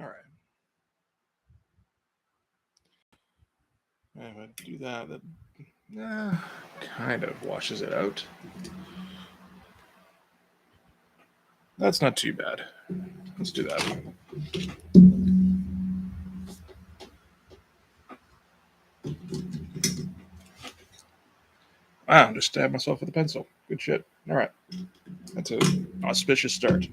All right. If I do that, that kind of washes it out. That's not too bad. Let's do that. Wow, just stabbed myself with a pencil. Good shit. All right. That's an auspicious start.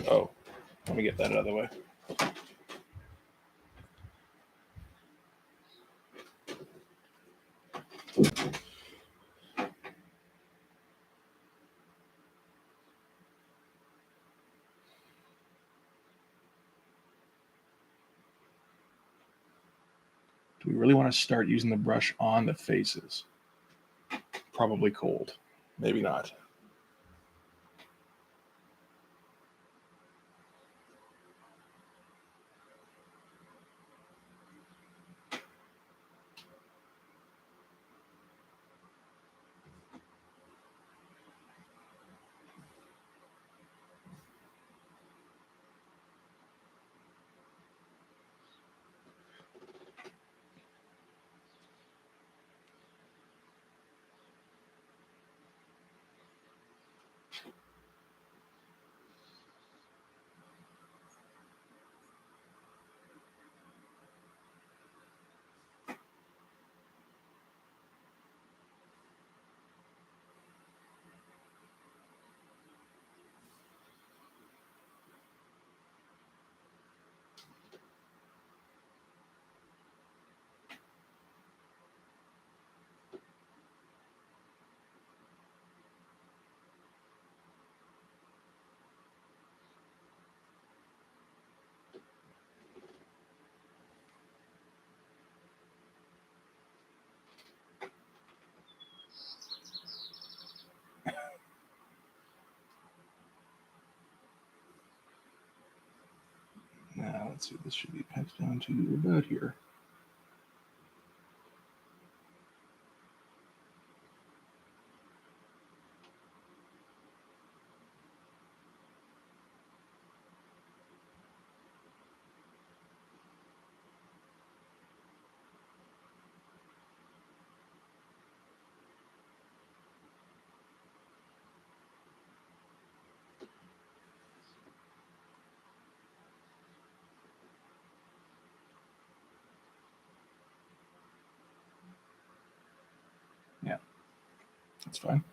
Oh, let me get that out of the way. Do we really want to start using the brush on the faces? Probably cold. Maybe not. Now, let's see. This should be patched down to about here. Yeah, that's fine.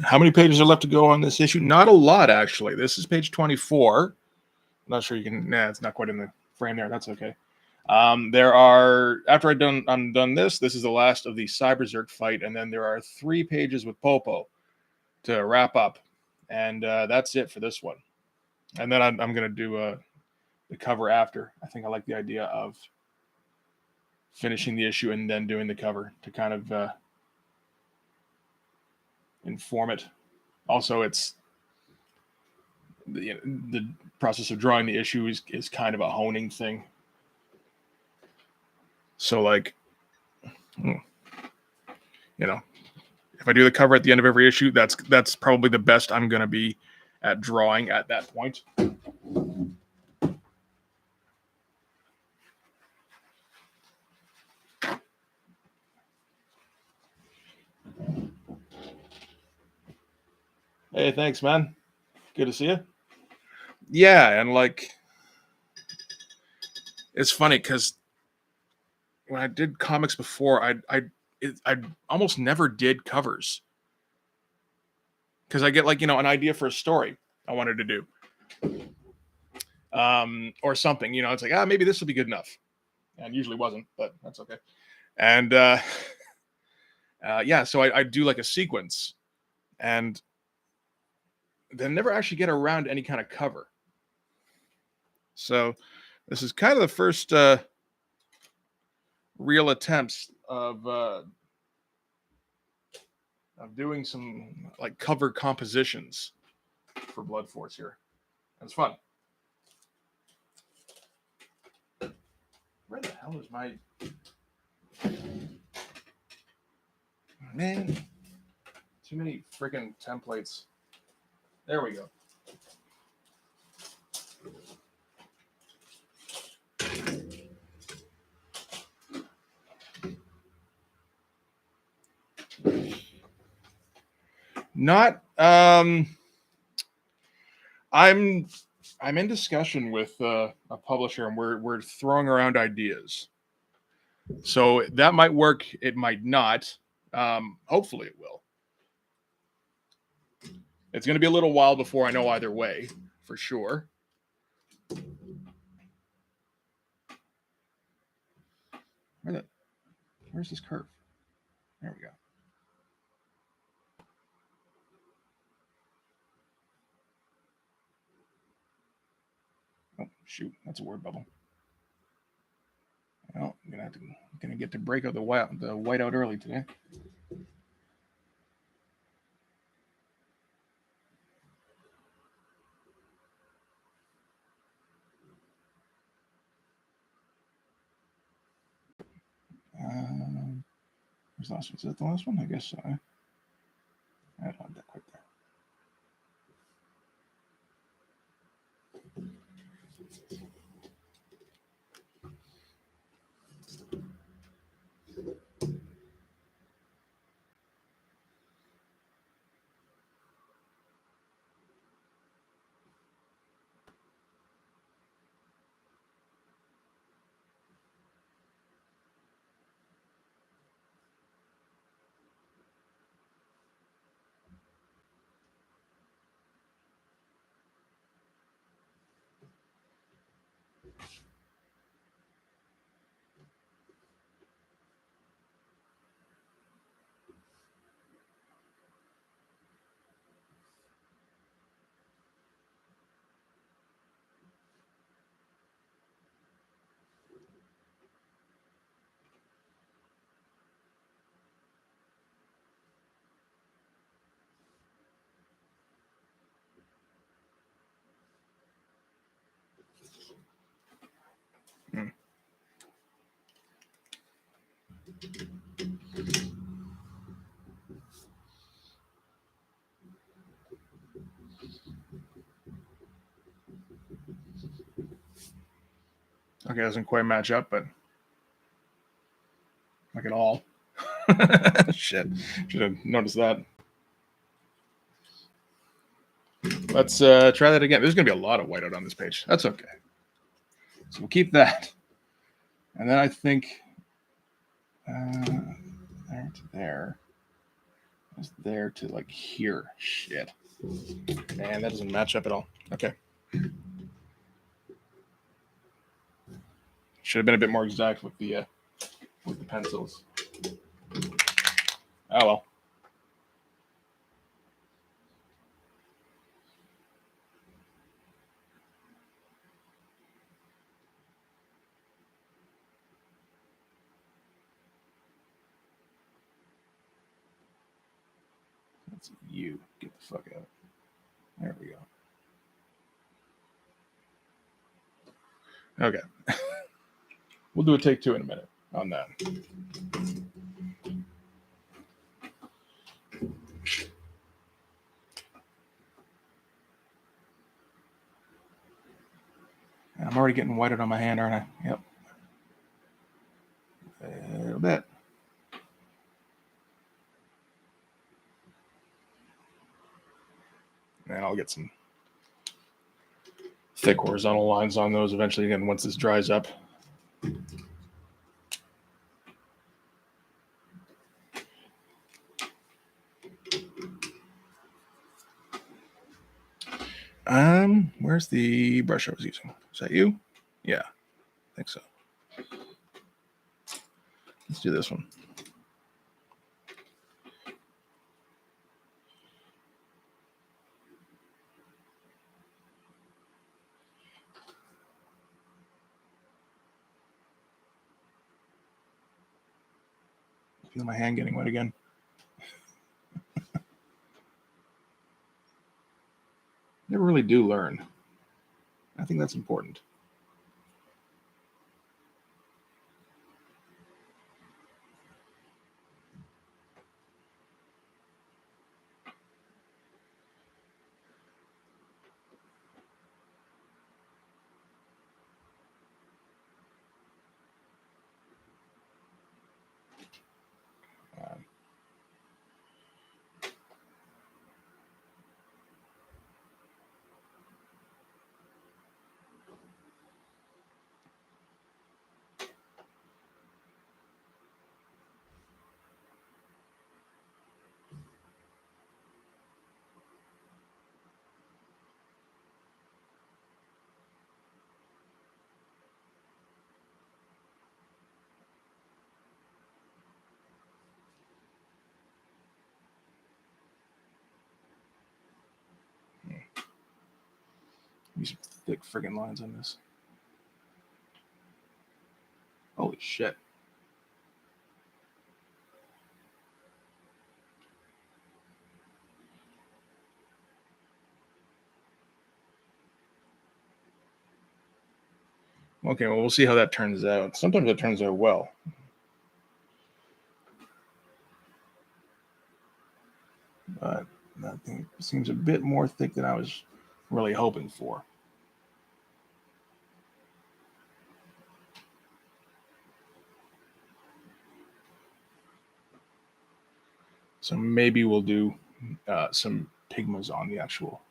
How many pages are left to go on this issue? Not a lot, actually. This is page 24. I'm not sure you can. Nah, it's not quite in the frame there. That's okay. There are, after I'm done this is the last of the Cyberzerk fight, and then there are 3 pages with Popo to wrap up, and that's it for this one. And then I'm going to do the cover after. I think I like the idea of finishing the issue and then doing the cover to kind of inform it. Also, it's the process of drawing the issue is kind of a honing thing. So, like, if I do the cover at the end of every issue, that's probably the best I'm going to be at drawing at that point. Hey, thanks, man. Good to see you. Yeah, and like, it's funny because when I did comics before, I almost never did covers because I get like an idea for a story I wanted to do, or something. It's like maybe this will be good enough, and usually wasn't, but that's okay. And yeah, so I do like a sequence, and then never actually get around to any kind of cover. So this is kind of the first real attempts of doing some like cover compositions for Blood Force here. It's fun. Where the hell is my man? Too many freaking templates. There we go. Not I'm in discussion with a publisher, and we're throwing around ideas. So that might work. It might not. Hopefully, it will. It's going to be a little while before I know either way, for sure. Where's this curve? There we go. Oh shoot, that's a word bubble. Well, I'm gonna get to break out the whiteout early today. Where's the last one? Is that the last one? I guess so. I don't have that quite there. Okay, doesn't quite match up, but like at all. Shit, should have noticed that. Let's try that again. There's gonna be a lot of whiteout on this page. That's okay. So we'll keep that, and then I think there to there. That's there to like here. Shit, man, that doesn't match up at all. Okay. Should have been a bit more exact with the pencils. Oh well. That's you. Get the fuck out. There we go. Okay. We'll do a take two in a minute on that. I'm already getting whited on my hand, aren't I? Yep. A little bit. And I'll get some thick horizontal lines on those eventually again once this dries up. Where's the brush I was using? Is that you? Yeah, I think so. Let's do this one. feel my hand getting wet again. Never really do learn. I think that's important. These thick friggin' lines on this. Holy shit. Okay, well, we'll see how that turns out. Sometimes it turns out well. But that thing seems a bit more thick than I was really hoping for. So maybe we'll do some pigmas on the actual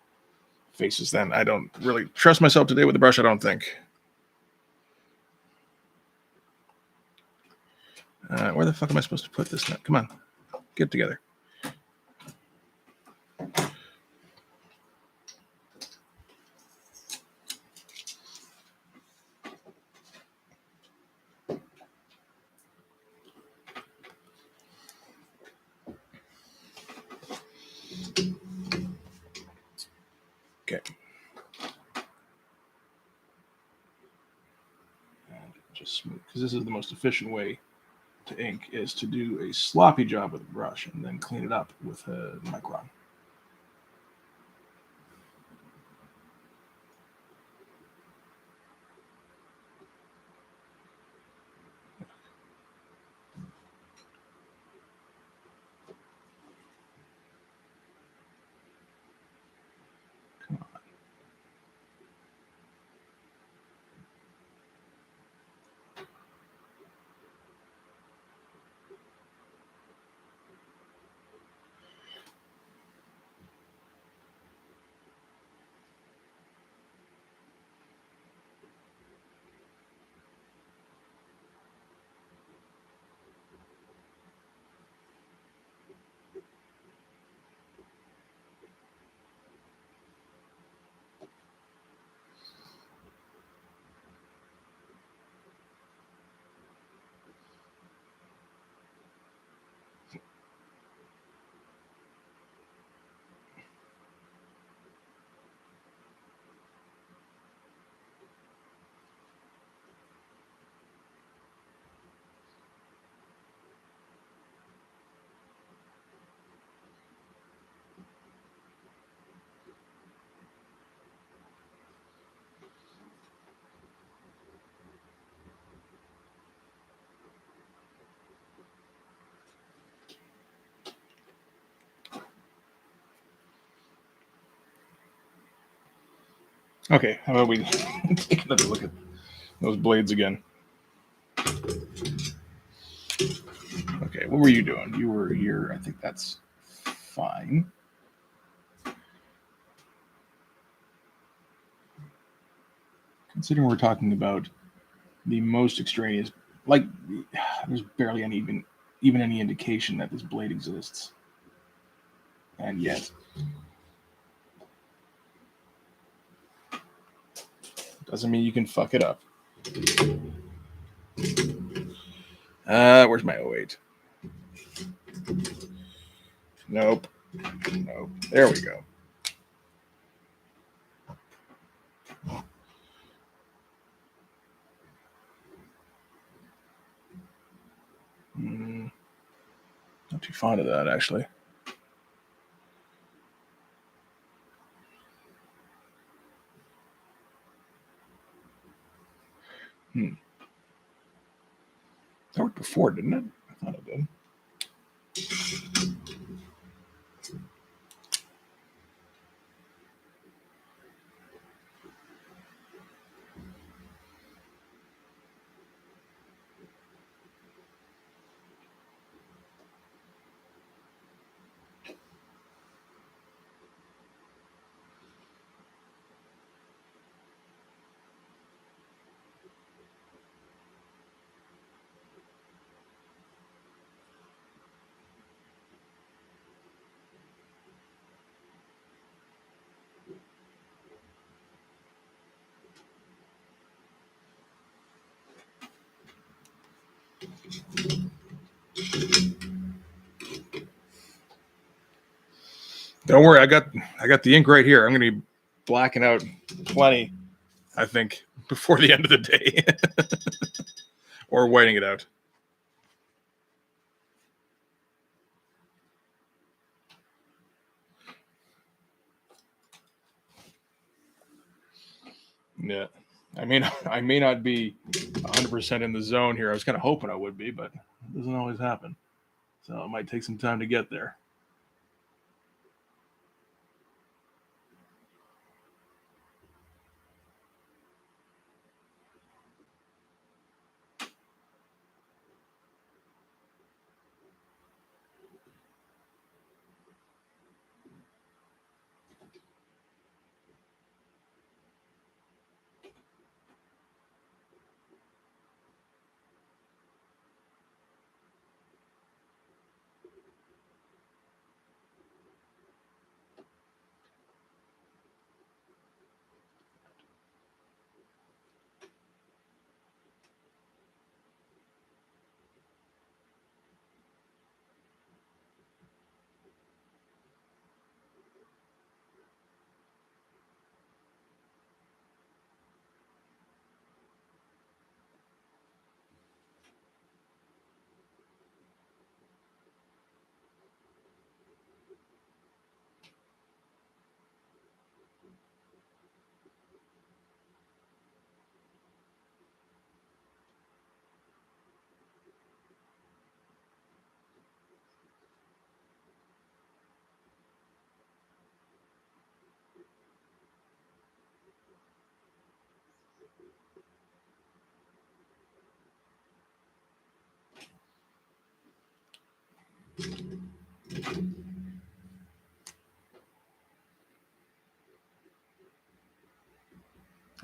faces then. I don't really trust myself today with the brush, I don't think. Where the fuck am I supposed to put this now? Come on, get together. Okay. And just smooth, because this is the most efficient way to ink, is to do a sloppy job with a brush and then clean it up with a micron. Come on. Okay, how about we take another look at those blades again? Okay, what were you doing? You were here. I think that's fine. Considering we're talking about the most extraneous, like there's barely any even any indication that this blade exists, and yet doesn't mean you can fuck it up. Where's my 08? Nope. Nope. There we go. too fond of that, actually. That worked before, didn't it? I thought it did. Don't worry, I got the ink right here. I'm going to be blacking out plenty, I think, before the end of the day, or whiting it out. Yeah, I may not be 100% in the zone here. I was kind of hoping I would be, but it doesn't always happen. So it might take some time to get there.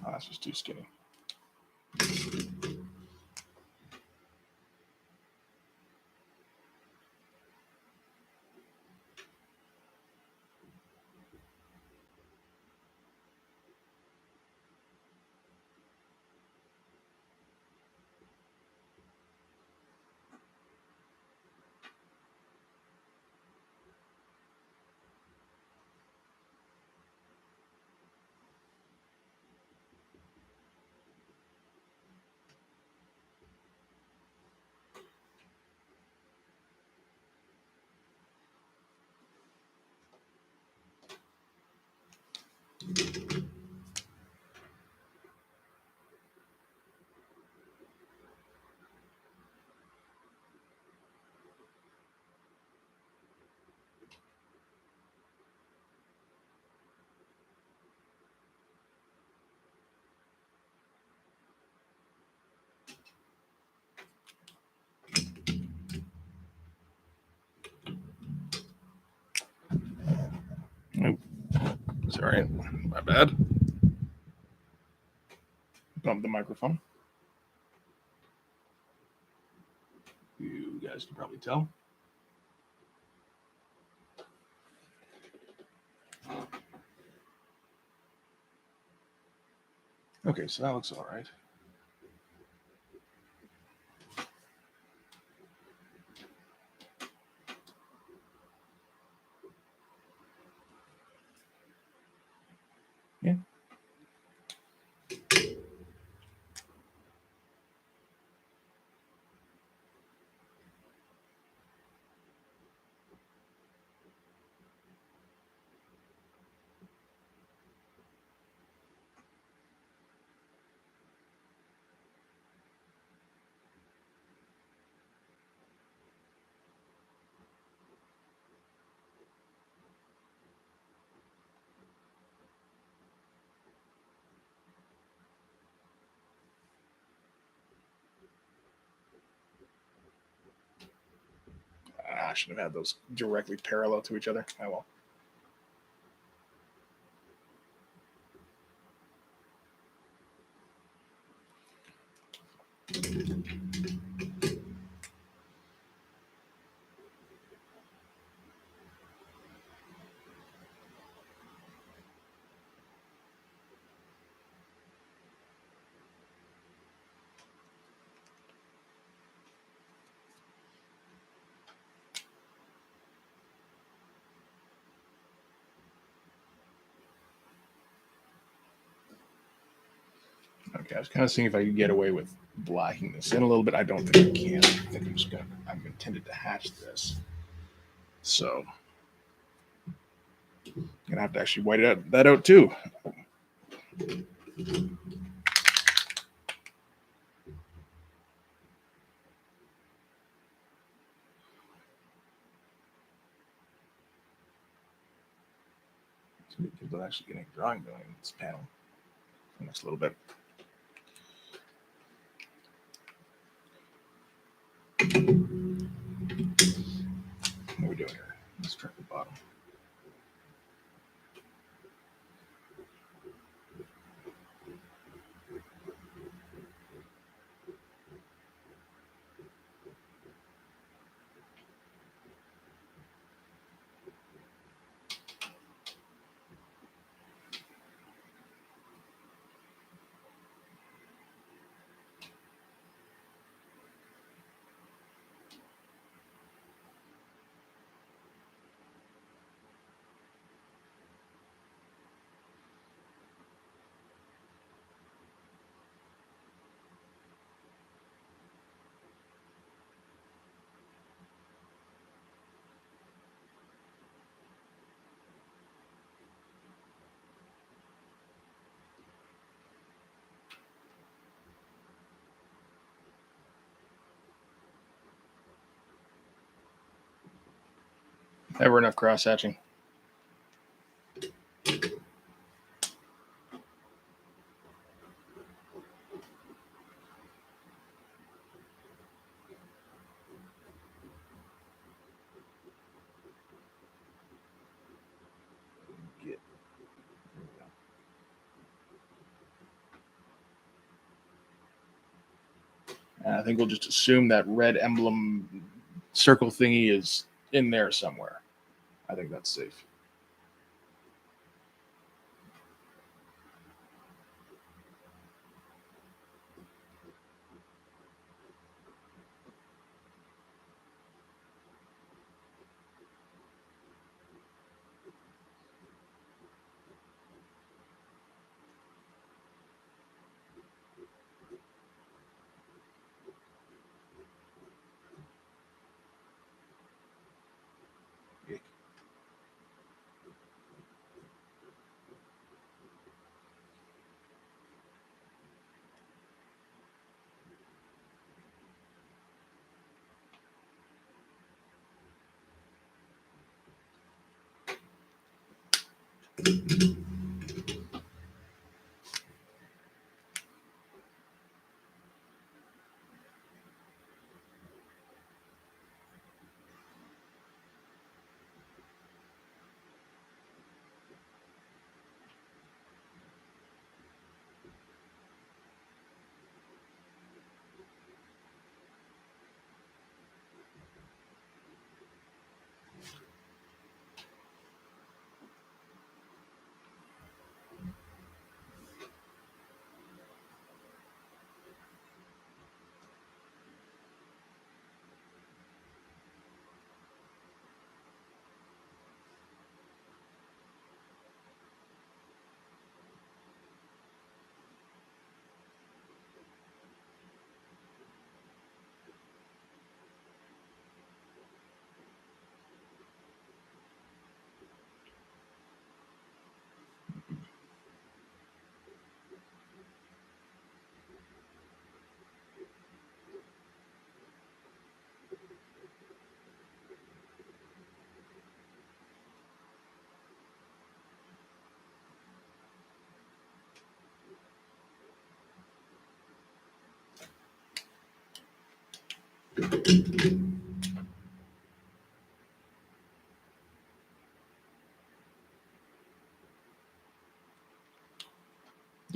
Oh, that's just too skinny. Sorry, my bad. Bump the microphone. You guys can probably tell. Okay, so that looks all right. Yeah. I should have had those directly parallel to each other. Oh well. Okay, I was kind of seeing if I could get away with blacking this in a little bit. I don't think I can. I think I'm intended to hatch this. So I'm gonna have to actually white that out too. People actually getting a drawing going in this panel. Next little bit. What are we doing here? Let's try the bottom. Never enough cross hatching. I think we'll just assume that red emblem circle thingy is in there somewhere. I think that's safe.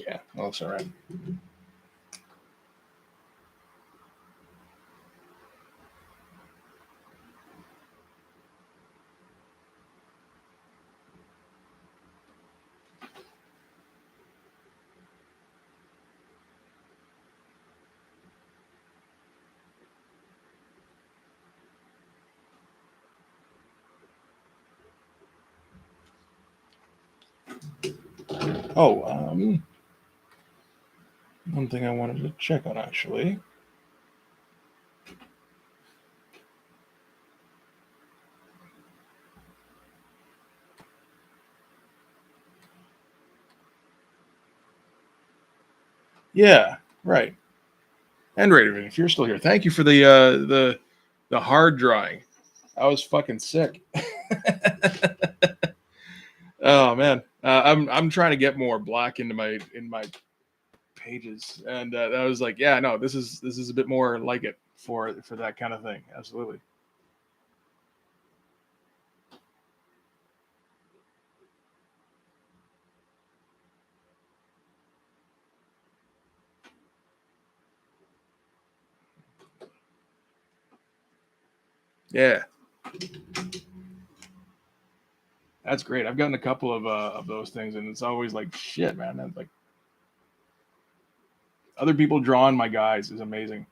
Yeah, well, that's all right. Oh, one thing I wanted to check on actually. Yeah, right. And Raven, if you're still here, thank you for the hard drawing. I was fucking sick. Oh man, I'm trying to get more black into my pages, and I was like, yeah, no, this is a bit more like it for that kind of thing. Absolutely. Yeah, that's great. I've gotten a couple of those things, and it's always like shit, man. That's like other people drawing my guys is amazing.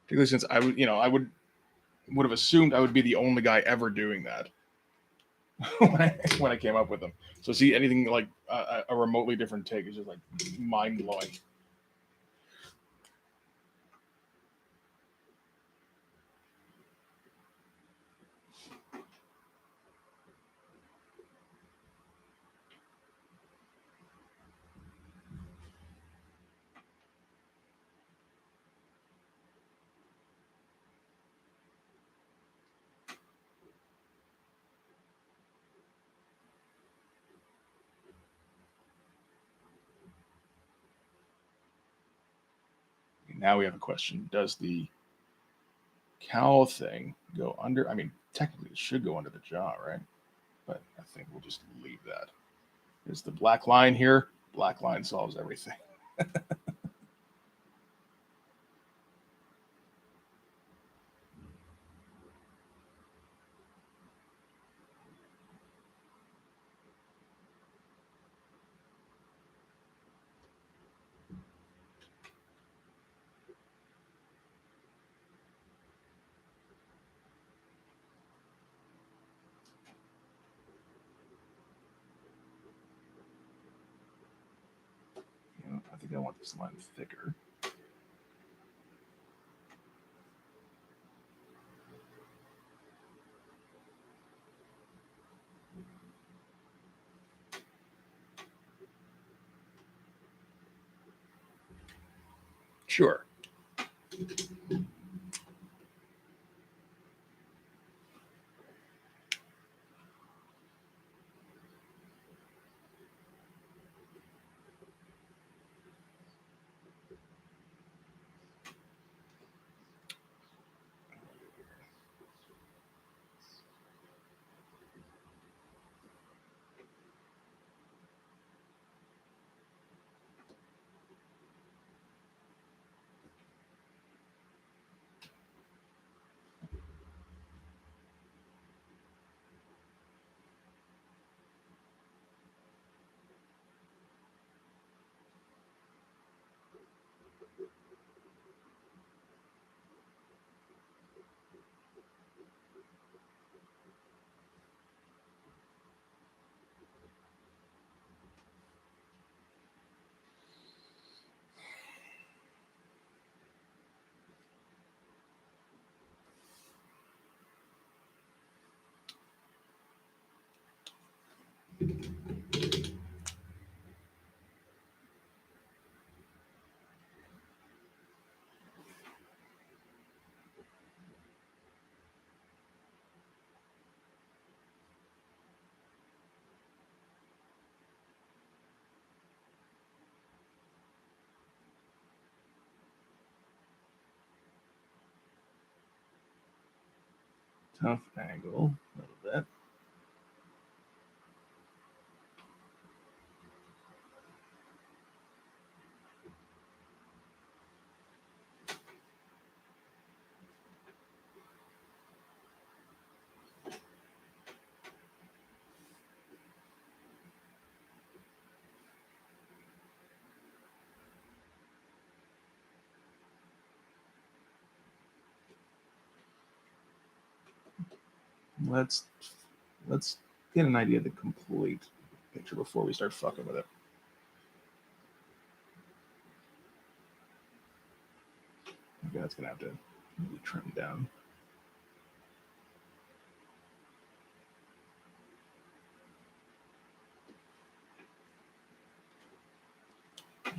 Particularly since I would have assumed I would be the only guy ever doing that when I came up with them. So see anything like a remotely different take is just like mind blowing. Now we have a question: does the cowl thing go under? I mean, technically it should go under the jaw, right? But I think we'll just leave that. There's the black line here. Black line solves everything. I think I want this line thicker. Sure. Tough angle a little bit. Let's get an idea of the complete picture before we start fucking with it. Okay, that's gonna have to be trimmed down.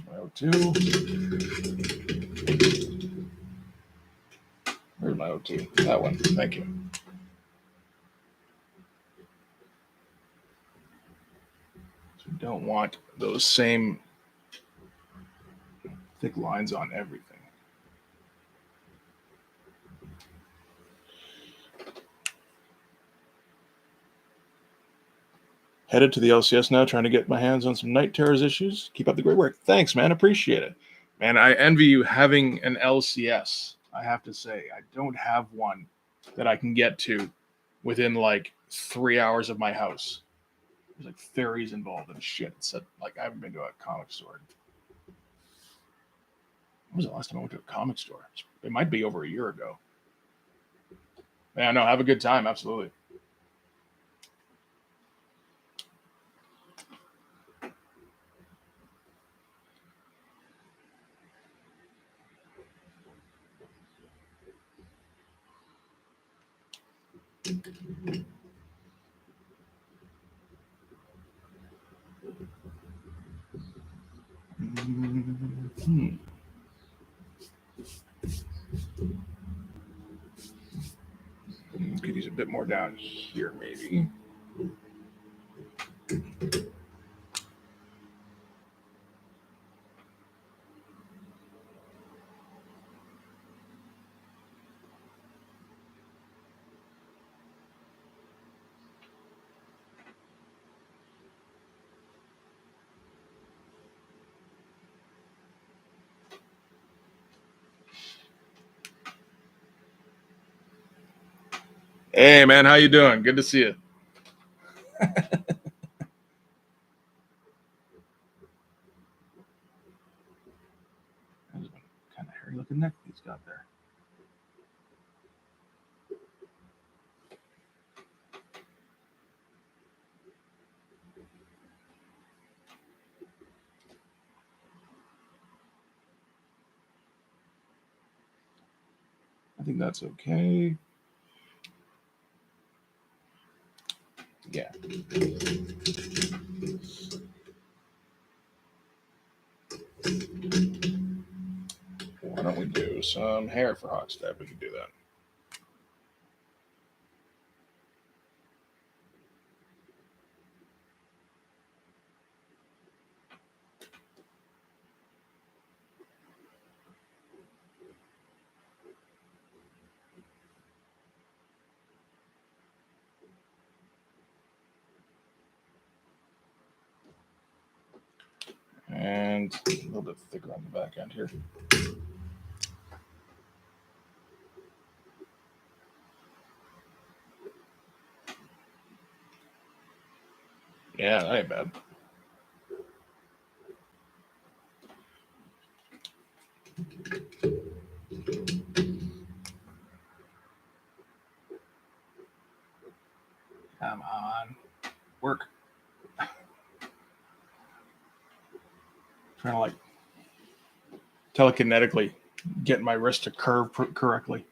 My O2. Where's my O2? That one. Thank you. So we don't want those same thick lines on everything. Headed to the LCS now, trying to get my hands on some Night Terrors issues. Keep up the great work. Thanks, man. Appreciate it. Man, I envy you having an LCS. I have to say, I don't have one that I can get to within like 3 hours of my house. There's like fairies involved and shit. It's like I haven't been to a comic store. When was the last time I went to a comic store? It might be over a year ago. Yeah, no, have a good time. Absolutely. Mm-hmm. Could use a bit more down here, maybe. Hey, man, how you doing? Good to see you. Kind of hairy looking neck he's got there. I think that's okay. Yeah. Why don't we do some hair for Hawkstep? We can do that. And a little bit thicker on the back end here. Yeah, that ain't bad. Come on. Work. Trying to like telekinetically get my wrist to curve correctly.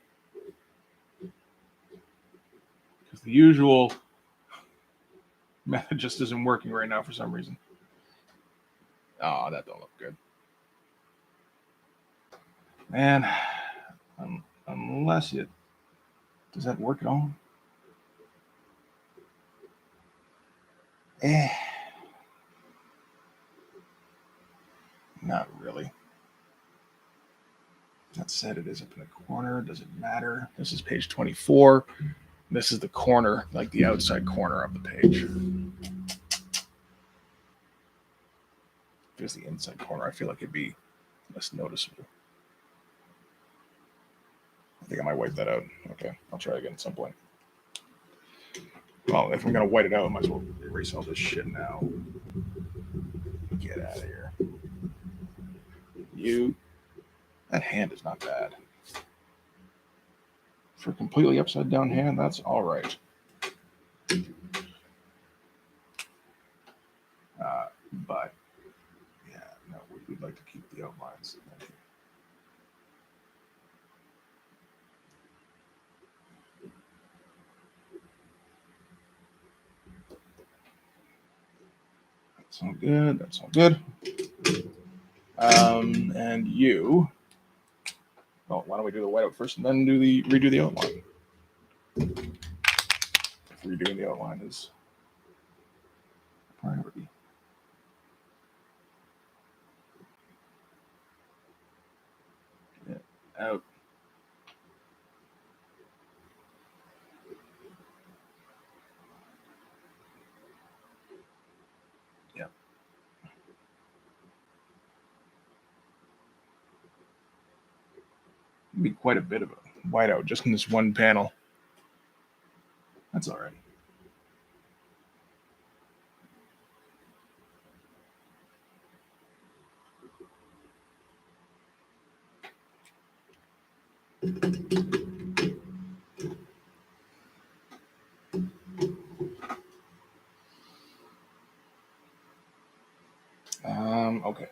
Because the usual method just isn't working right now for some reason. Oh, that don't look good. Man, unless you... Does that work at all? Not really. That said, it is up in the corner. Does it matter? This is page 24. This is the corner, like the outside corner of the page. There's the inside corner. I feel like it'd be less noticeable. I think I might wipe that out. Okay, I'll try again at some point. Well, if I'm gonna white it out, I might as well erase all this shit now. Get out of here. That hand is not bad. For a completely upside down hand, that's all right. But yeah, no, we'd like to keep the outlines. That's all good. That's all good. And you. Well, why don't we do the whiteout first and then redo the outline? If redoing the outline is a priority. Get out. Yeah. It'd be quite a bit of a whiteout just in this one panel. That's all right. Okay.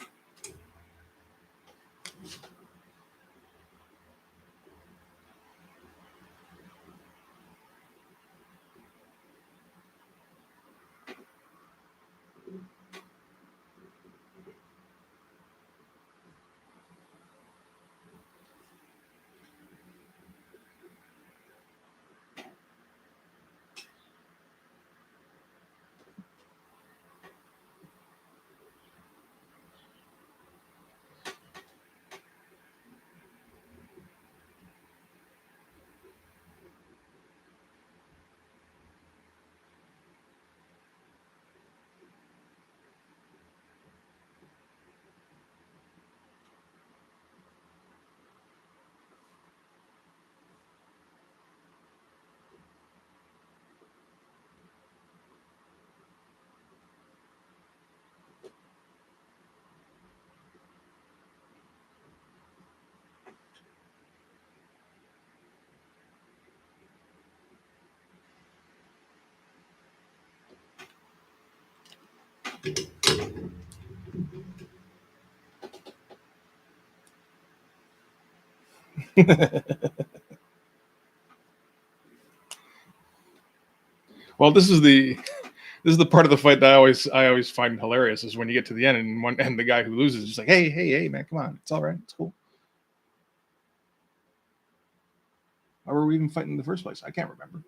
Well, this is the part of the fight that I always find hilarious is when you get to the end and the guy who loses is just like, hey, man, come on, it's all right, it's cool. Why were we even fighting in the first place? I can't remember.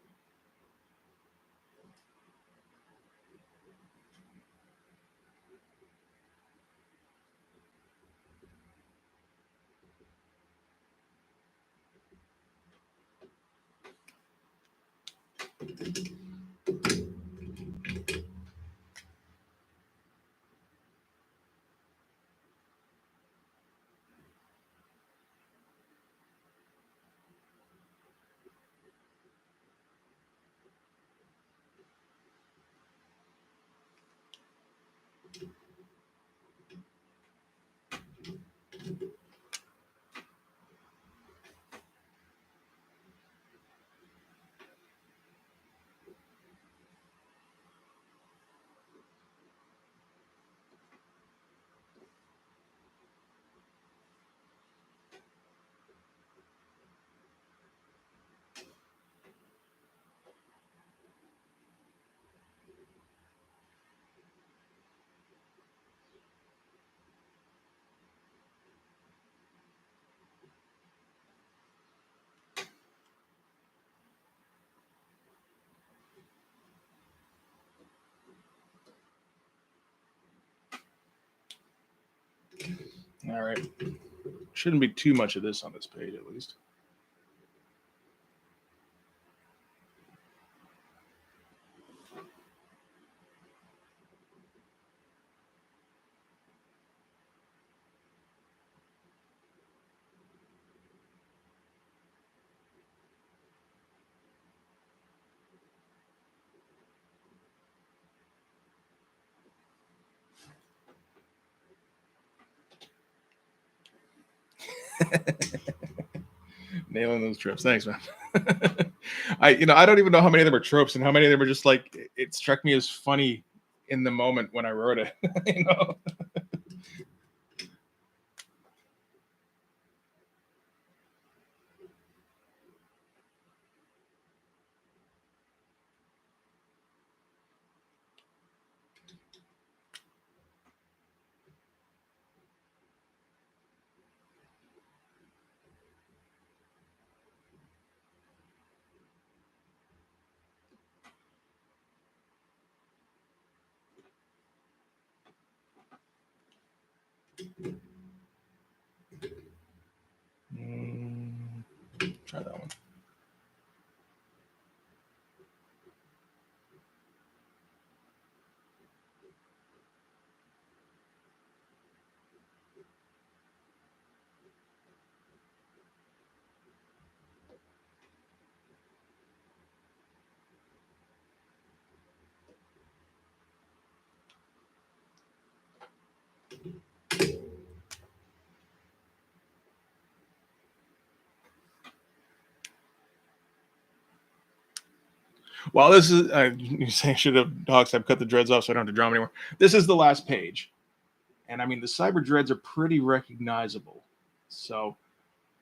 All right. Shouldn't be too much of this on this page, at least. Nailing those tropes. Thanks, man. I don't even know how many of them are tropes and how many of them are just like it struck me as funny in the moment when I wrote it. you know. Try that one. Well, this is you say I should have dogs. I've cut the dreads off so I don't have to draw them anymore. This is the last page, and I mean the cyber dreads are pretty recognizable. So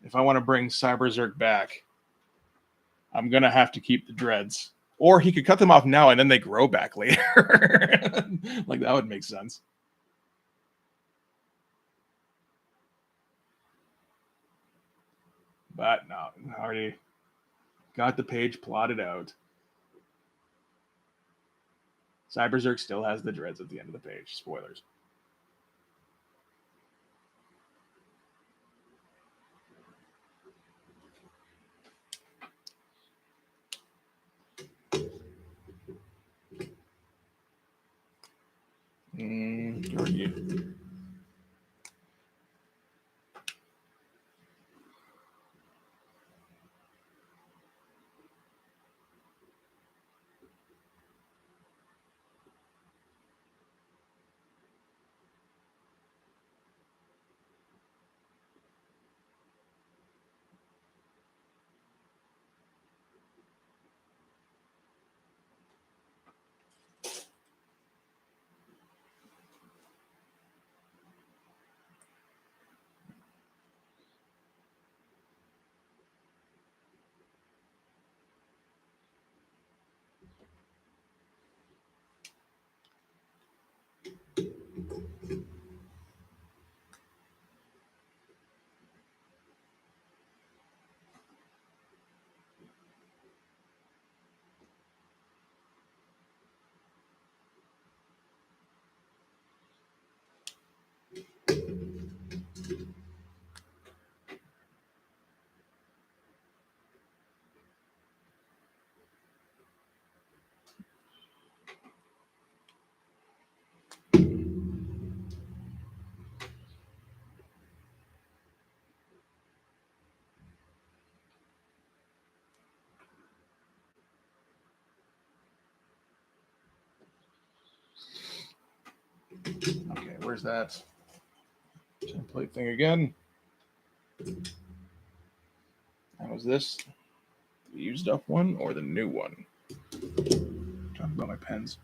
if I want to bring Cyber Zerk back, I'm gonna have to keep the dreads. Or he could cut them off now and then they grow back later. Like that would make sense. But no, I already got the page plotted out. Cyber Zerk still has the dreads at the end of the page. Spoilers. Who are you? Okay, where's that template thing again? And was this the used up one or the new one? Talking about my pens.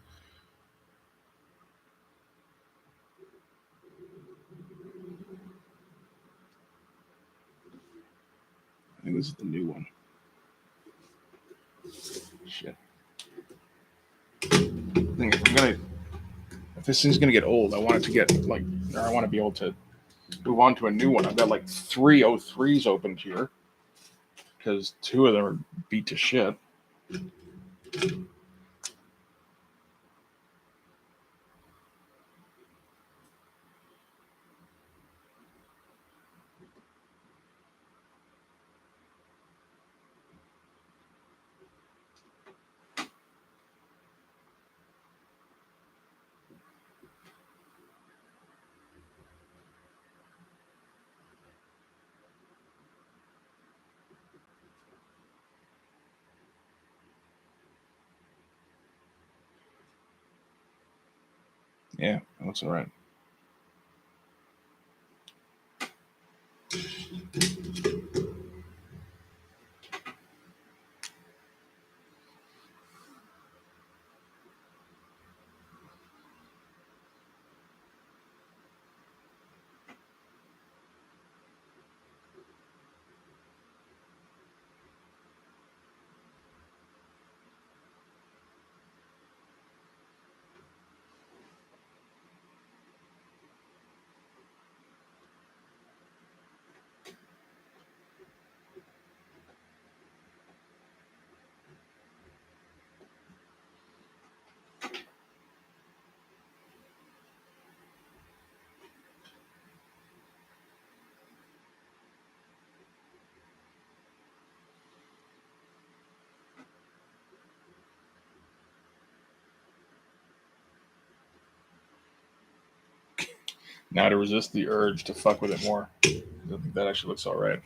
I think this is the new one. Shit. I think if this thing's gonna get old, I want it to get or I want to be able to move on to a new one. I've got like 303s opened here because 2 of them are beat to shit. Yeah, that looks all right. Now to resist the urge to fuck with it more. I think that actually looks all right.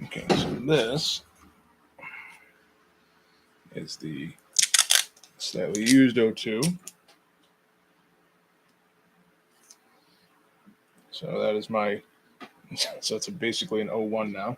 Okay, so this is the slightly used O2. So that is my, so it's basically an O1 now.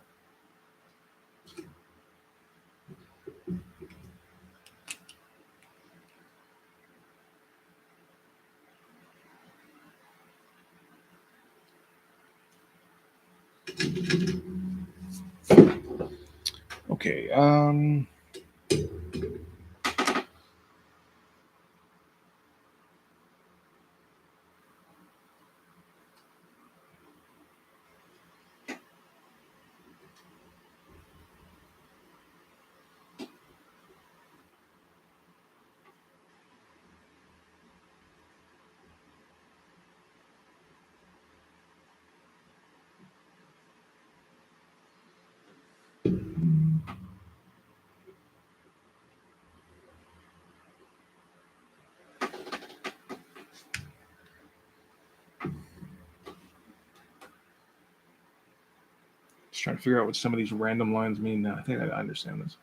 Okay, just trying to figure out what some of these random lines mean now. I think I understand this.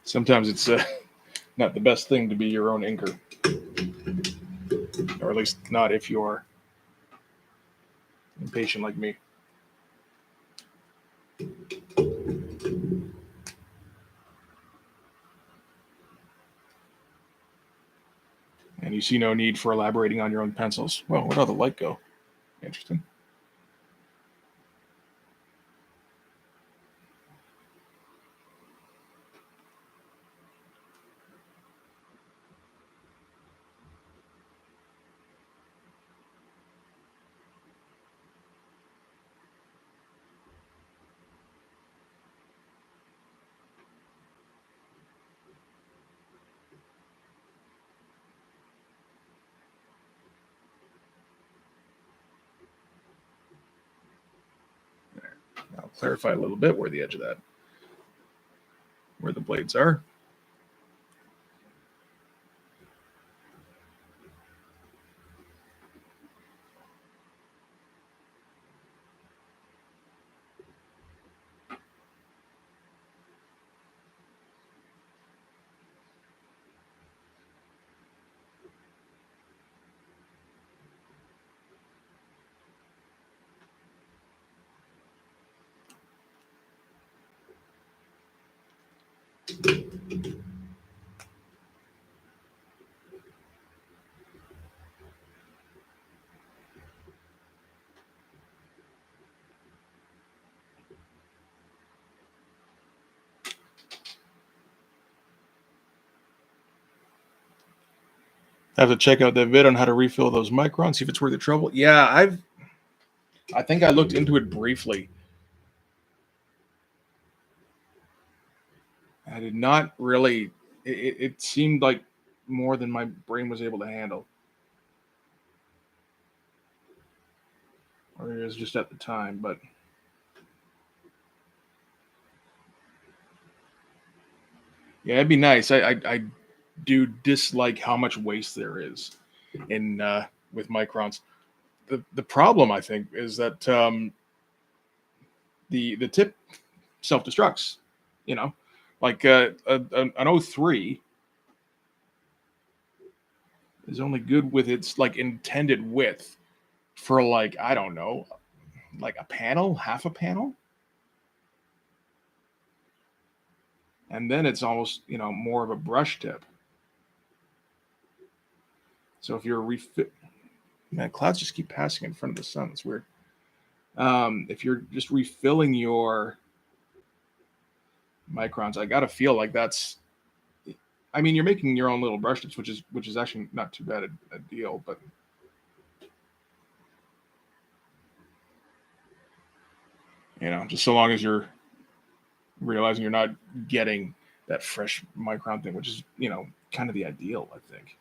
Sometimes it's not the best thing to be your own inker, or at least not if you're impatient like me. And you see no need for elaborating on your own pencils. Well, where'd all the light go? Interesting. I'll clarify a little bit where the edge of that, where the blades are. I have to check out that vid on how to refill those microns, see if it's worth the trouble. Yeah, I think I looked into it briefly. I did not really. It seemed like more than my brain was able to handle, or it was just at the time. But yeah, it'd be nice. I do dislike how much waste there is in with microns. The problem I think is that the tip self destructs. You know, like an O3 is only good with its like intended width for like, I don't know, like a panel, half a panel. And then it's almost, more of a brush tip. So if you're man, clouds just keep passing in front of the sun. It's weird. If you're just refilling your microns, I gotta feel like that's. I mean, you're making your own little brush tips, which is actually not too bad a deal, but just so long as you're realizing you're not getting that fresh micron thing, which is kind of the ideal, I think.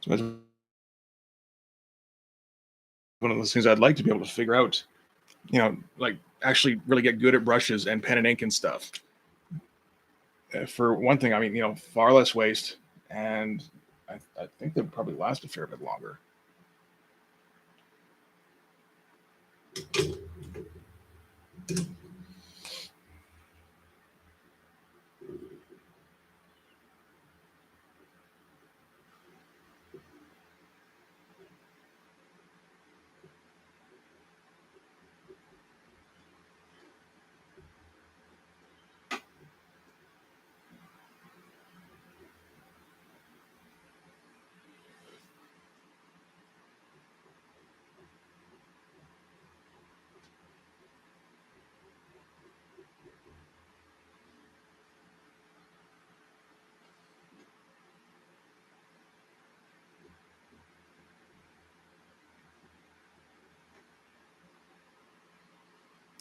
So that's one of those things I'd like to be able to figure out. Like actually really get good at brushes and pen and ink and stuff. For one thing, I mean, far less waste, and I think they'd probably last a fair bit longer.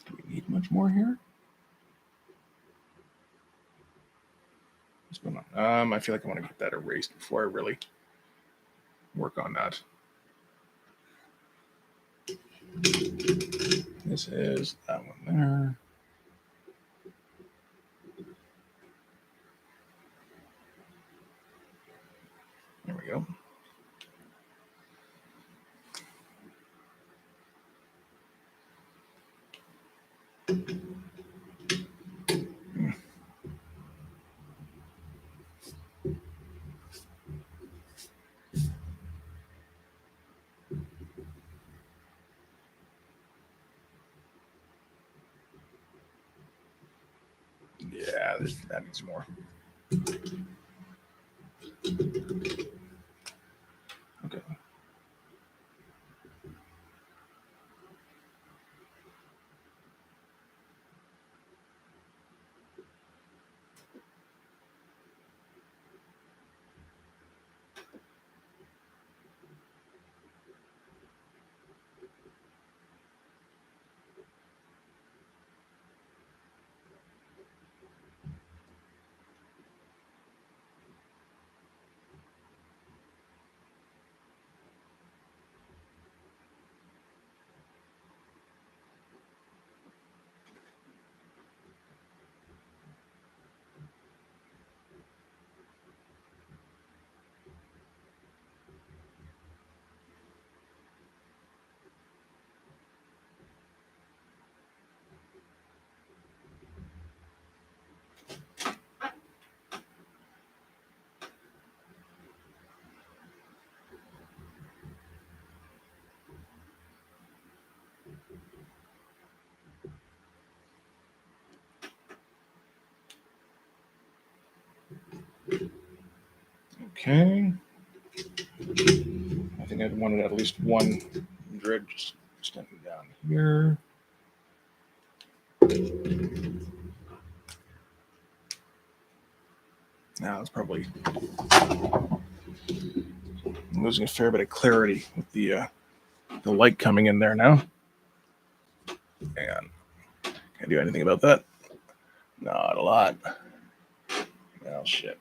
Do we need much more here? What's going on? I feel like I want to get that erased before I really work on that. This is that one there. There we go. Yeah, that needs more. Okay. Okay. I think I wanted at least one grid just extending down here. Now it's probably losing a fair bit of clarity with the light coming in there now. And can't do anything about that. Not a lot. Oh shit.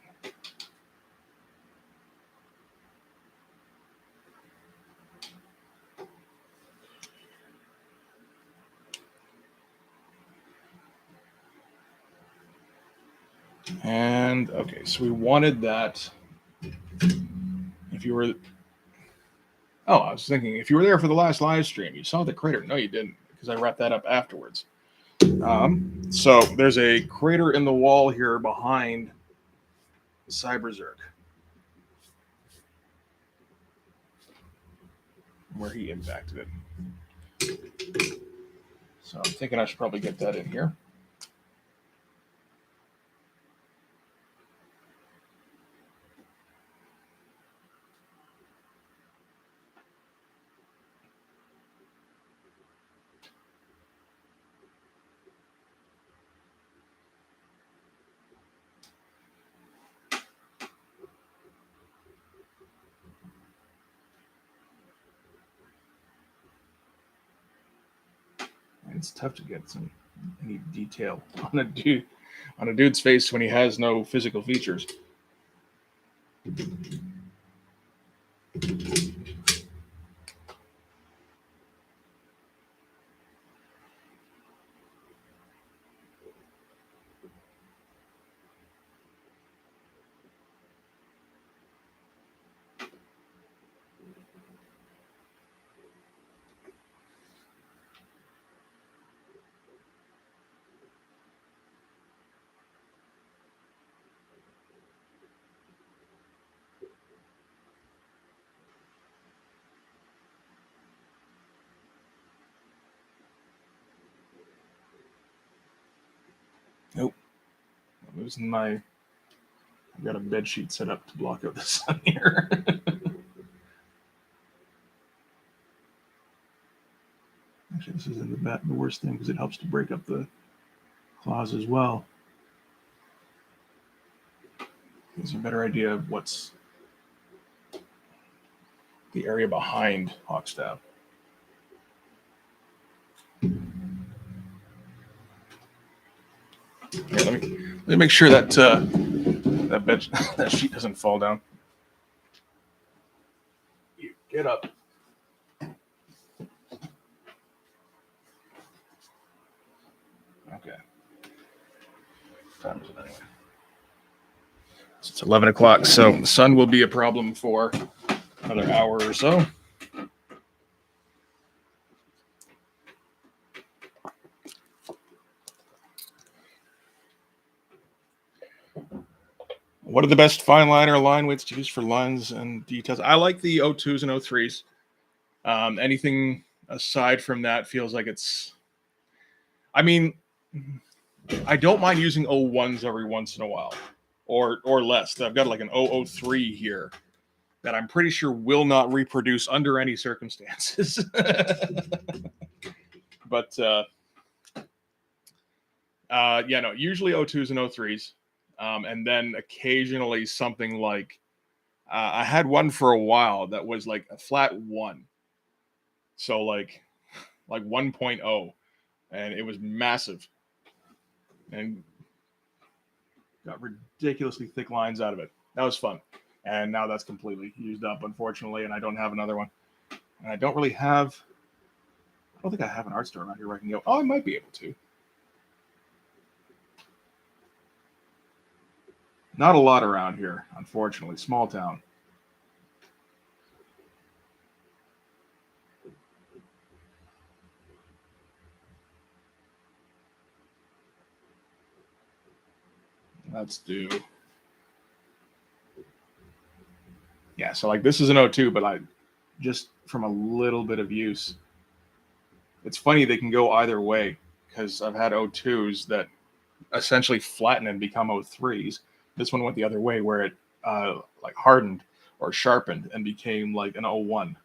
And okay, so we wanted that. If you were, I was thinking if you were there for the last live stream, you saw the crater. No, you didn't, because I wrapped that up afterwards. So there's a crater in the wall here behind the Cyberzerk, where he impacted it. So I'm thinking I should probably get that in here. It's tough to get any detail on a dude's face when he has no physical features. Nope. I'm losing I've got a bed sheet set up to block out the sun here. Actually, this isn't the worst thing because it helps to break up the claws as well. Gives you a better idea of what's the area behind Hawkstab. Here, let me make sure that that sheet doesn't fall down. You get up. Okay. Time is it anyway? It's 11 o'clock, so the sun will be a problem for another hour or so. What are the best fine line or line weights to use for lines and details? I like the O2s and O3s. Anything aside from that feels like it's... I mean, I don't mind using O1s every once in a while, or less. I've got like an 003 here that I'm pretty sure will not reproduce under any circumstances. But yeah, no, usually O2s and O3s. And then occasionally something like, I had one for a while that was like a flat 1. So like 1.0, and it was massive and got ridiculously thick lines out of it. That was fun. And now that's completely used up, unfortunately, and I don't have another one. And I don't think I have an art store around here where I can go, I might be able to. Not a lot around here, unfortunately. Small town. Let's do... Yeah, so like this is an O2, but I just from a little bit of use. It's funny they can go either way, because I've had O2s that essentially flatten and become O3s. This one went the other way, where it like hardened or sharpened and became like an 01.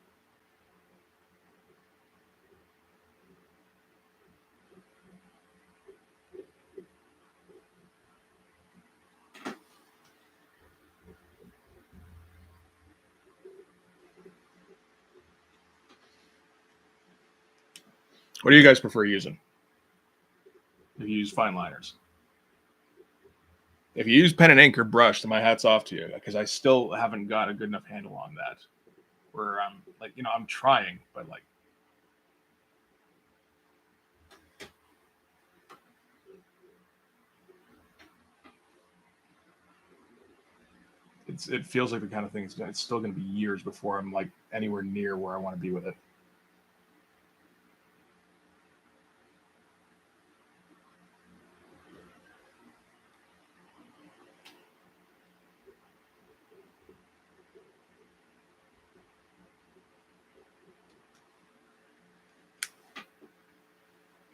What do you guys prefer using if you use fine liners? If you use pen and ink or brush, then my hat's off to you because I still haven't got a good enough handle on that. Where I'm like, I'm trying, but like, it feels like the kind of thing it's still going to be years before I'm like anywhere near where I want to be with it.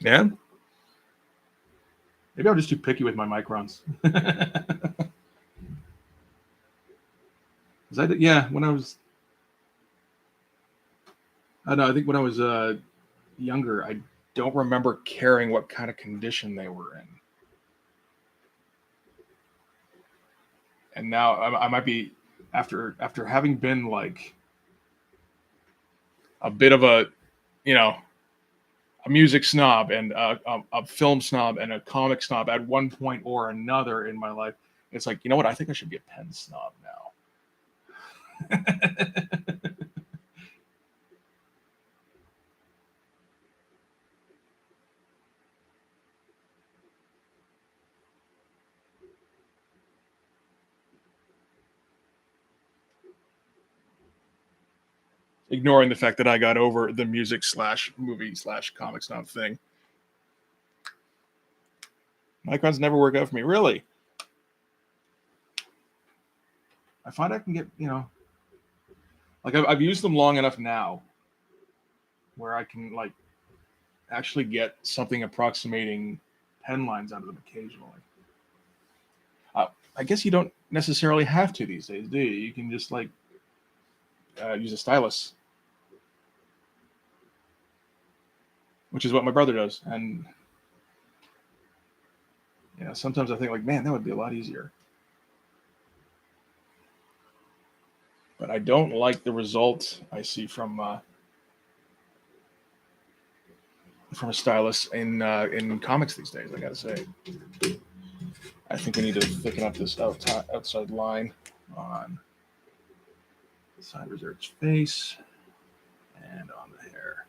Yeah, maybe I'm just too picky with my microns. Yeah, when I don't know, I think when I was younger, I don't remember caring what kind of condition they were in. And now I might be after having been like a bit of you know a music snob and a film snob and a comic snob at one point or another in my life. It's like, you know what? I think I should be a pen snob now. Ignoring the fact that I got over the music slash movie slash comic snob thing. Microns never work out for me, really. I find I can get, like I've used them long enough now where I can like actually get something approximating pen lines out of them occasionally. I guess you don't necessarily have to these days, do you? You can just like use a stylus, which is what my brother does. And sometimes I think like, man, that would be a lot easier. But I don't like the result I see from a stylus in comics these days. I gotta say, I think we need to thicken up this outside line on the side reserved's face and on the hair.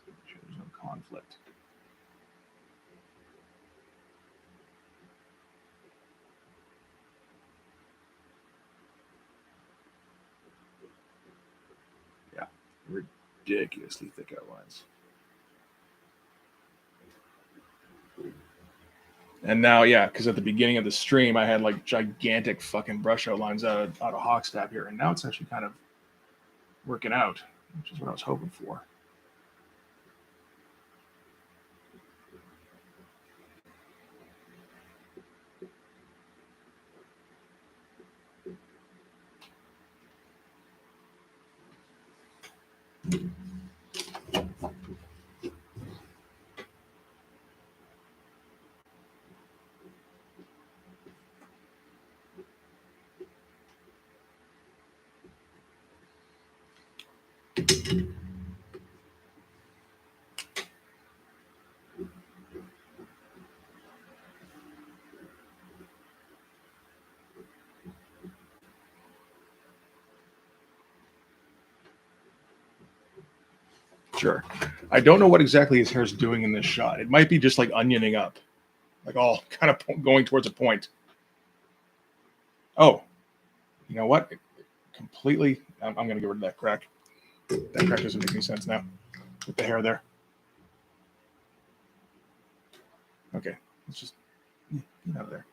Make sure there's no conflict. Yeah, ridiculously thick outlines. And now, yeah, because at the beginning of the stream, I had like gigantic fucking brush outlines out of Hawkstab here, and now it's actually kind of working out, which is what I was hoping for. Sure. I don't know what exactly his hair is doing in this shot. It might be just like onioning up, like all kind of going towards a point. Oh, you know what? Completely. I'm going to get rid of that crack. That crack doesn't make any sense now with the hair there. Okay, let's just get out of there.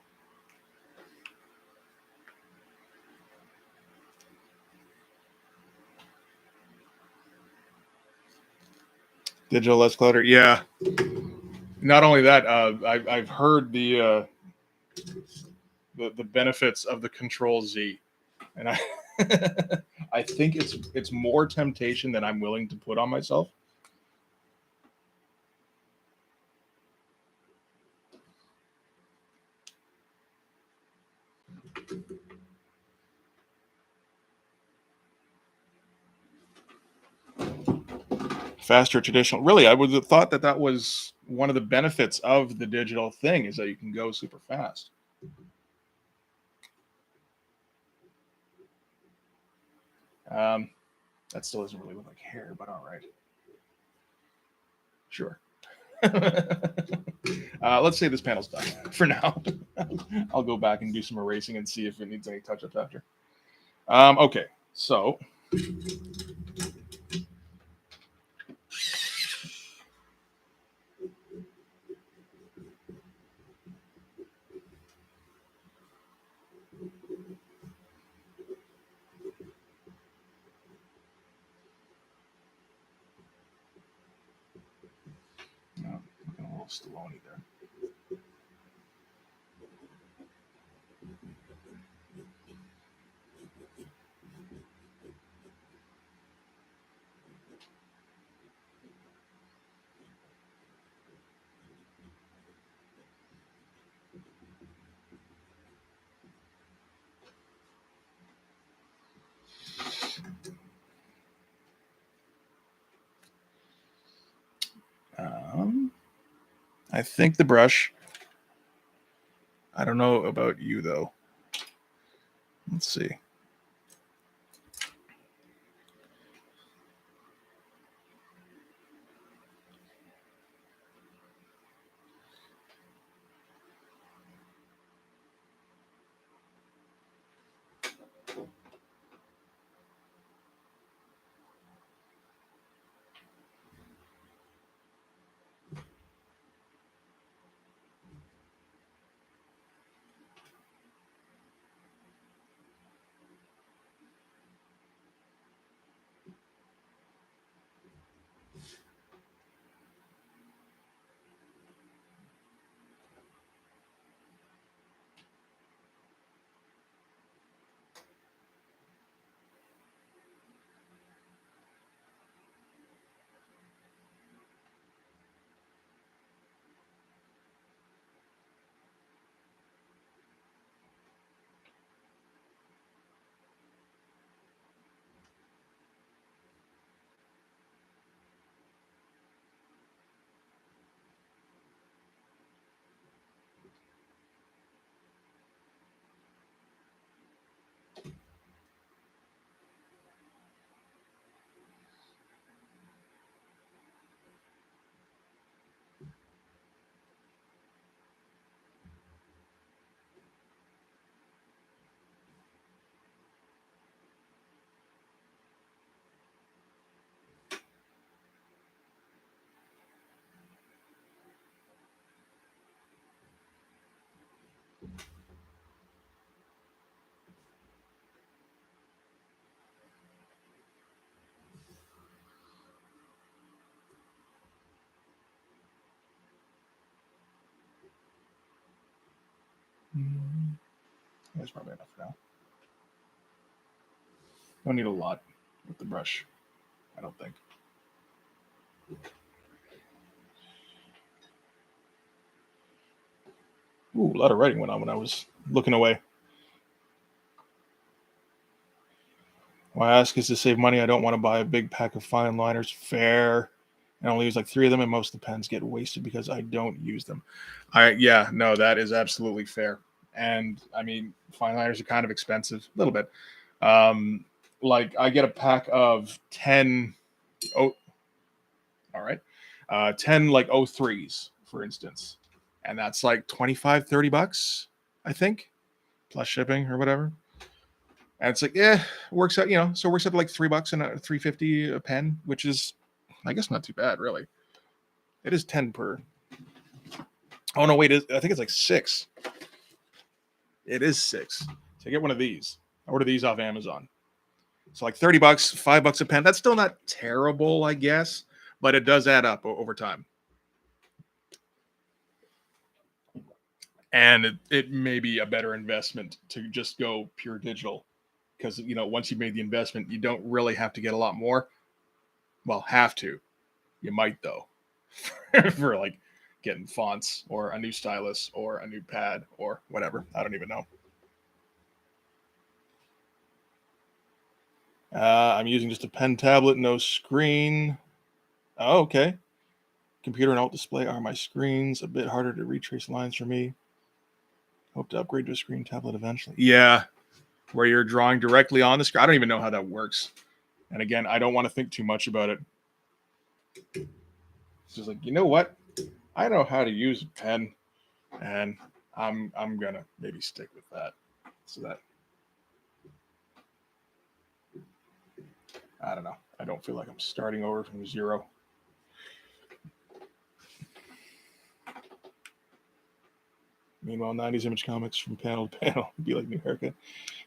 Digital less clutter. Yeah. Not only that, I've heard the benefits of the Control Z, and I I think it's more temptation than I'm willing to put on myself. Faster traditional. Really, I would have thought that that was one of the benefits of the digital thing is that you can go super fast. Um, that still doesn't really look like hair, but all right. Sure. Let's say this panel's done for now. I'll go back and do some erasing and see if it needs any touch-ups after. Okay, so looking a little Stallone there. I think the brush. I don't know about you though. Let's see. That's probably enough for now. Don't need a lot with the brush, I don't think. Ooh, a lot of writing went on when I was looking away. Why I ask is to save money. I don't want to buy a big pack of fine liners. Fair. I only use like 3 of them, and most of the pens get wasted because I don't use them. Yeah, no, that is absolutely fair. And I mean, fine liners are kind of expensive, a little bit. Um, like I get a pack of 10. Oh, all right. 10 like O3s, for instance. And that's like 25, $30, I think, plus shipping or whatever. And it's like, yeah, works out, so it works out to like $3 and $3.50 a pen, which is, I guess, not too bad, really. It is 10 per. Oh no, wait, I think it's like 6. It is 6. So I get one of these. I order these off Amazon. So like $30, $5 a pen. That's still not terrible, I guess. but it does add up over time. And it may be a better investment to just go pure digital, because once you've made the investment, you don't really have to get a lot more. Well, have to. You might though, for like getting fonts or a new stylus or a new pad or whatever. I don't even know. I'm using just a pen tablet, no screen. Oh, okay. Computer and alt display are my screens. A bit harder to retrace lines for me. Hope to upgrade to a screen tablet eventually. Yeah, where you're drawing directly on the screen. I don't even know how that works. And again, I don't want to think too much about it. It's just like, you know what? I know how to use a pen, and I'm gonna maybe stick with that. So that I don't know. I don't feel like I'm starting over from zero. Meanwhile, 90s image comics from panel to panel would be like new haircut.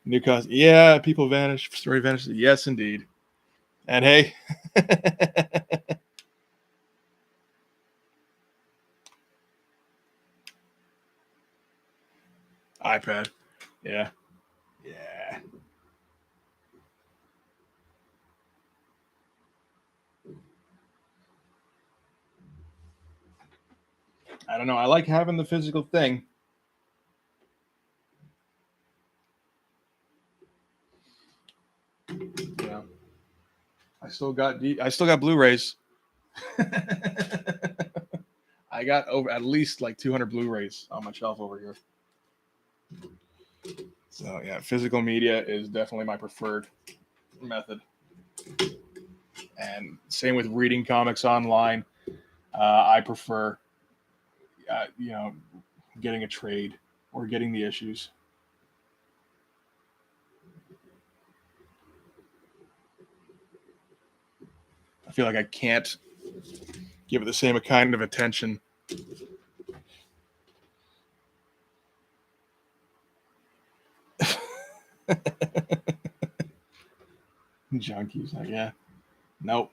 New costume. Yeah, people vanish. Story vanishes. Yes, indeed. And hey. iPad. Yeah. Yeah. I don't know. I like having the physical thing. Yeah. I still got Blu-rays. I got over at least like 200 Blu-rays on my shelf over here. So yeah, physical media is definitely my preferred method. And same with reading comics online. I prefer, getting a trade or getting the issues. I feel like I can't give it the same kind of attention. John Cusack, yeah. Nope.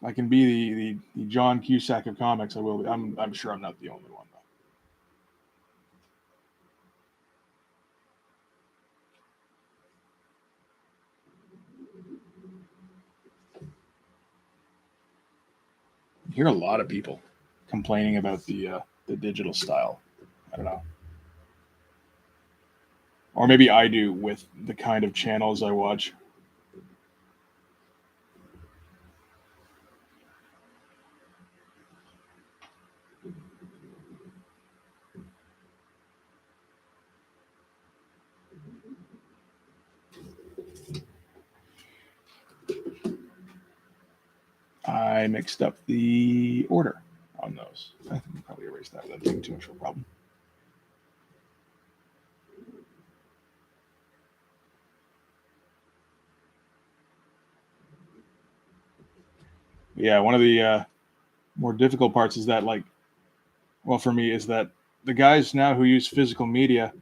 I can be the John Cusack of comics. I will be. I'm sure I'm not the only one though. I hear a lot of people complaining about the digital style. I don't know. Or maybe I do with the kind of channels I watch. I mixed up the order on those. I think we probably erase that without being too much of a problem. Yeah, one of the more difficult parts is that, like, well, for me, is that the guys now who use physical media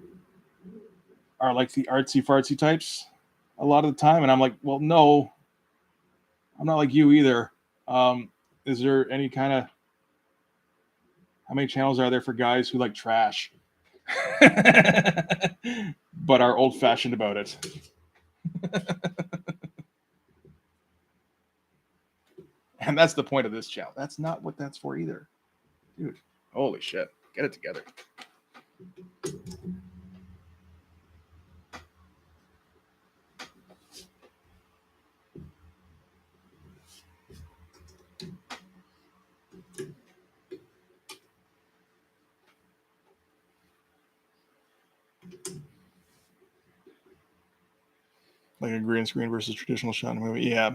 are like the artsy fartsy types a lot of the time, and I'm like, well, no, I'm not like you either. Is there any kind of how many channels are there for guys who like trash, but are old fashioned about it? And that's the point of this channel. That's not what that's for either, dude. Holy shit, get it together. Like a green screen versus traditional shot in a movie. Yeah.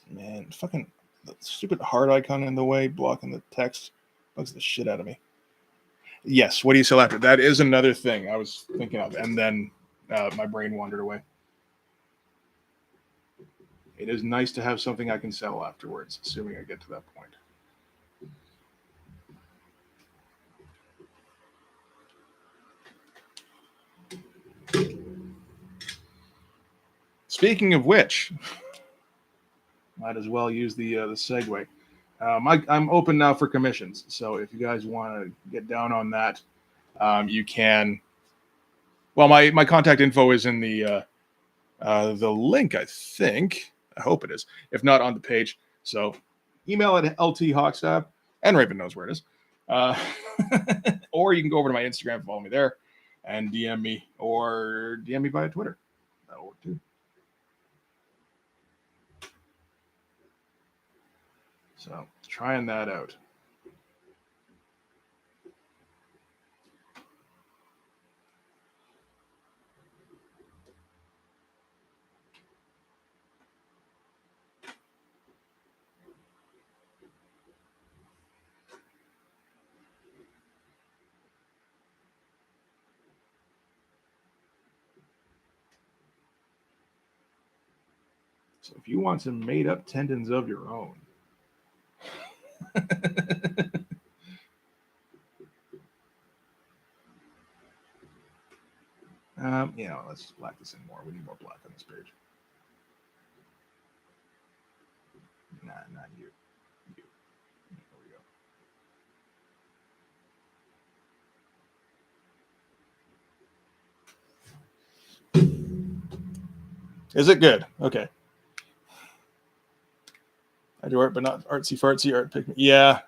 Man, fucking the stupid heart icon in the way, blocking the text, bugs the shit out of me. Yes, what do you sell after? That is another thing I was thinking of, and then my brain wandered away. It is nice to have something I can sell afterwards, assuming I get to that point. Speaking of which, Might as well use the segue. I'm open now for commissions, so if you guys want to get down on that, you can. Well, my contact info is in the link, I think. I hope it is. If not, on the page. So email at LT Hawkstab, and Raven knows where it is. Or you can go over to my Instagram, follow me there, and DM me, or DM me via Twitter. That'll work too. So trying that out. So if you want some made up tendons of your own, let's black this in more. We need more black on this page. Nah, not you. You. There we go. Is it good? Okay. I do art, but not artsy fartsy art. Pick me. Yeah,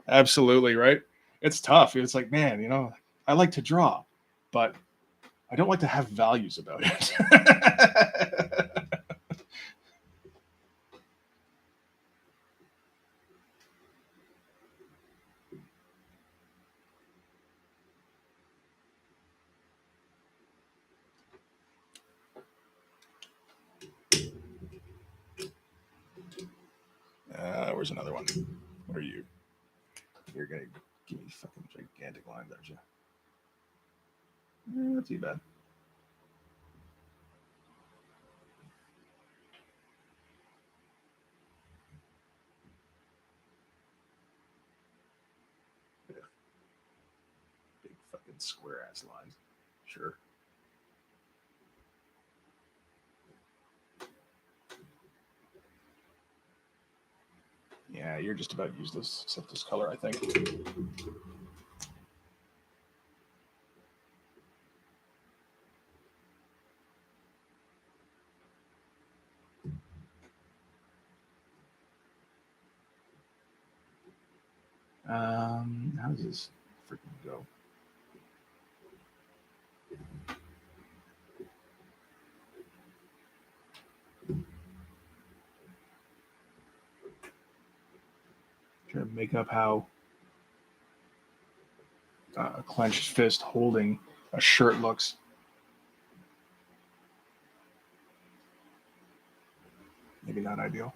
absolutely. Right. It's tough. It's like, man, I like to draw, but I don't like to have values about it. Where's another one? What are you? You're gonna give me fucking gigantic lines, aren't you? Not too bad. Big fucking square ass lines. Sure. Yeah, you're just about useless except this color, I think. How does this freaking go? Try to make up how a clenched fist holding a shirt looks. Maybe not ideal.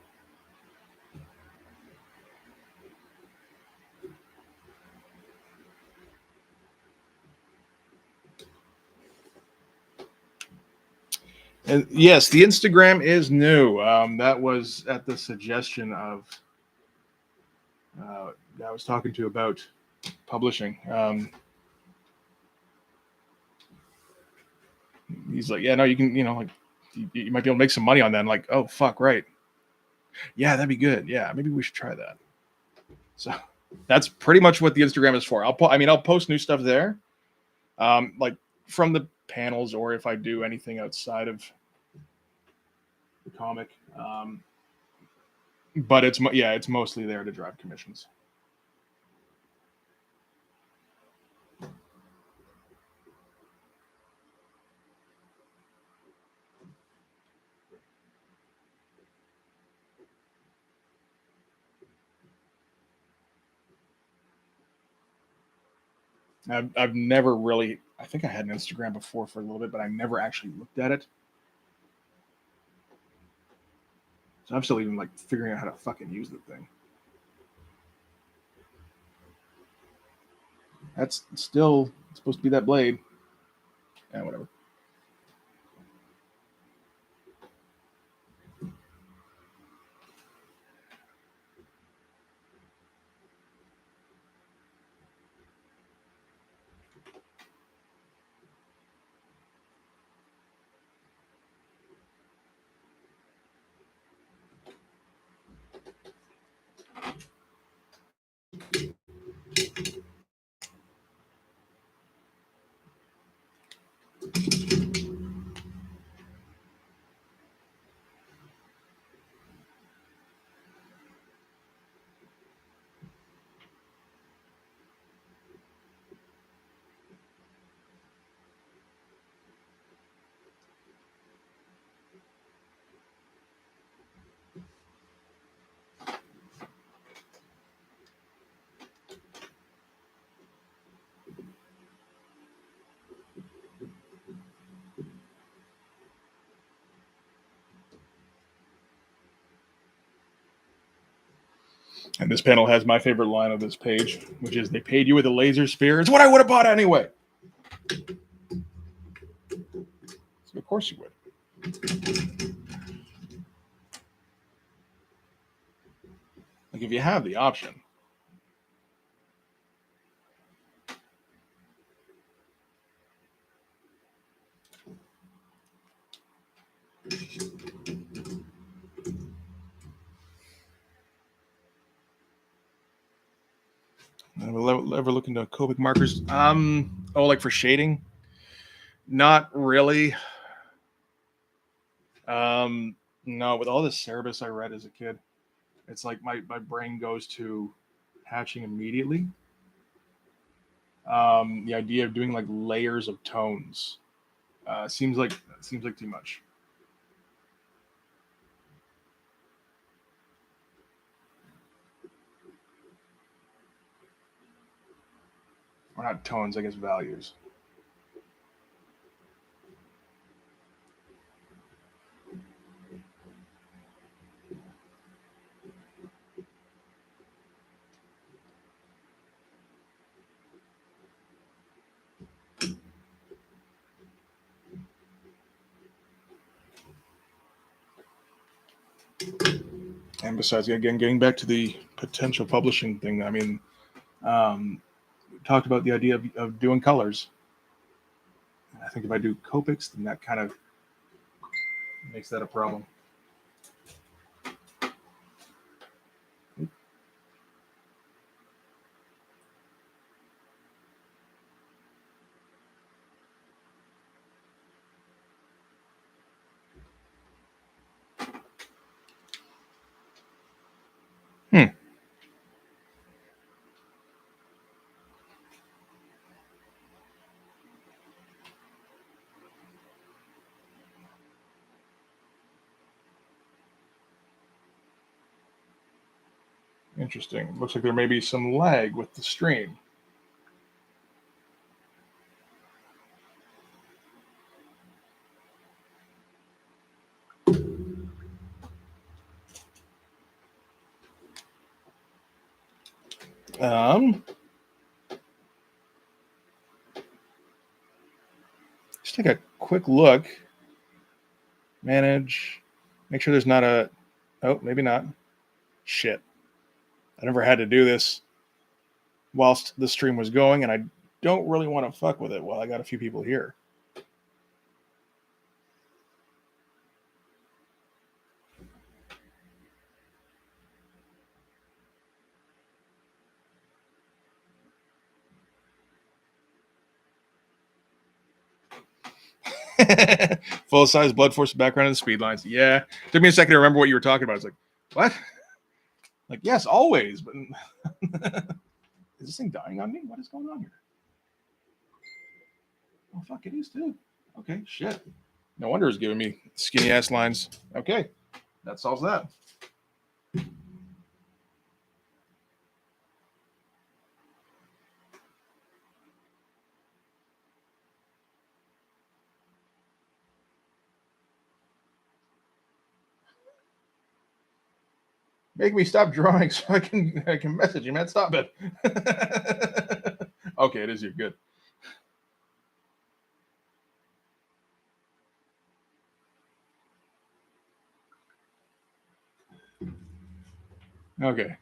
And yes, the Instagram is new. That was at the suggestion of I was talking to about publishing. He's like, yeah, no, you can, like, you might be able to make some money on that. I'm like, oh fuck, right? Yeah, that'd be good. Yeah, maybe we should try that. So that's pretty much what the Instagram is for. I'll post new stuff there, like from the panels, or if I do anything outside of the comic. But it's mostly there to drive commissions. I've never really. I think I had an Instagram before for a little bit, but I never actually looked at it. So I'm still even like figuring out how to fucking use the thing. That's still supposed to be that blade. Yeah, whatever. And this panel has my favorite line of this page, which is, "They paid you with a laser spear. It's what I would have bought anyway." So of course you would. Like, if you have the option. Ever look into Copic markers? Oh, like for shading? Not really. No, with all the Cerebus I read as a kid, it's like my brain goes to hatching immediately. The idea of doing like layers of tones seems like too much. Or not tones, I guess values. And besides, again, getting back to the potential publishing thing, I mean, we talked about the idea of doing colors. I think if I do Copics, then that kind of makes that a problem. Interesting. Looks like there may be some lag with the stream. Just take a quick look. Manage. Make sure there's not a. Oh, maybe not. Shit. I never had to do this whilst the stream was going, and I don't really want to fuck with it while I got a few people here. Full size Blood Force background and speed lines. Yeah. Took me a second to remember what you were talking about. I was like, what? Like, yes, always. But is this thing dying on me? What is going on here? Oh, fuck, it is too. Okay, shit. No wonder it's giving me skinny ass lines. Okay, that solves that. Make me stop drawing so I can message you, man. Stop it. Okay, it is you. Good. Okay.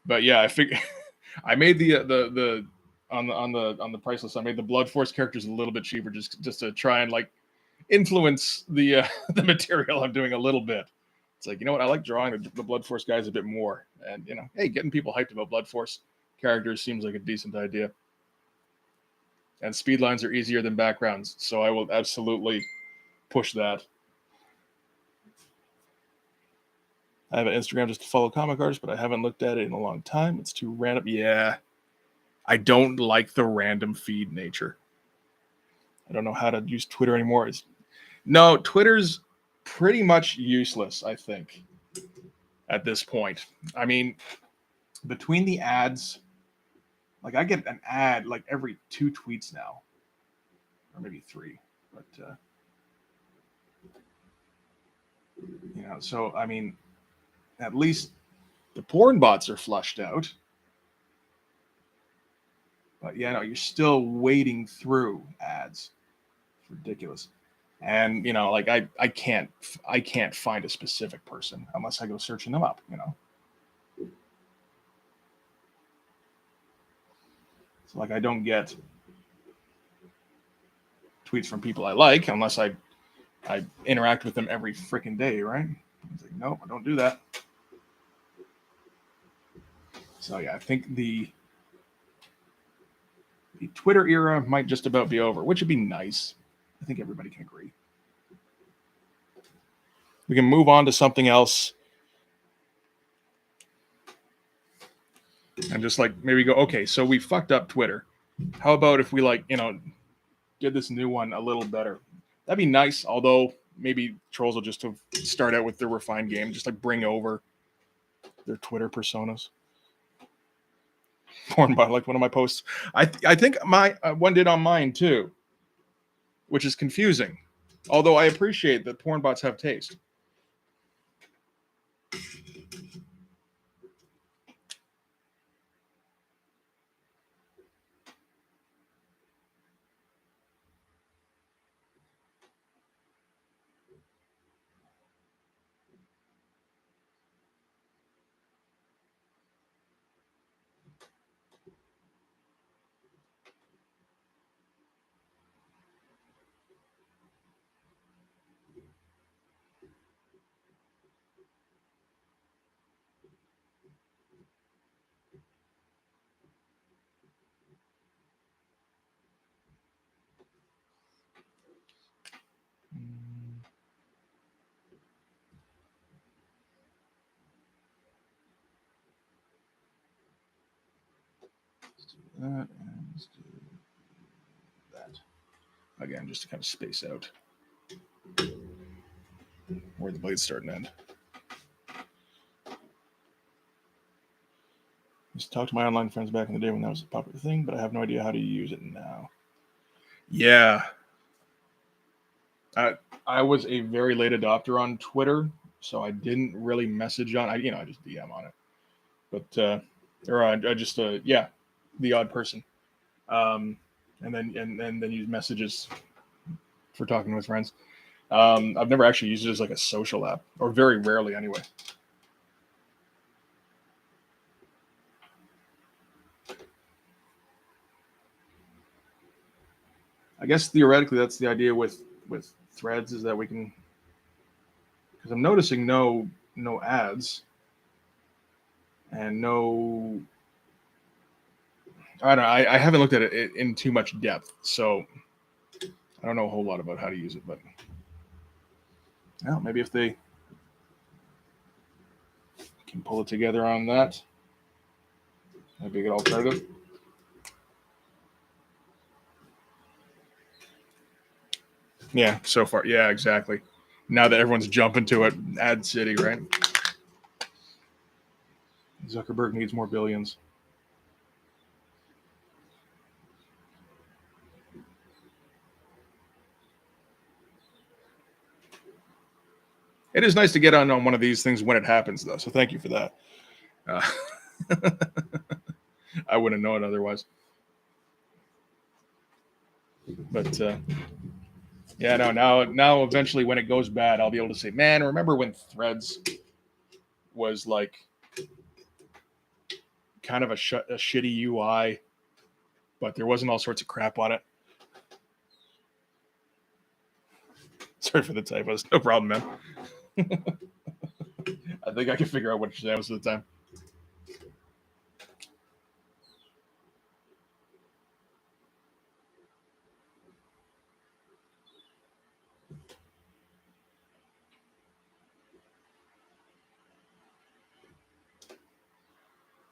But yeah, I figured I made the on the price list. I made the Blood Force characters a little bit cheaper, just to try and like influence the the material I'm doing a little bit. It's like, you know what? I like drawing the Blood Force guys a bit more, and you know, hey, getting people hyped about Blood Force characters seems like a decent idea. And speed lines are easier than backgrounds, so I will absolutely push that. I have an Instagram just to follow comic artists, but I haven't looked at it in a long time. It's too random. Yeah, I don't like the random feed nature. I don't know how to use Twitter anymore. No, Twitter's pretty much useless, I think, at this point. I mean, between the ads, like I get an ad like every 2 tweets now, or maybe 3. But You know, so I mean, at least the porn bots are flushed out. But yeah, no, you're still wading through ads. It's ridiculous. And you know, like I can't find a specific person unless I go searching them up, you know. So like I don't get tweets from people I like unless I interact with them every freaking day, right? It's like, nope, I don't do that. So yeah, I think the Twitter era might just about be over, which would be nice. I think everybody can agree. We can move on to something else and just like maybe go, okay, so we fucked up Twitter. How about if we like, you know, did this new one a little better? That'd be nice, although maybe trolls will just start out with their refined game, just like bring over their Twitter personas. Porn bot, like one of my posts. I think my one did on mine too, which is confusing. Although I appreciate that porn bots have taste. Let's do that and let's do that again, just to kind of space out where the blades start and end. Just talked to my online friends back in the day when that was a popular thing, but I have no idea how to use it now. Yeah, I was a very late adopter on Twitter, so I didn't really message on. I just DM on it, but or I just yeah, the odd person, and then use messages for talking with friends. I've never actually used it as like a social app, or very rarely anyway. I guess theoretically that's the idea with threads is that we can, because I'm noticing no ads and no, I don't know, I haven't looked at it in too much depth, so I don't know a whole lot about how to use it, but well, maybe if they can pull it together on that, that'd be a good alternative. Yeah, so far, yeah, exactly. Now that everyone's jumping to it, ad city, right? Zuckerberg needs more billions. It is nice to get on one of these things when it happens, though. So thank you for that. Uh, I wouldn't know it otherwise. But yeah, no. Now, eventually, when it goes bad, I'll be able to say, "Man, remember when Threads was like kind of a shitty UI, but there wasn't all sorts of crap on it." Sorry for the typos. No problem, man. I think I can figure out what you're saying most of the time.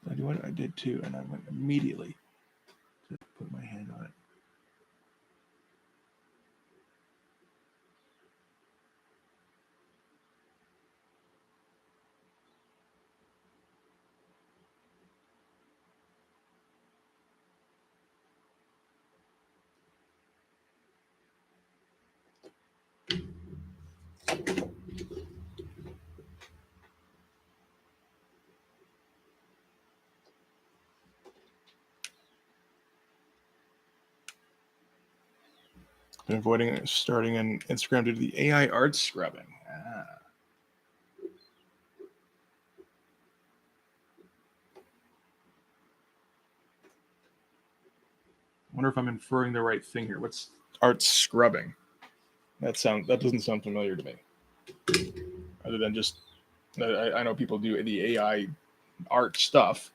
I do what I did too, and I went immediately to put my hand on it. Been avoiding starting an Instagram due to the AI art scrubbing. Wonder if I'm inferring the right thing here. What's art scrubbing? That doesn't sound familiar to me. Other than just, I know people do the AI art stuff.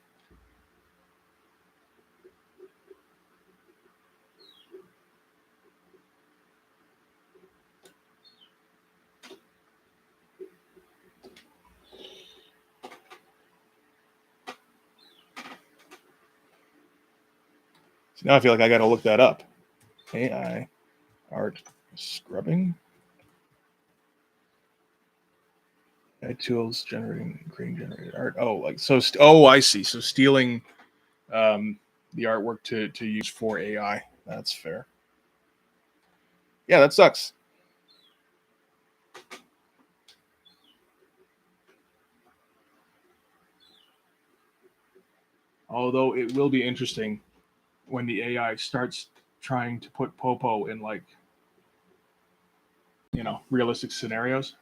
So now I feel like I got to look that up. AI art scrubbing. AI tools creating generated art. Oh, like so. I see. So stealing the artwork to use for AI. That's fair. Yeah, that sucks. Although it will be interesting when the AI starts trying to put Popo in like, realistic scenarios.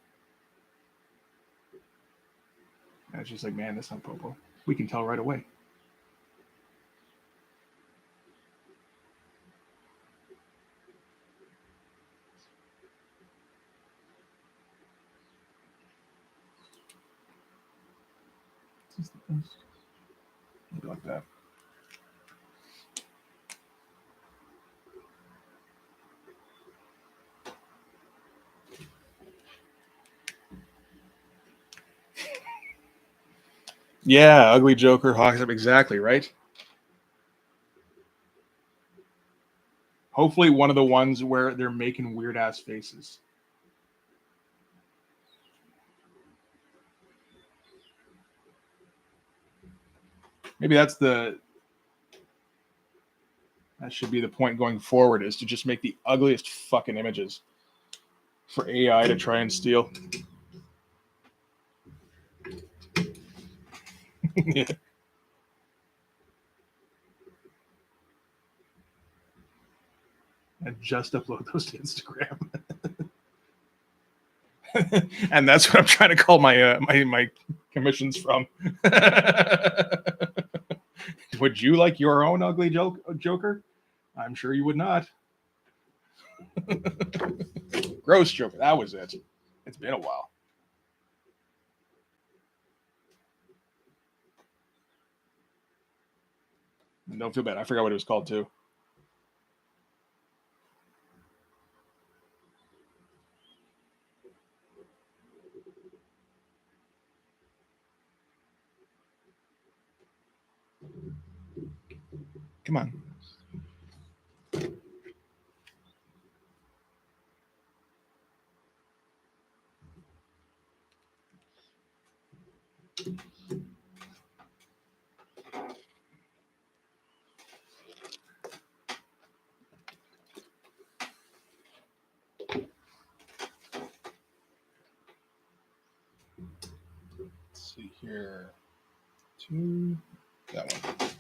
And it's just like, man, that's not Popo. We can tell right away. Like that. Yeah, ugly Joker, Hawks up exactly, right? Hopefully one of the ones where they're making weird ass faces. Maybe that should be the point going forward, is to just make the ugliest fucking images for AI to try and steal. Yeah. And just upload those to Instagram. And that's what I'm trying to call my commissions from. Would you like your own ugly Joker? I'm sure you would not. Gross Joker. That was it. It's been a while. Don't feel bad. I forgot what it was called too. Come on. Let's see here. Two. That one.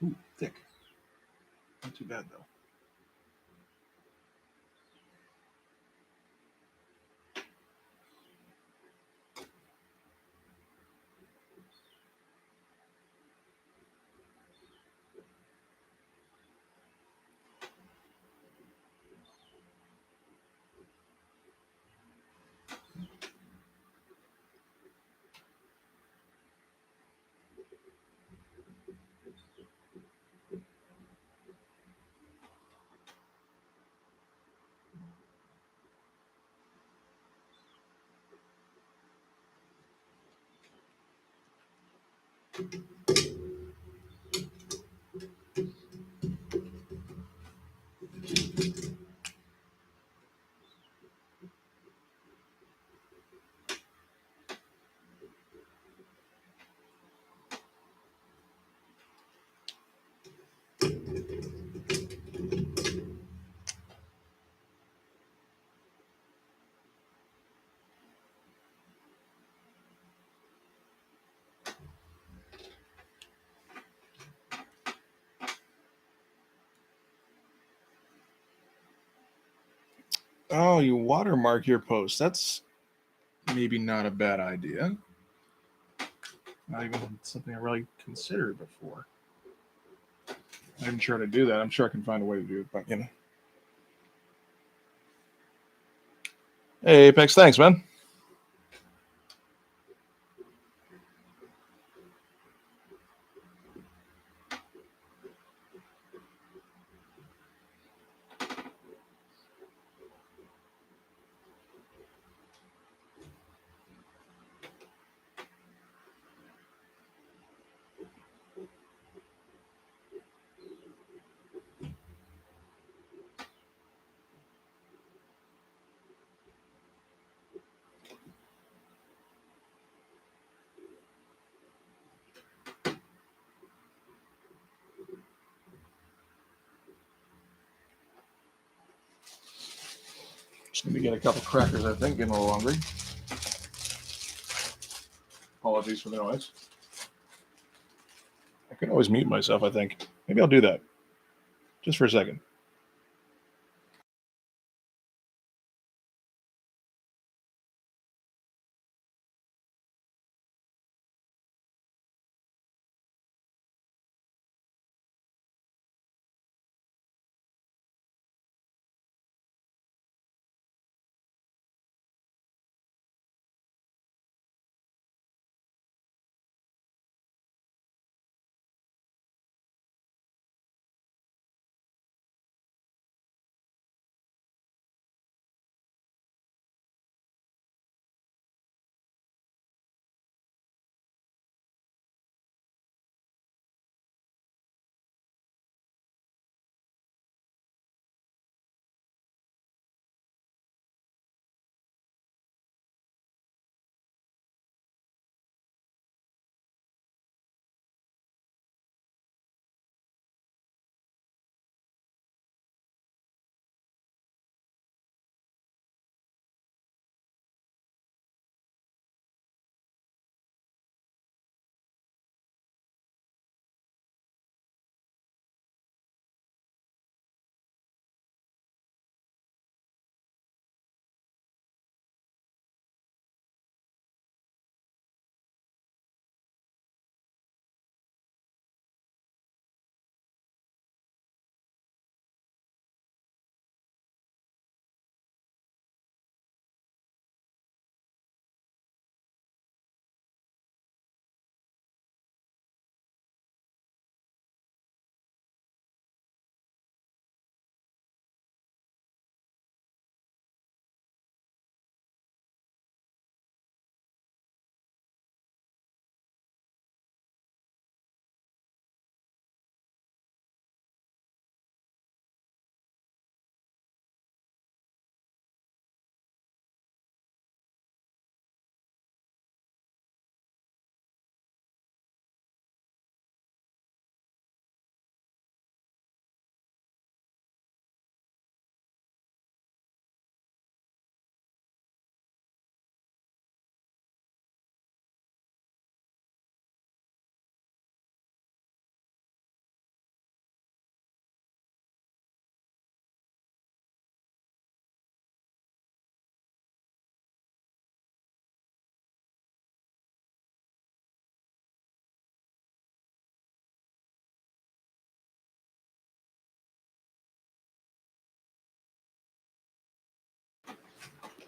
Ooh, thick. Not too bad though. Oh, you watermark your post. That's maybe not a bad idea. Not even something I really considered before. I'm even sure how to do that. I'm sure I can find a way to do it, but you know. Hey, Apex, thanks, man. Just need to get a couple crackers, I think, getting a little hungry. Apologies for the noise. I can always mute myself, I think. Maybe I'll do that. Just for a second.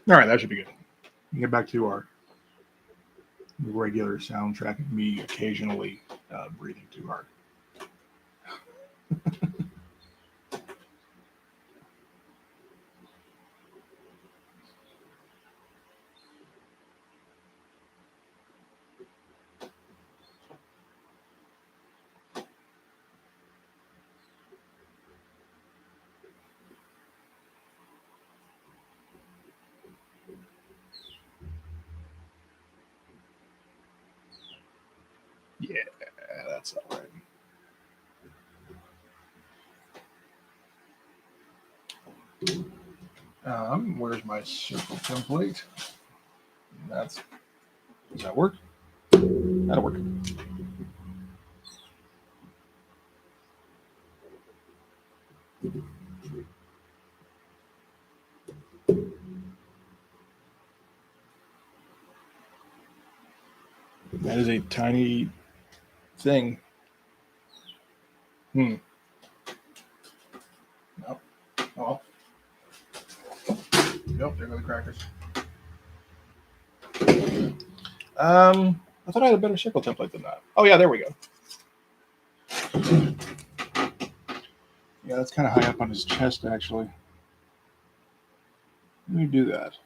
All right, that should be good. Get back to our regular soundtrack of me occasionally breathing too hard. Yeah, that's all right. Where's my circle template? Does that work? That'll work. That is a tiny thing. Nope. Oh. Nope, there go the crackers. I thought I had a better circle template than that. Oh yeah, there we go. Yeah, that's kind of high up on his chest, actually. Let me do that.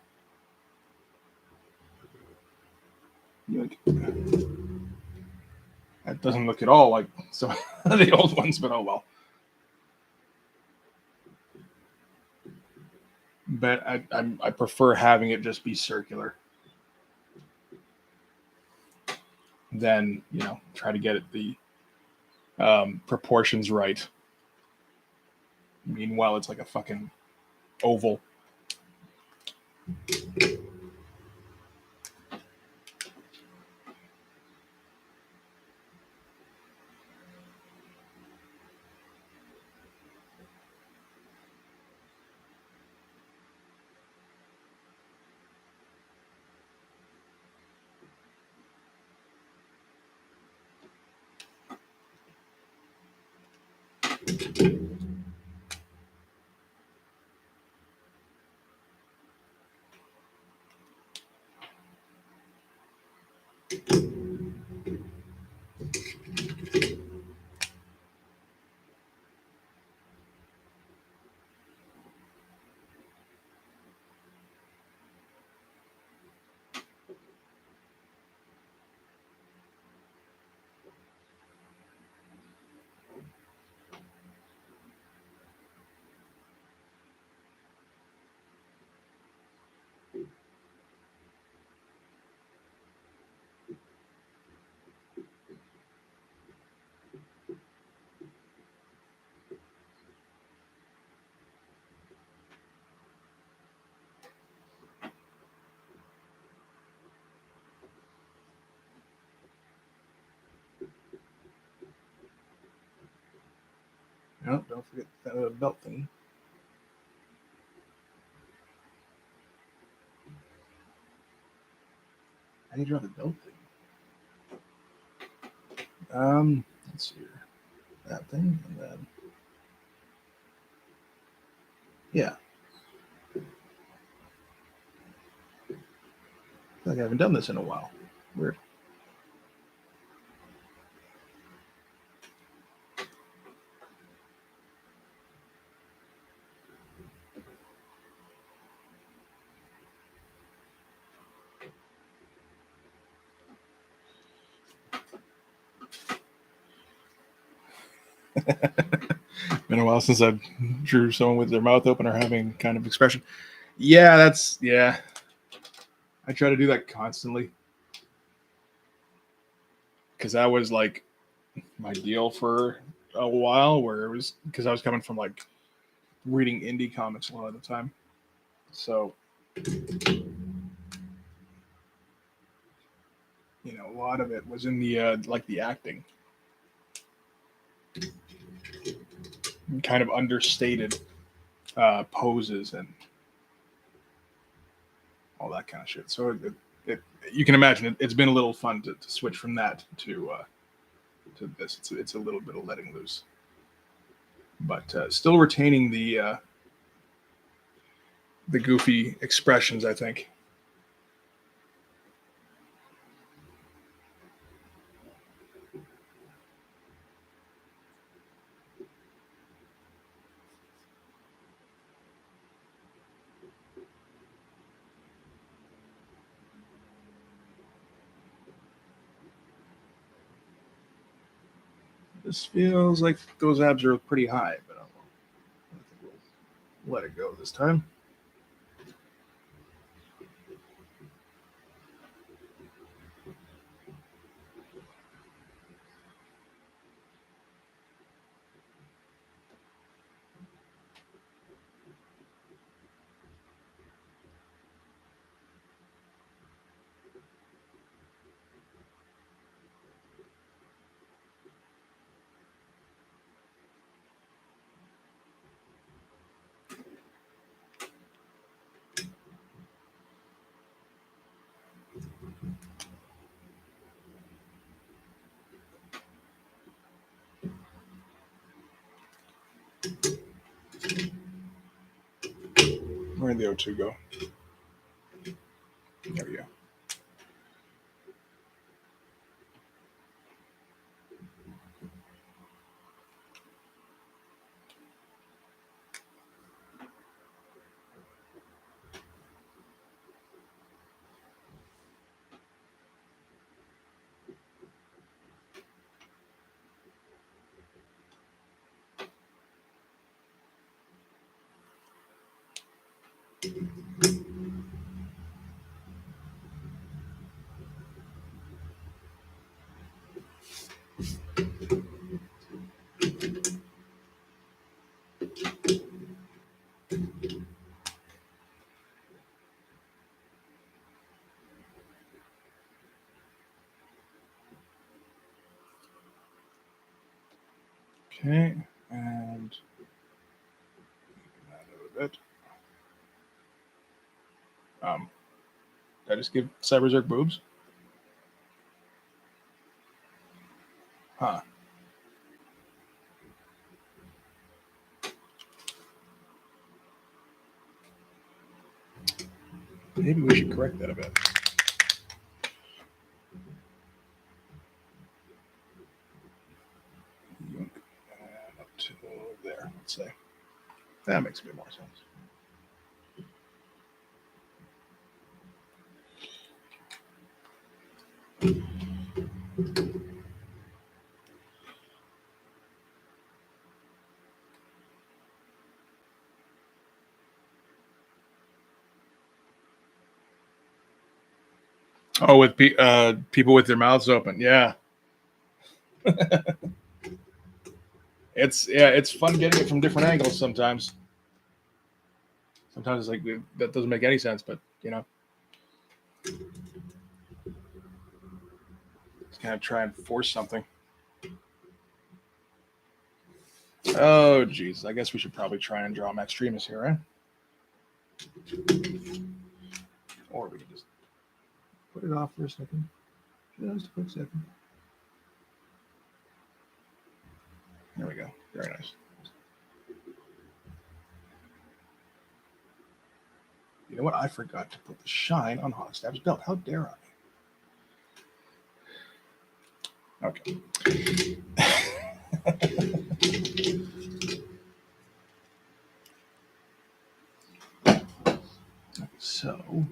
That doesn't look at all like some of the old ones, but oh well. But I prefer having it just be circular than, try to get it the proportions right. Meanwhile, it's like a fucking oval. No, don't forget that belt thing. How do you draw the belt thing? Let's see here. That thing, and then yeah. I feel like I haven't done this in a while. Weird. Been a while since I drew someone with their mouth open or having kind of expression. Yeah. I try to do that constantly because that was like my deal for a while, where it was because I was coming from like reading indie comics a lot of the time. So, a lot of it was in the like the acting, kind of understated poses and all that kind of shit. So you can imagine it's been a little fun to switch from that to this. It's a little bit of letting loose, but still retaining the goofy expressions, I think. This feels like those abs are pretty high, but I think we'll let it go this time. Where did the O2 go? There we go. Okay, and that a bit. Did I just give Cyberzerk boobs? Huh. Maybe we should correct that a bit. And up to there, let's say. That makes a bit more sense. Oh, with people with their mouths open, yeah. It's fun getting it from different angles sometimes. Sometimes it's like that doesn't make any sense, but you know, just kind of try and force something. Oh, geez, I guess we should probably try and draw Max Extremis here, right? Or we can just put it off for a second, just a quick second. There we go. Very nice. You know what? I forgot to put the shine on Hogstab's belt. How dare I? Okay. So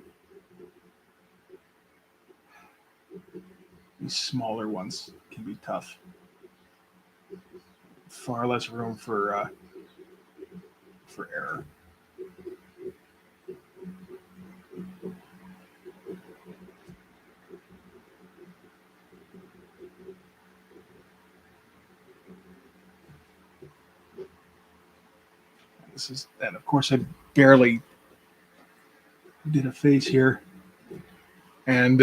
these smaller ones can be tough. Far less room for error. This is, and of course, I barely did a face here, and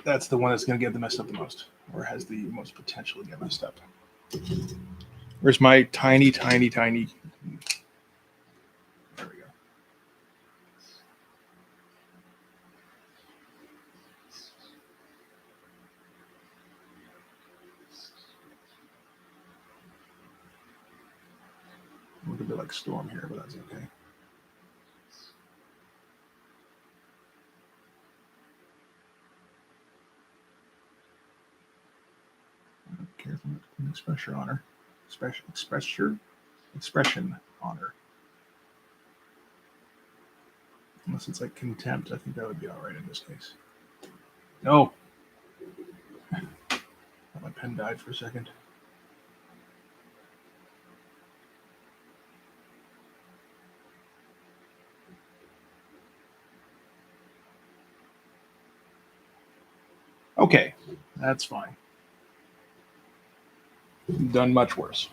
that's the one that's going to get messed up the most, or has the most potential to get messed up. Where's my tiny? There we go. Look a bit like Storm here, but that's okay. Careful not to expression on her. Expression on her. Unless it's like contempt, I think that would be all right in this case. No. My pen died for a second. Okay, that's fine. Done much worse.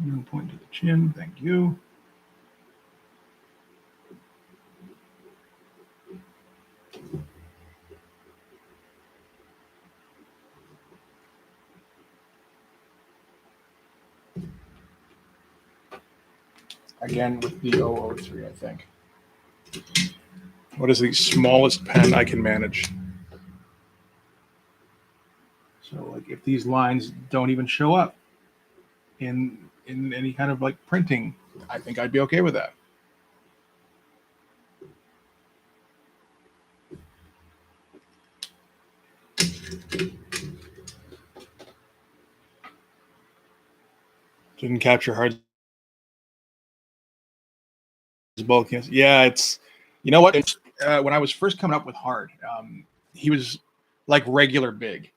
No point to the chin. Thank you. Again with the 003, I think. What is the smallest pen I can manage? So, like, if these lines don't even show up in any kind of like printing, I think I'd be okay with that. Didn't capture hard bulkiness. Yeah, it's, you know what? It's, when I was first coming up with hard, he was like regular big.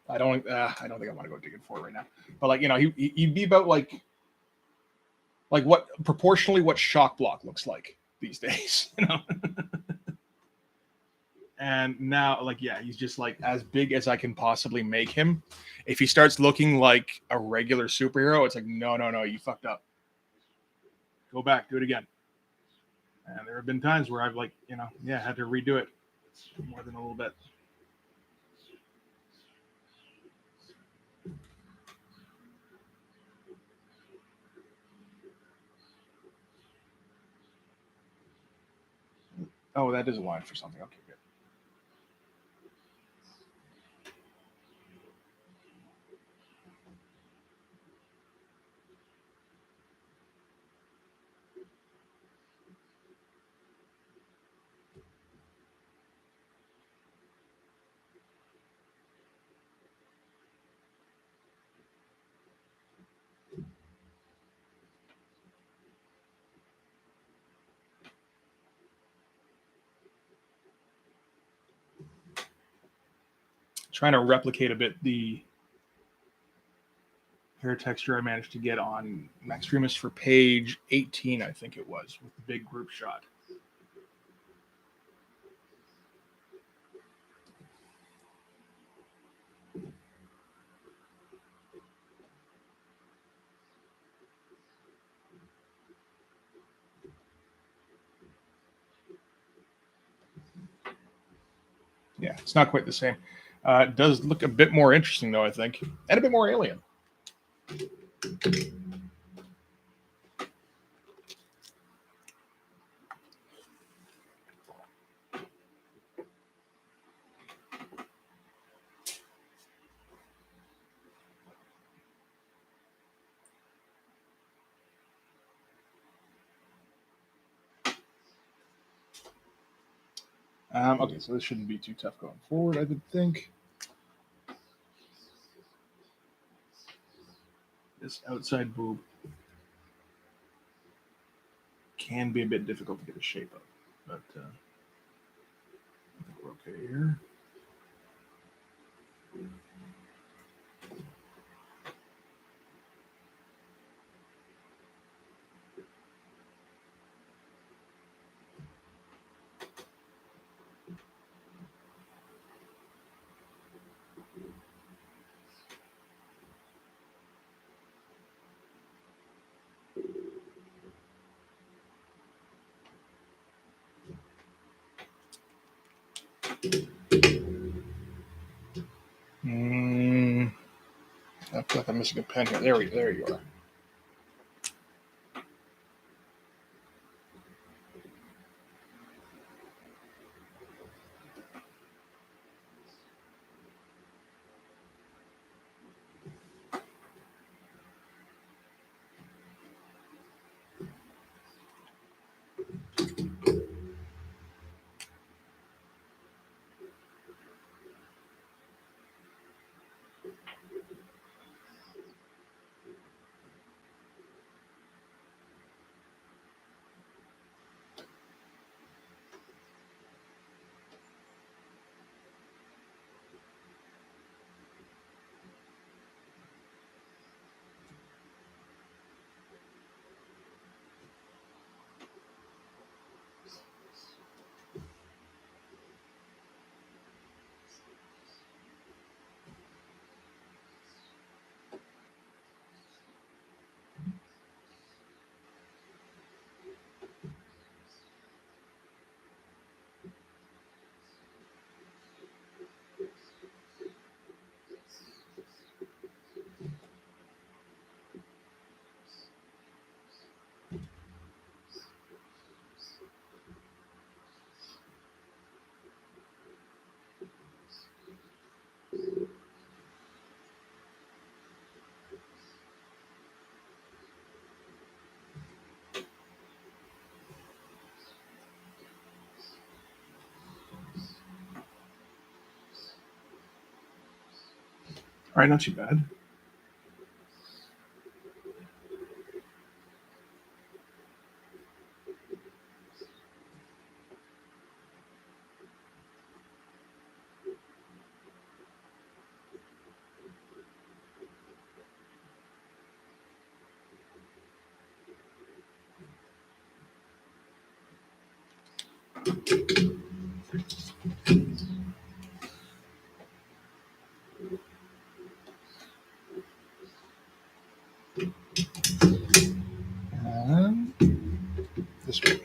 I don't think I want to go digging for it right now. But like, you know, he'd be about like what proportionally what shock block looks like these days, you know. And now, like, yeah, he's just like as big as I can possibly make him. If he starts looking like a regular superhero, it's like, no, no, no, you fucked up. Go back, do it again. And there have been times where I've, like, you know, yeah, had to redo it more than a little bit. Oh, that is a line for something. Okay, good. Trying to replicate a bit the hair texture I managed to get on Extremis for page 18, I think it was, with the big group shot. Yeah, it's not quite the same. It does look a bit more interesting, though, I think, and a bit more alien. Okay, so this shouldn't be too tough going forward, I would think. This outside boob can be a bit difficult to get a shape of, but I think we're okay here. I feel like I'm missing a pen here. There you are. All right, not too bad. This way.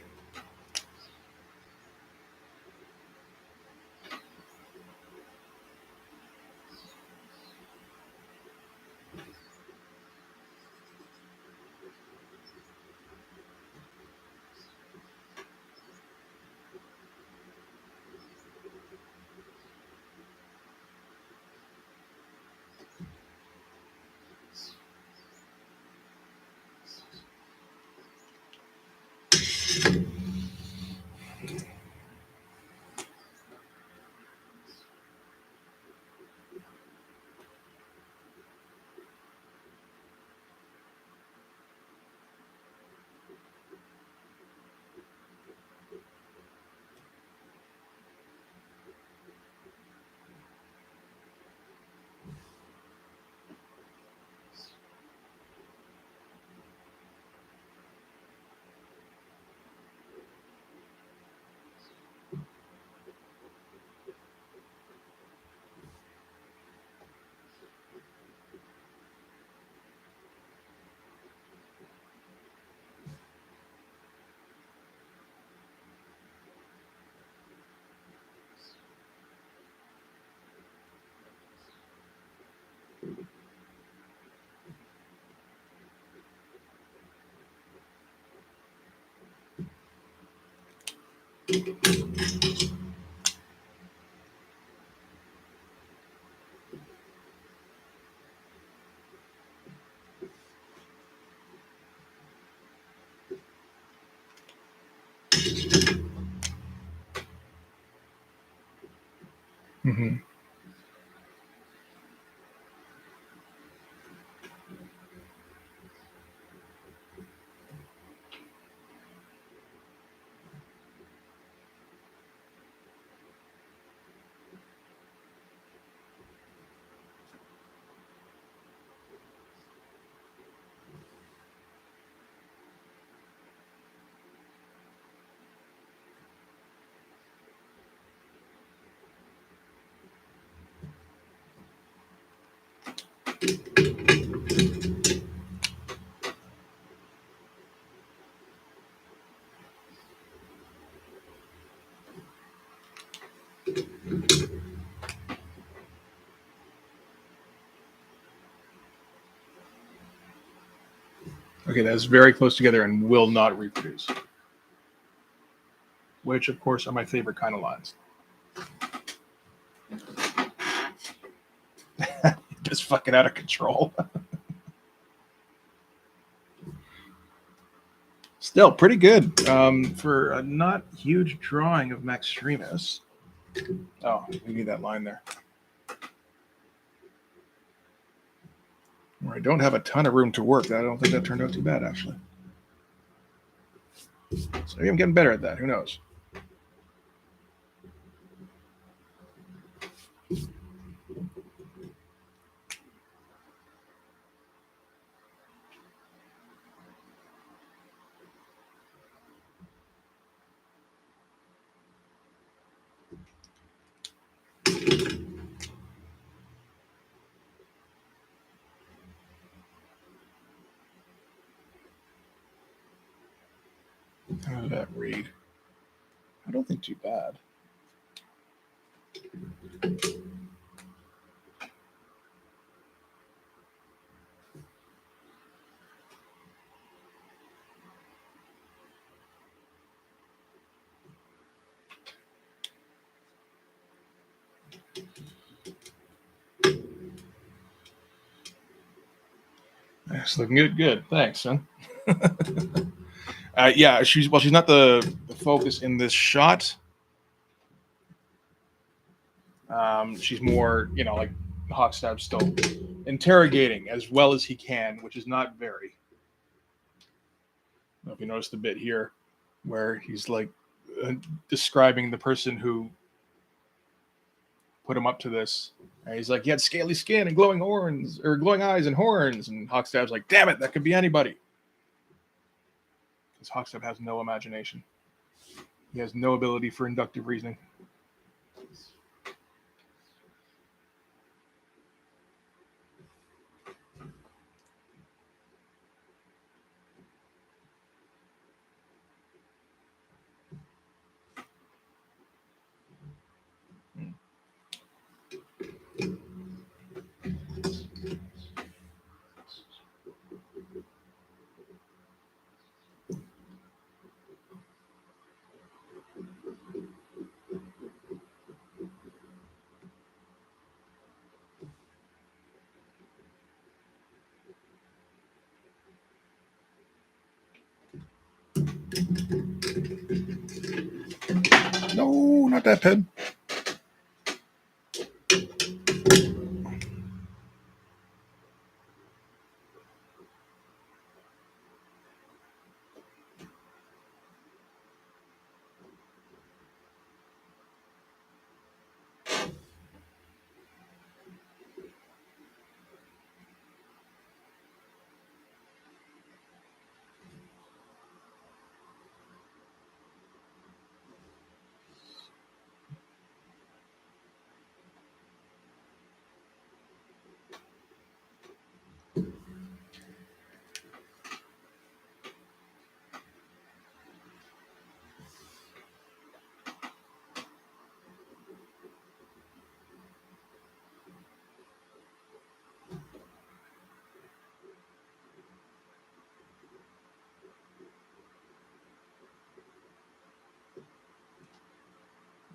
Mm-hmm. Okay, that's very close together and will not reproduce. Which, of course, are my favorite kind of lines. Just fucking out of control. Still pretty good for a not huge drawing of Max Streamus. Oh, we need that line there. Where I don't have a ton of room to work. I don't think that turned out too bad, actually. So maybe I'm getting better at that. Who knows? How did that read? I don't think too bad. It's looking good. Good. Thanks, son. Yeah, she's not the focus in this shot. She's more, like Hawkstab's still interrogating as well as he can, which is not very. I don't know if you noticed the bit here where he's like describing the person who put him up to this. And he's like, he had scaly skin and glowing horns, or glowing eyes and horns. And Hawkstab's like, damn it, that could be anybody. Because Hawkstab has no imagination. He has no ability for inductive reasoning. No, not that pen.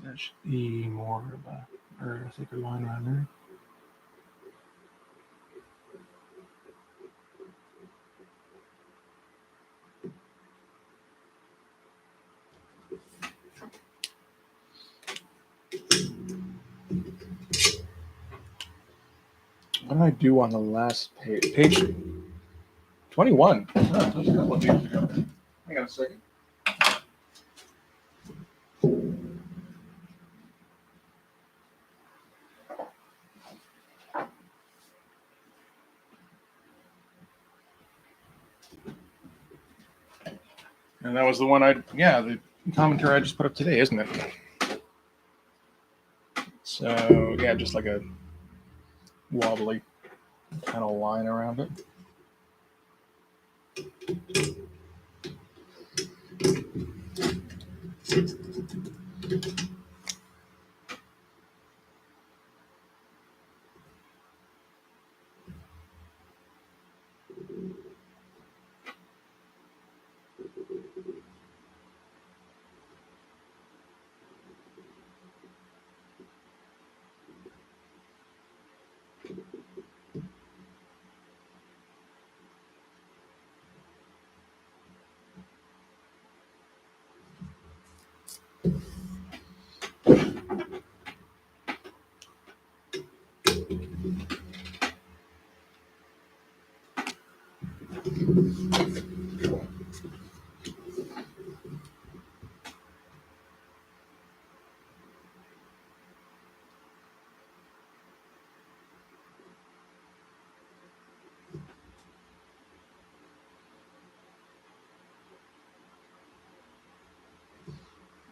That should be more of a thicker line around there. What did I do on the last page? Page 21. Oh, that was a couple of pages ago. Hang on a second. And that was the one the commentary I just put up today, isn't it? So, yeah, just like a wobbly kind of line around it.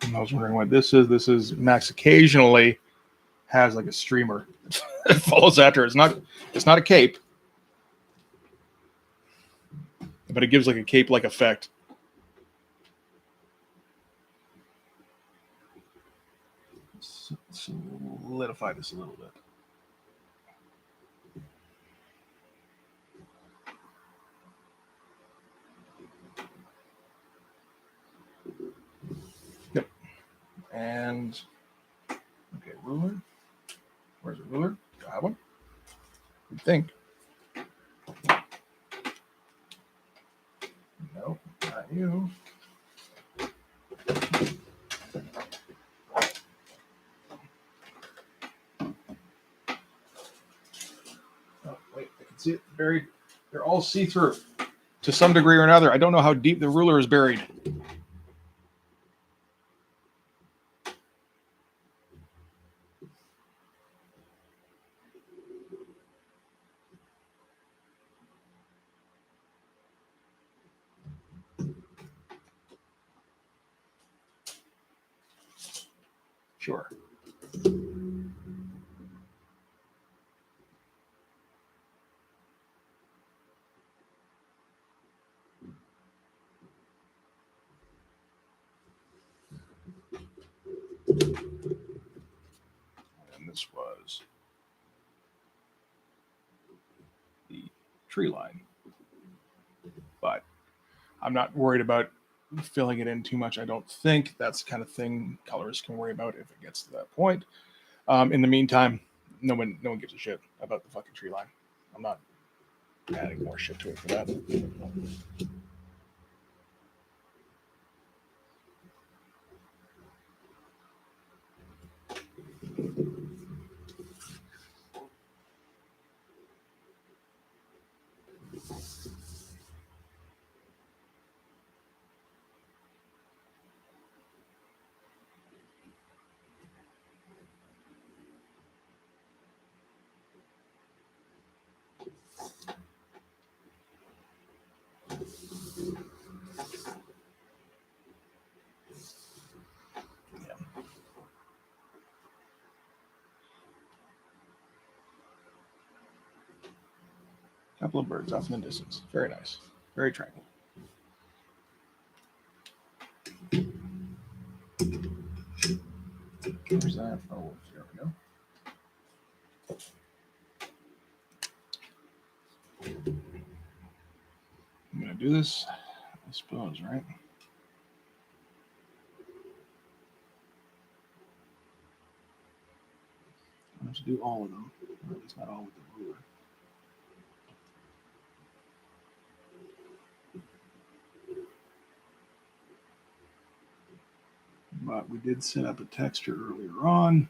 And I was wondering what this is. This is Max occasionally has like a streamer that follows after. It's not a cape, but it gives like a cape-like effect. Let's solidify this a little bit. Yep. And okay, ruler. Where's the ruler? Do I have one? I think. No, not you. See, they're all see-through to some degree or another. I don't know how deep the ruler is buried. Sure. And this was the tree line. But I'm not worried about filling it in too much. I don't think that's the kind of thing colorists can worry about if it gets to that point. In the meantime, no one gives a shit about the fucking tree line. I'm not adding more shit to it for that. Couple of birds off in the distance. Very nice. Very tranquil. Where's that? Oh, there we go. I'm going to do this, I suppose, right? I have to do all of them, or at least not all with the ruler. But we did set up a texture earlier on.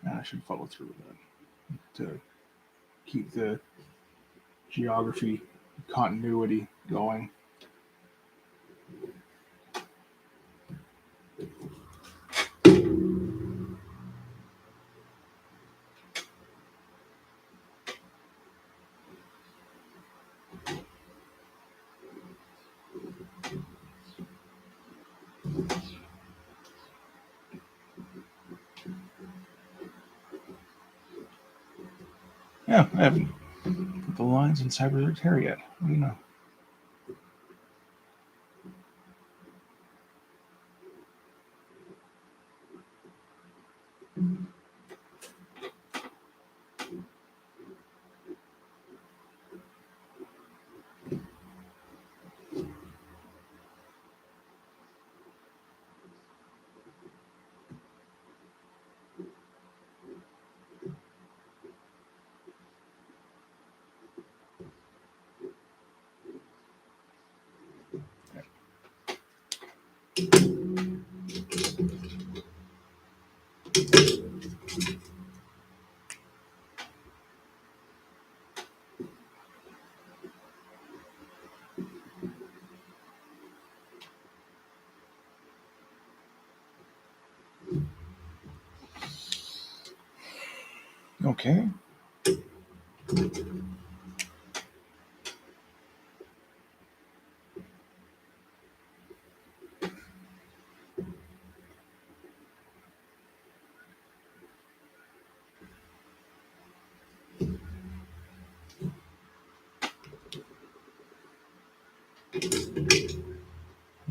And I should follow through with that to keep the geography continuity going. Yeah, I haven't put the lines in Cyber's hair yet. What do you know? Okay.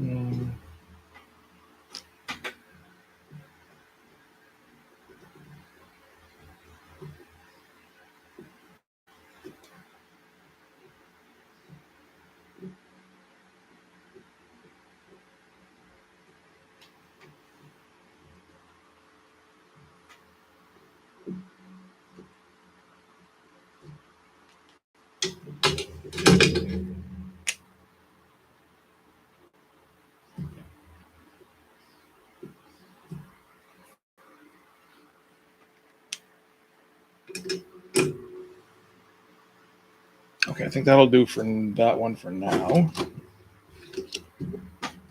Mm. think that'll do for that one for now.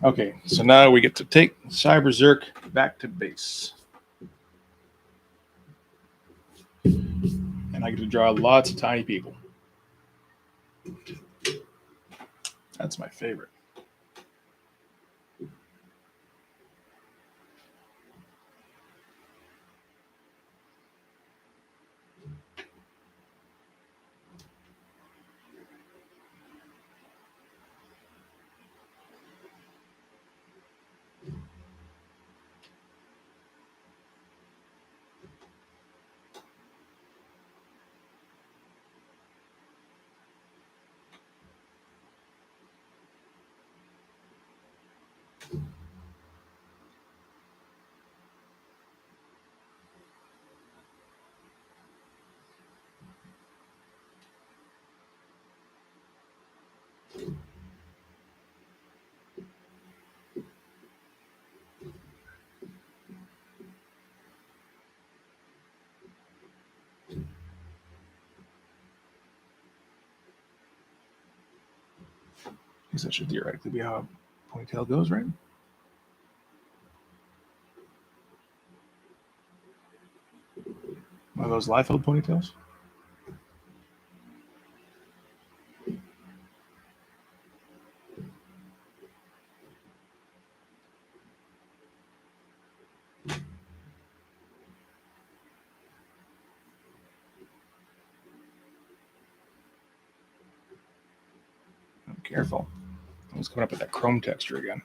Okay, so now we get to take Cyber Zerk back to base. And I get to draw lots of tiny people. That's my favorite. I guess that should theoretically be how a ponytail goes, right? One of those Liefeld ponytails? Oh, careful. I was coming up with that chrome texture again.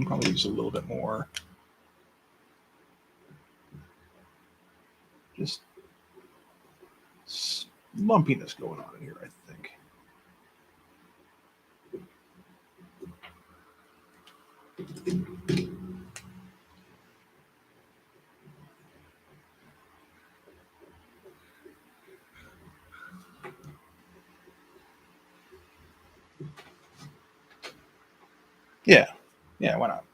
Probably use a little bit more. Just lumpiness going on in here, I think. Yeah, why not?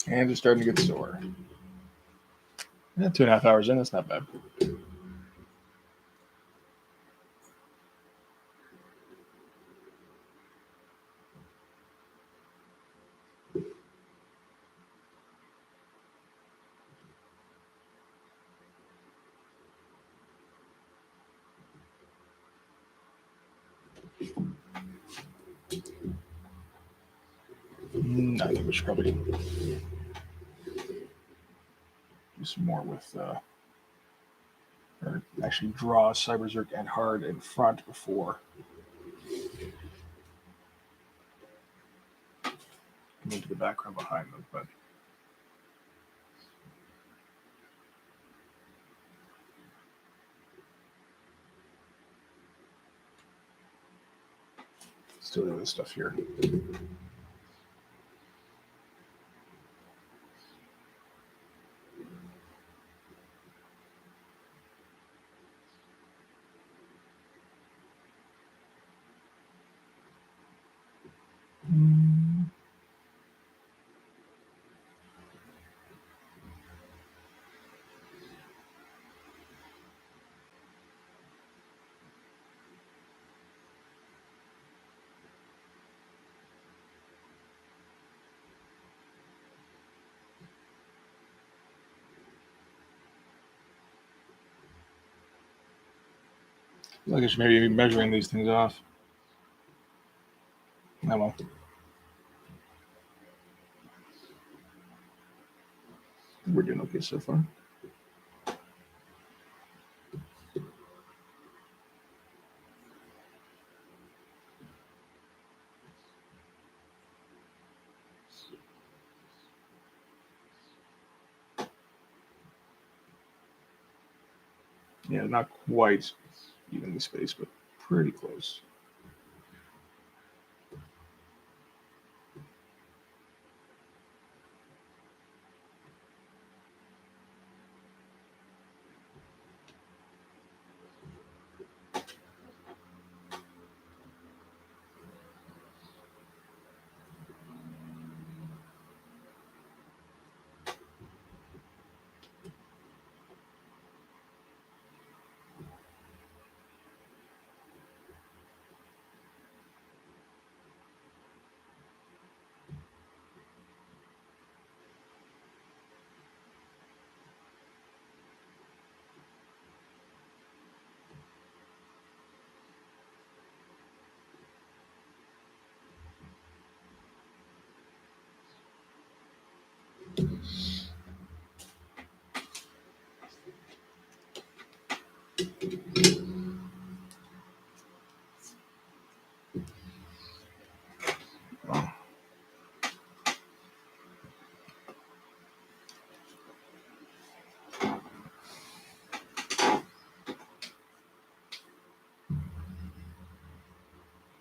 Hands are starting to get sore. 2.5 hours in, that's not bad. I think we should probably do some more with actually draw Cyberzerk and Hard in front before. Into the background behind them, but still have this stuff here. Like I should maybe be measuring these things off. I won't. We're doing okay so far. Yeah, not quite evenly spaced, but pretty close.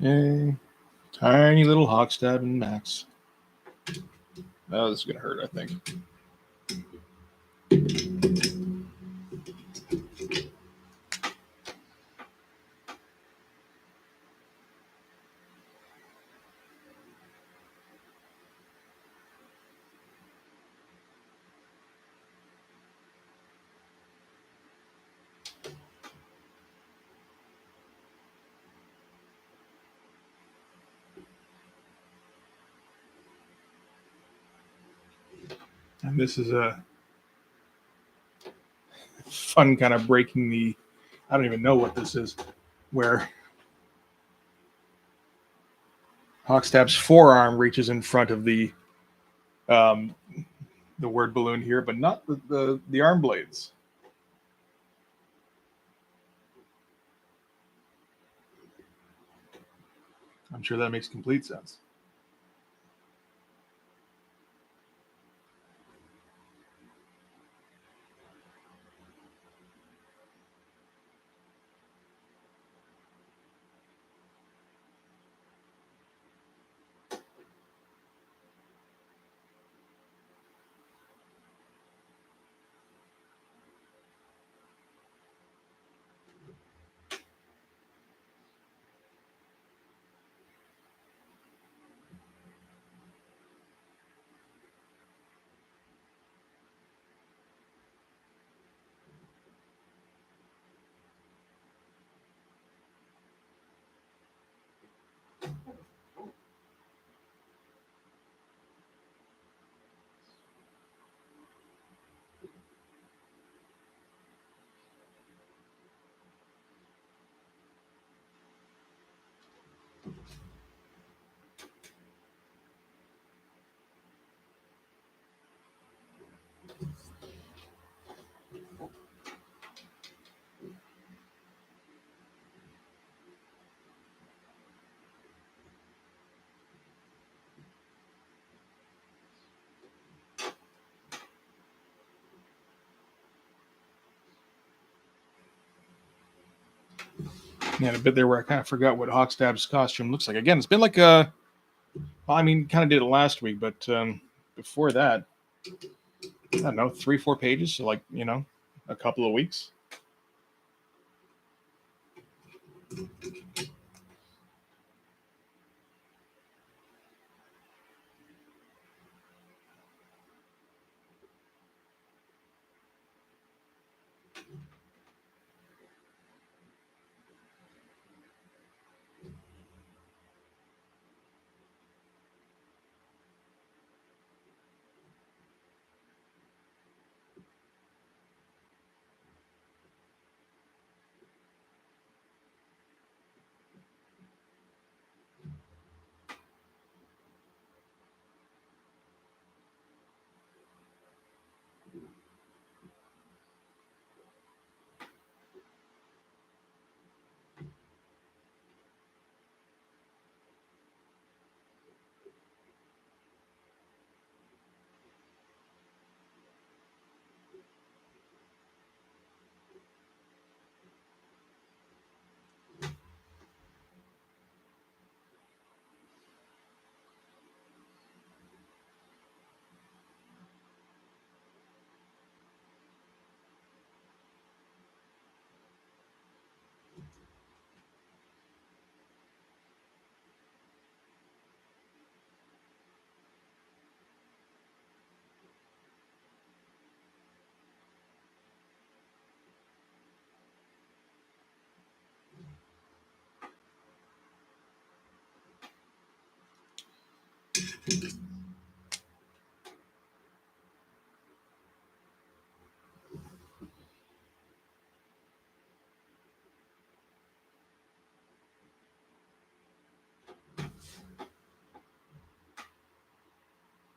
Yay. Tiny little hawk stab and max. Oh, this is going to hurt, I think. And this is a fun kind of breaking the, I don't even know what this is, where Hawkstab's forearm reaches in front of the word balloon here, but not the arm blades. I'm sure that makes complete sense. Yeah, a bit there where I kind of forgot what Hawkstab's costume looks like. Again, it's been like a, well, I mean, kind of did it last week, but before that, I don't know, 3-4 pages, so like, a couple of weeks.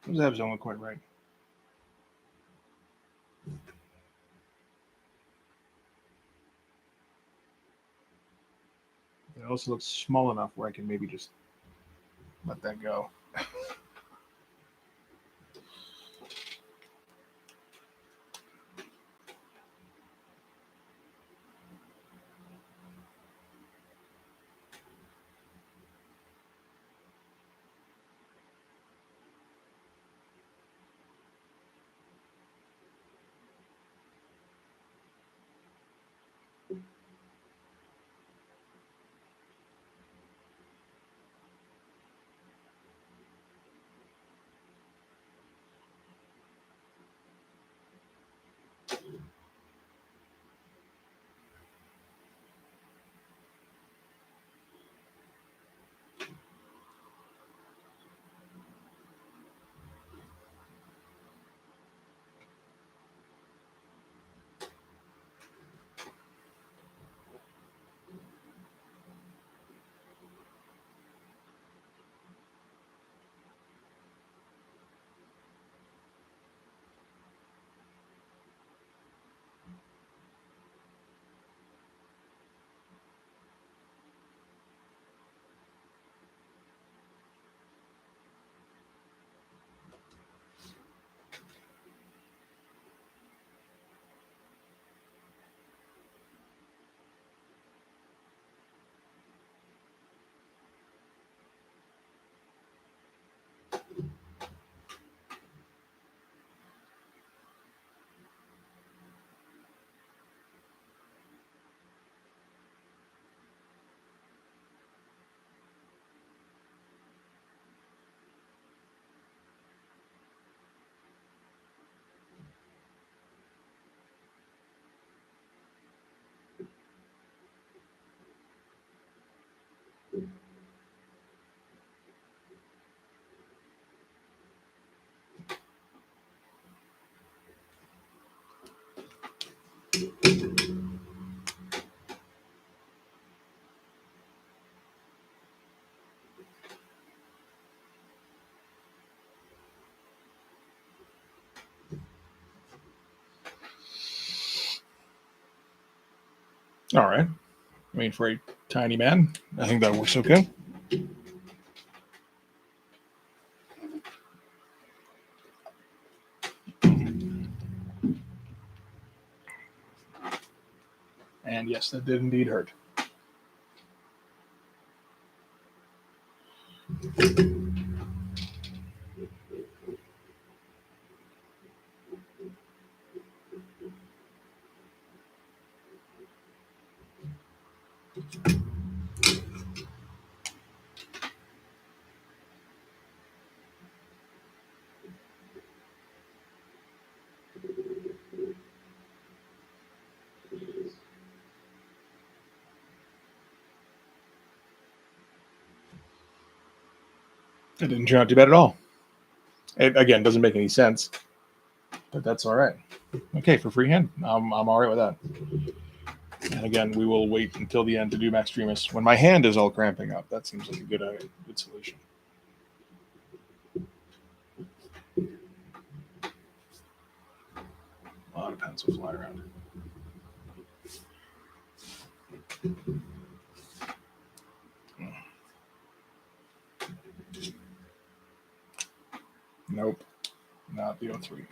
Those abs don't look quite right. It also looks small enough where I can maybe just let that go. All right. I mean, for a tiny man, I think that works okay. And yes, that did indeed hurt. It didn't turn out too bad at all. It, again, doesn't make any sense, but that's all right. Okay, for freehand, I'm all right with that. And again, we will wait until the end to do Max Dreamus when my hand is all cramping up. That seems like a good solution. A lot of pencils fly around. Nope, not the 03.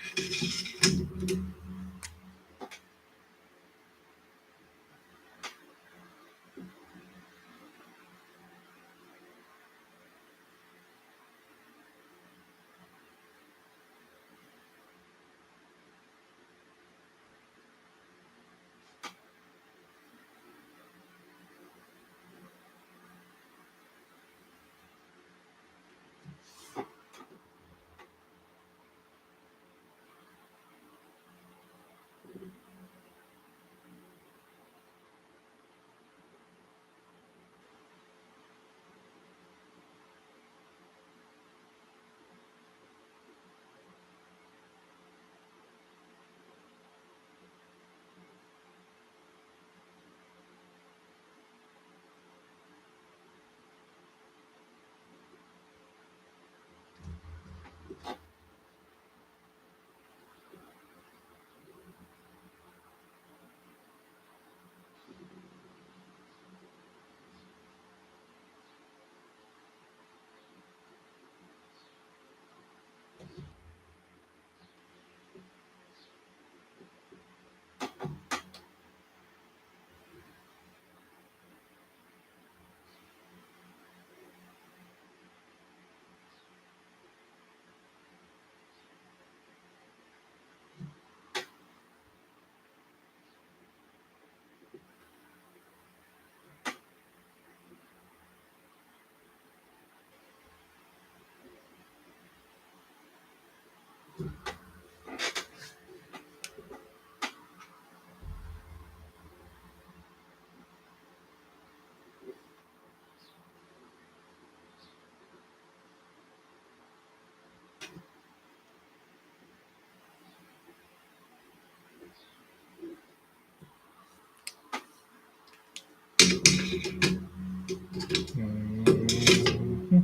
Mm-hmm.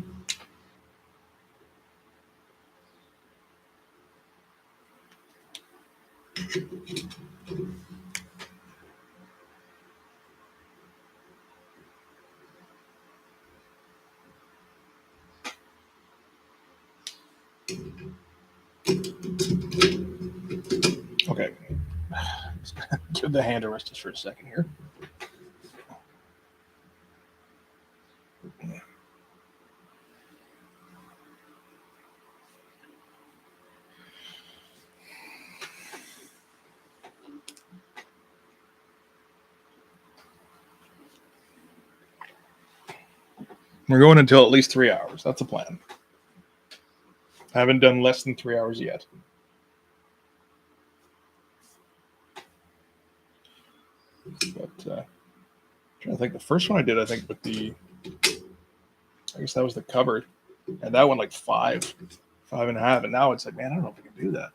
Okay, give the hand a rest just for a second here. We're going until at least 3 hours. That's a plan. I haven't done less than 3 hours yet. But I think the first one I did, I think with the, I guess that was the cupboard, and that went like 5.5, and now it's like, man, I don't know if I can do that.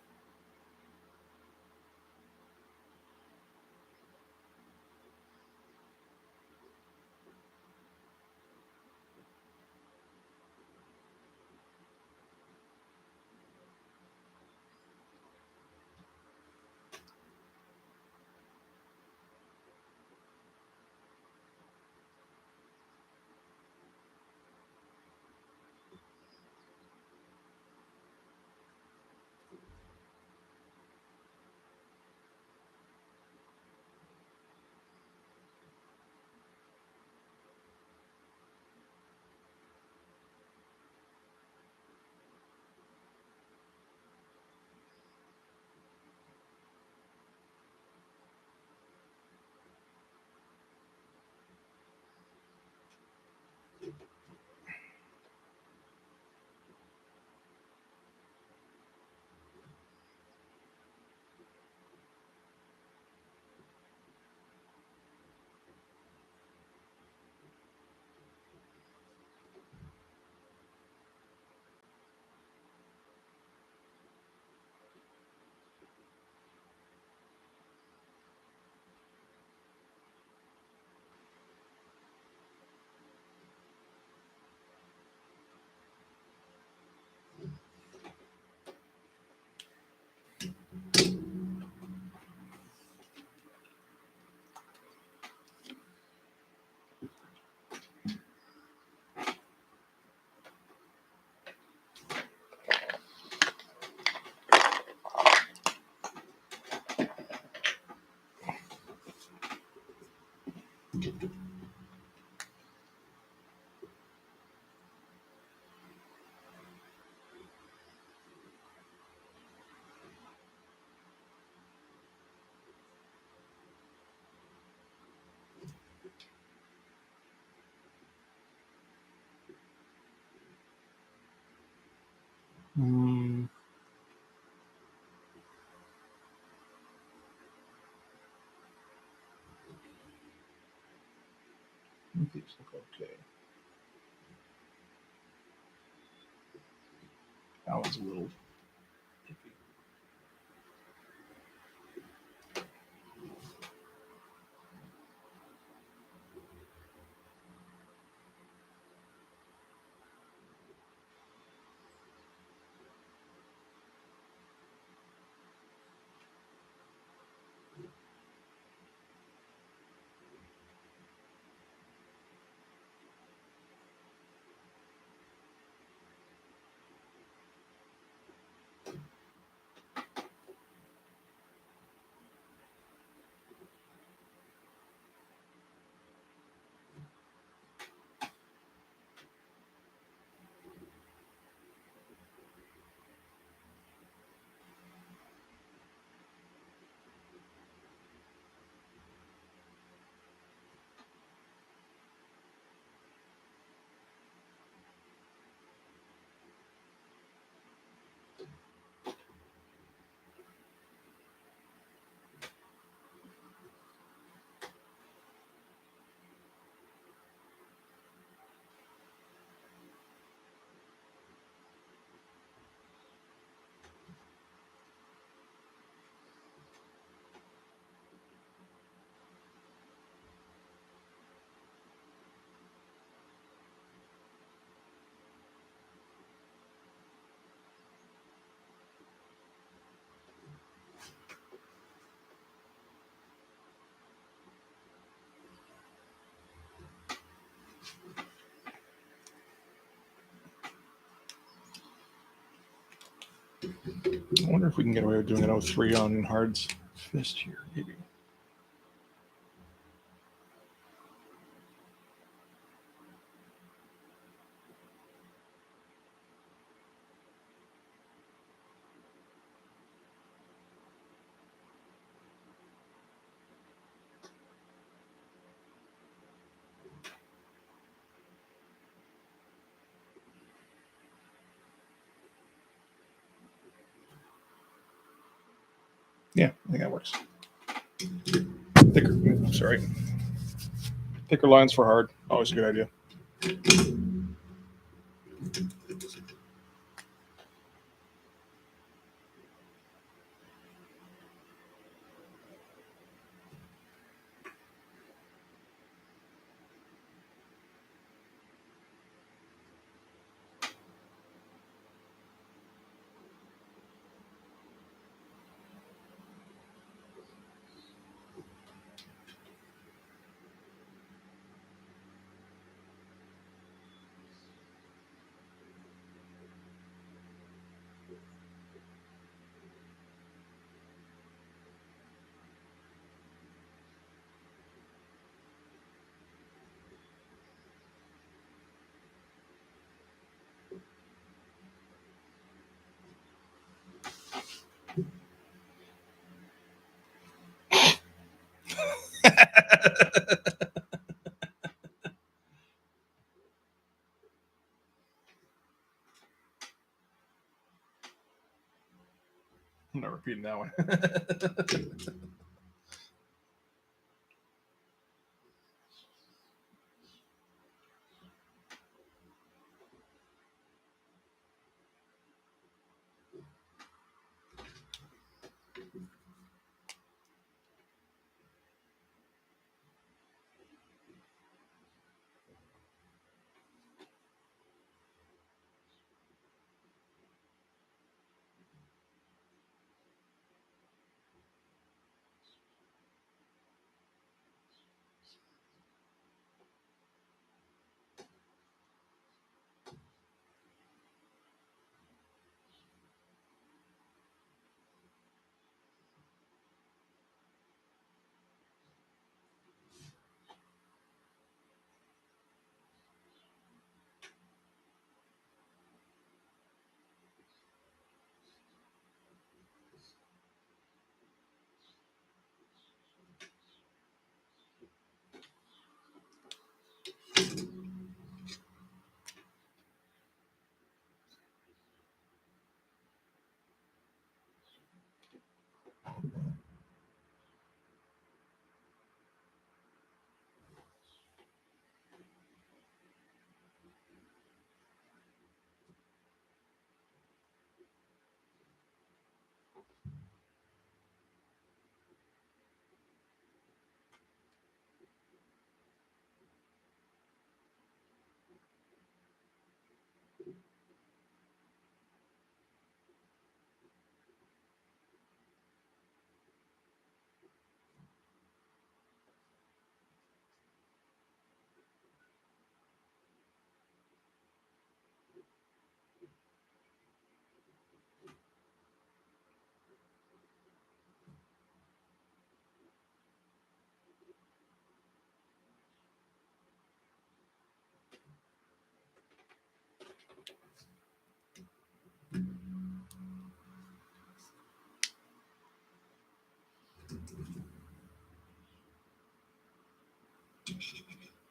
Mm. These look okay. That one's a little iffy. I wonder if we can get away with doing an 03 on Hard's fist here, maybe. Yeah, I think that works. Thicker, I'm sorry. Thicker lines for Hard, always a good idea. I'm not repeating that one.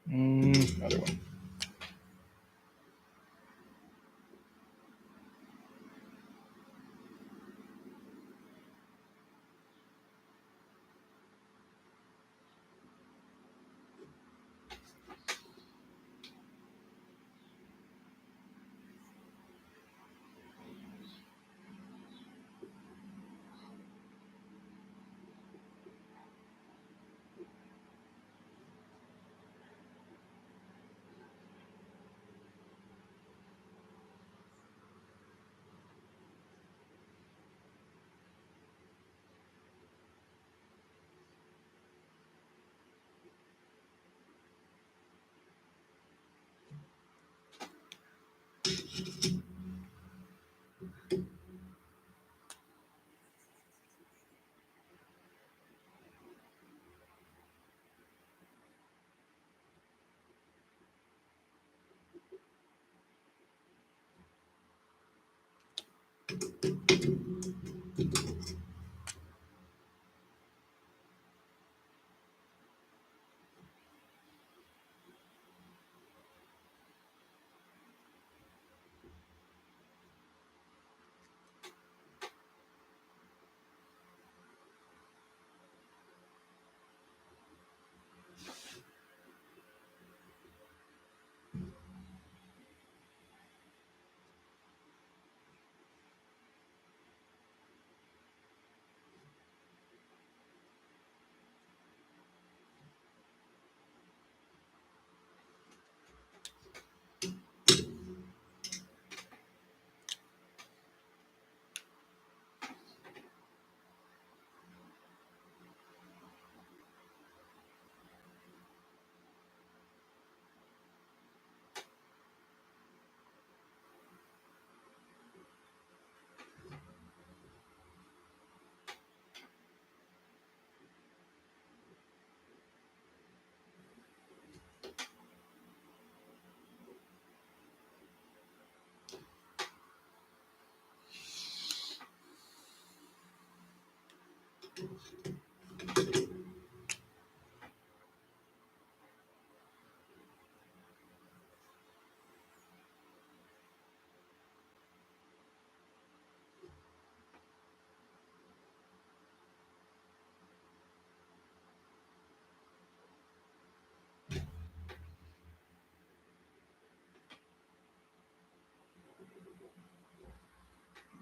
Another one.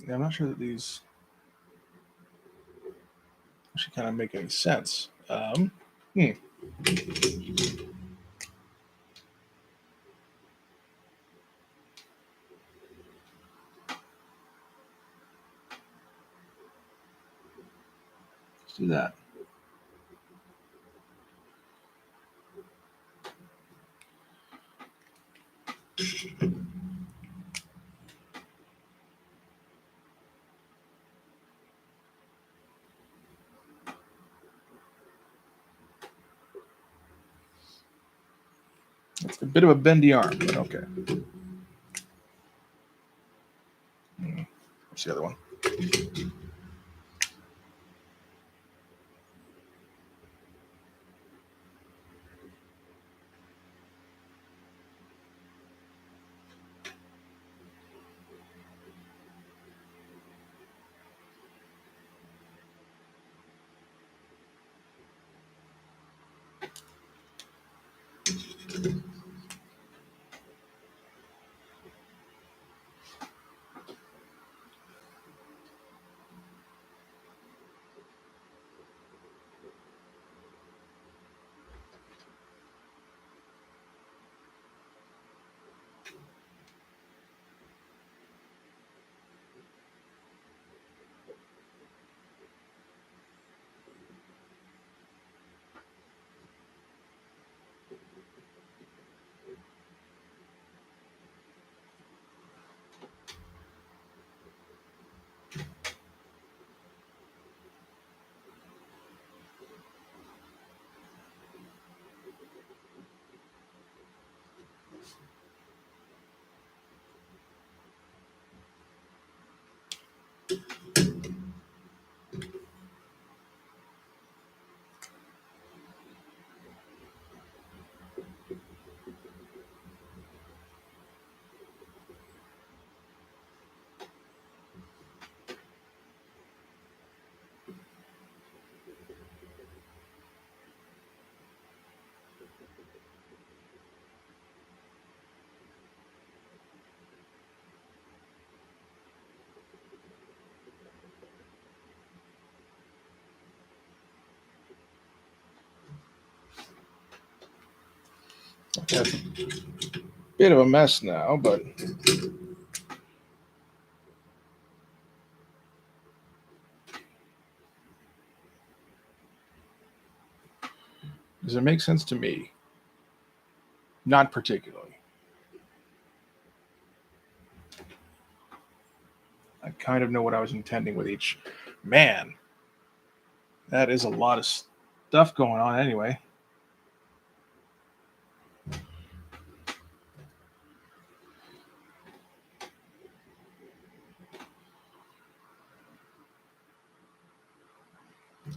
Yeah, I'm not sure that these actually kind of make any sense. Let's do that. It's a bit of a bendy arm, but okay. What's the other one? Okay, it's a bit of a mess now, but does it make sense to me? Not particularly. I kind of know what I was intending with each. Man, that is a lot of stuff going on anyway.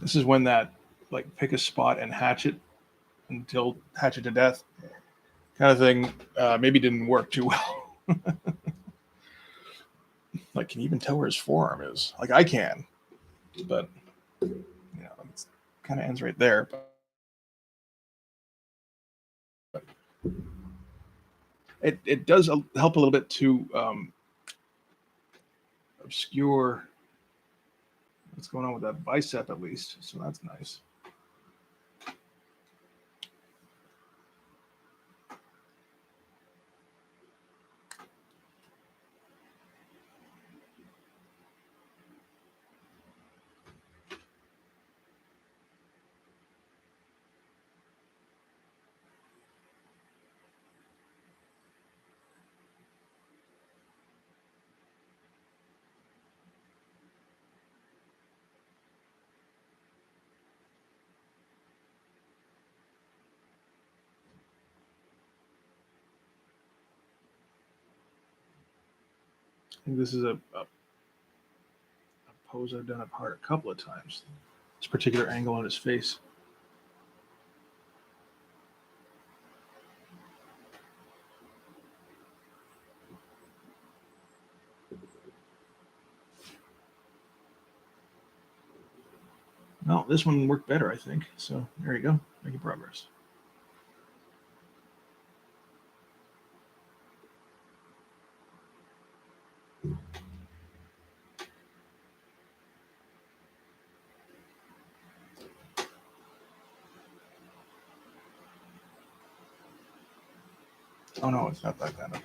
This is when that like pick a spot and hatch it until hatch it to death kind of thing maybe didn't work too well. Like, can you even tell where his forearm is? Like, I can, but it kind of ends right there. But it does help a little bit to obscure what's going on with that bicep at least. So that's nice. I think this is a pose I've done apart a couple of times. This particular angle on his face. Well, this one worked better, I think. So there you go. Making progress. Oh no, it's not like that. Okay.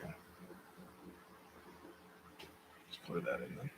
Let's put that in then.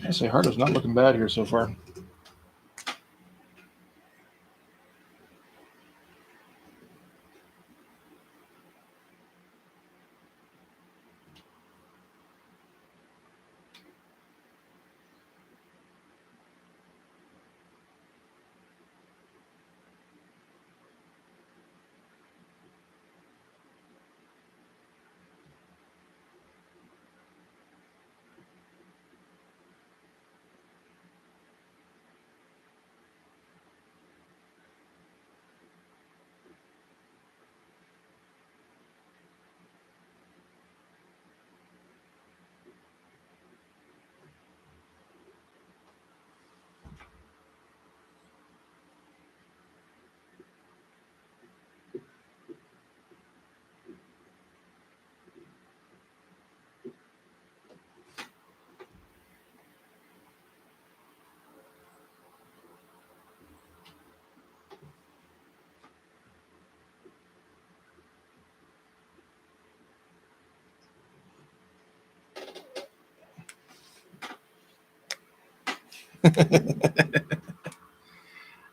I say Hardo's not looking bad here so far.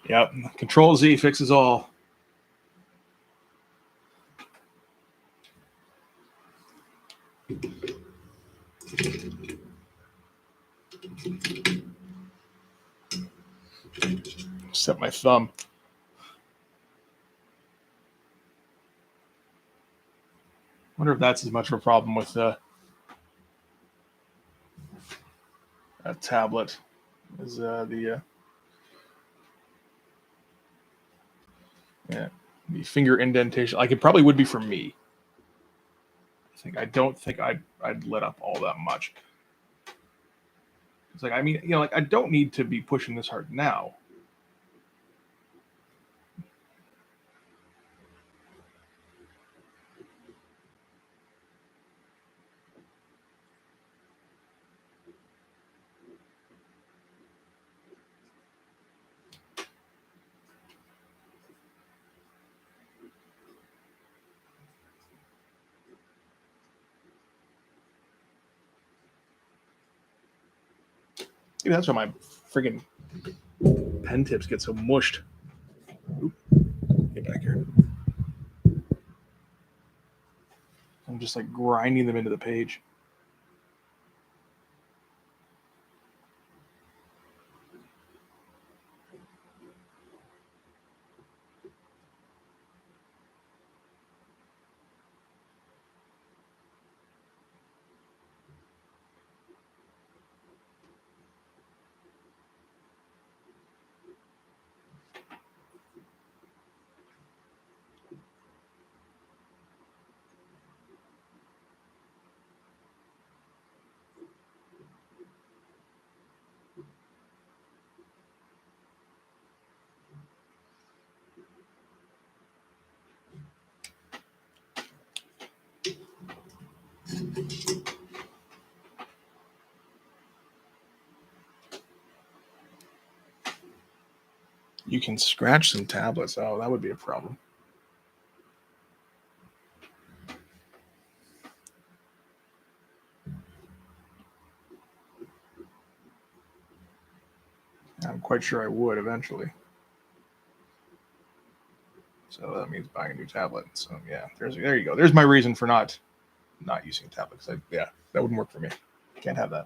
Yep. Control Z fixes all. Except my thumb. Wonder if that's as much of a problem with a tablet as the finger indentation. Like it probably would be for me. I don't think I'd let up all that much. It's like, I mean, like I don't need to be pushing this hard now. Maybe that's why my friggin' pen tips get so mushed. Oop. Get back here. I'm just like grinding them into the page. You can scratch some tablets. Oh, that would be a problem. I'm quite sure I would eventually. So that means buying a new tablet. So yeah, there you go. There's my reason for not using tablets. Yeah, that wouldn't work for me. Can't have that.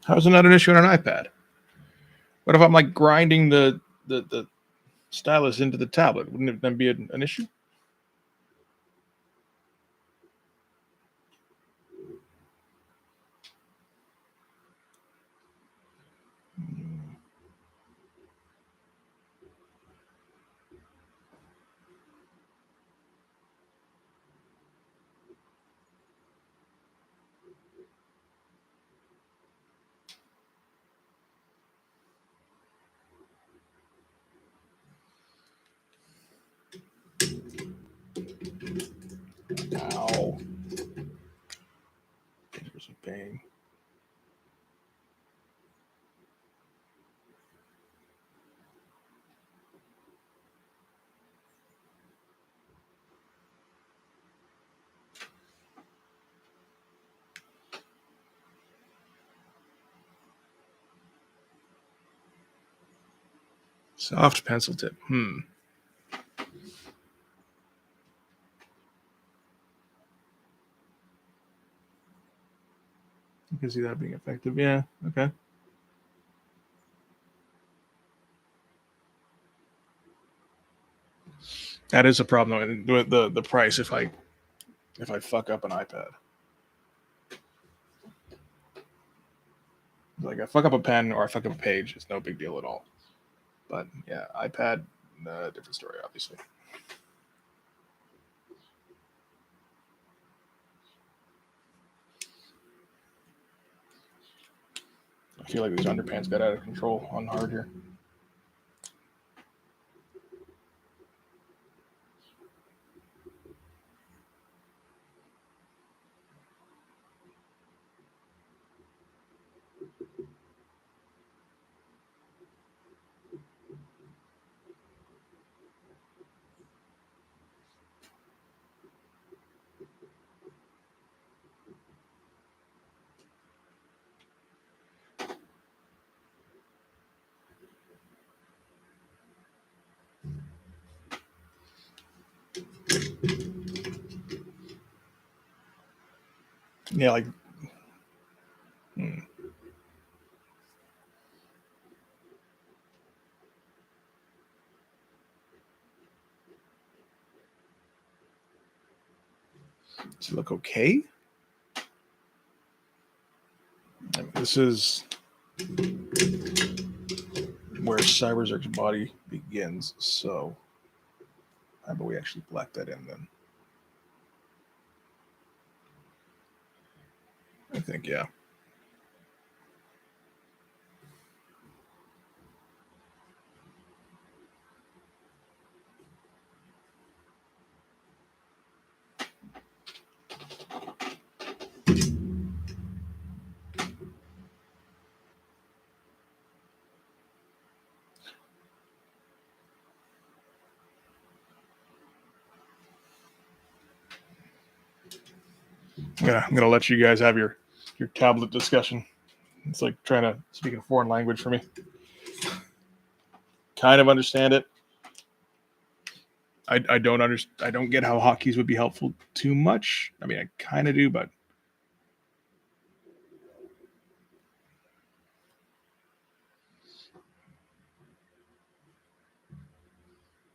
How is it not an issue on an iPad? What if I'm like grinding the stylus into the tablet? Wouldn't it then be an issue? Soft pencil tip. You can see that being effective. Yeah. Okay. That is a problem with the price. If I fuck up an iPad, like I fuck up a pen or I fuck up a page, it's no big deal at all. But yeah, iPad, different story, obviously. I feel like these underpants got out of control on hard here. Yeah, like. Does it look okay? I mean, this is where Cyberzerk's body begins, so how about we actually black that in then? I think, yeah. I'm gonna let you guys have your tablet discussion. It's like trying to speak a foreign language for me. Kind of understand it. I don't understand. I don't get how hotkeys would be helpful too much. I mean, I kind of do, but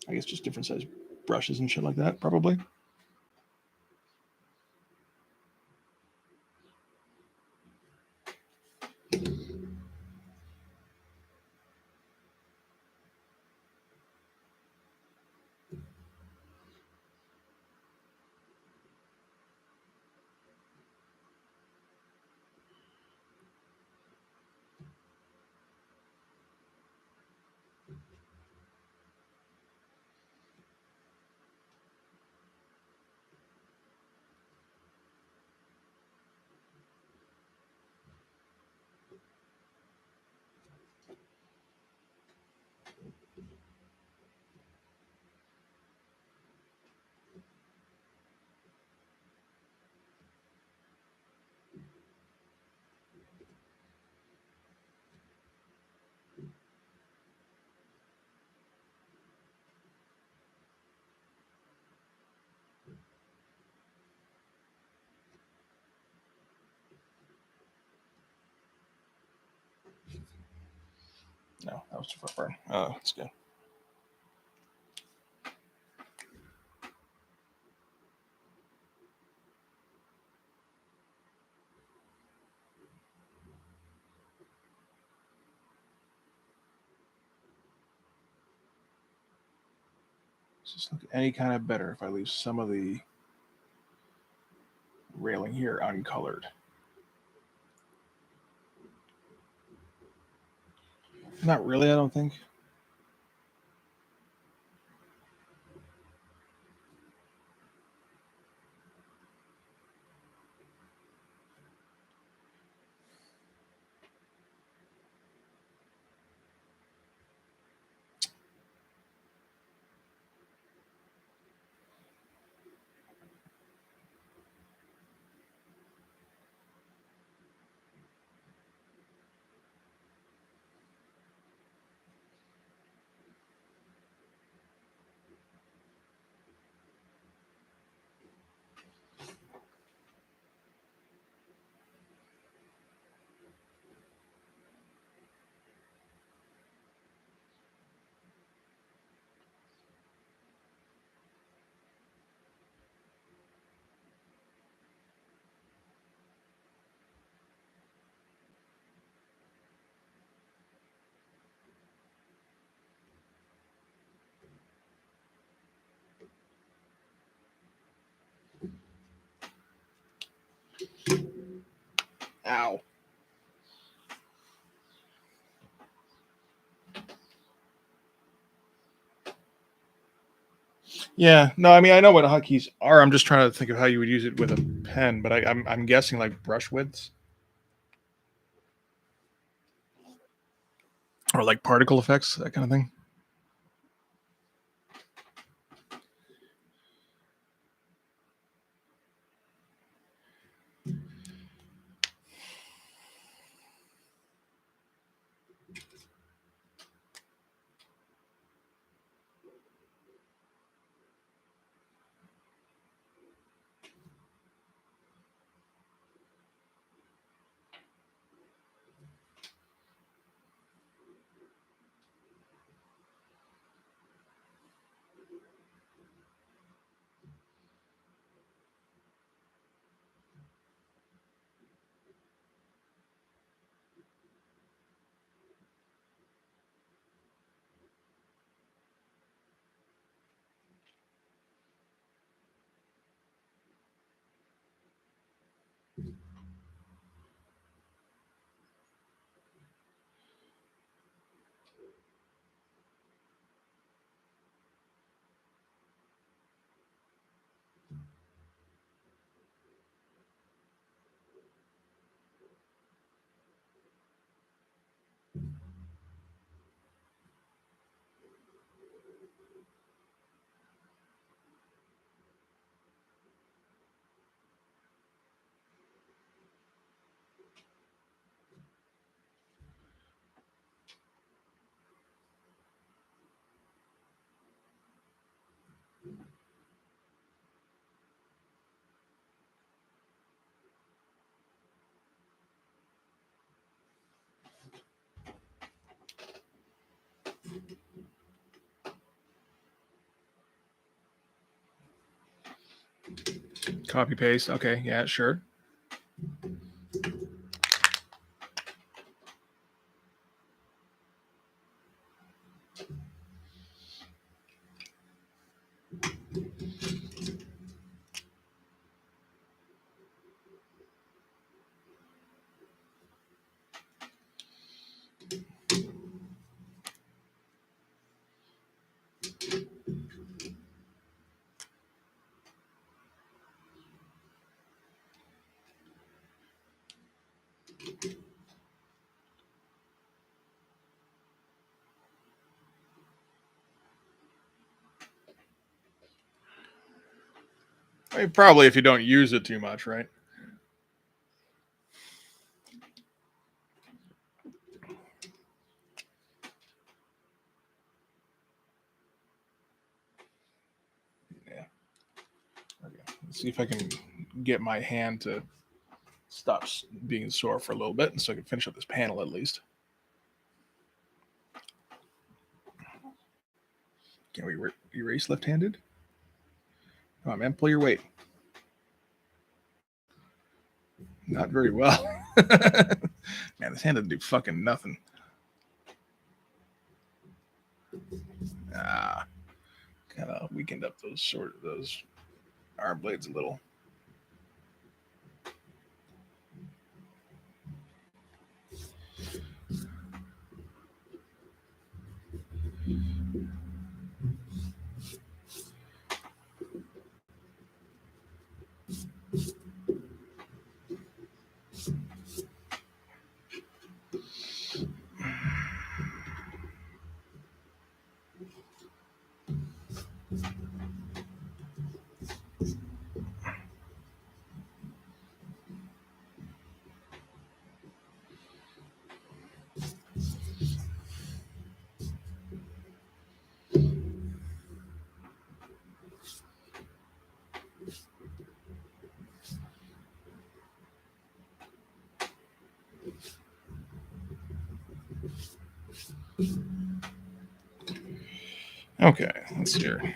I guess just different size brushes and shit like that, probably. No, that was too far burn. That's good. Does this look any kind of better if I leave some of the railing here uncolored? Not really, I don't think. Ow. Yeah, no, I mean I know what hotkeys are. I'm just trying to think of how you would use it with a pen, but I'm guessing like brush widths or like particle effects, that kind of thing. Copy paste. Okay, yeah, sure. I mean, probably if you don't use it too much, right? Yeah. Okay. Let's see if I can get my hand to stop being sore for a little bit, so I can finish up this panel at least. Can we erase left-handed? Come on, man, pull your weight. Not very well. Man, this hand doesn't do fucking nothing. Ah, kind of weakened up those arm blades a little. Okay, let's see here.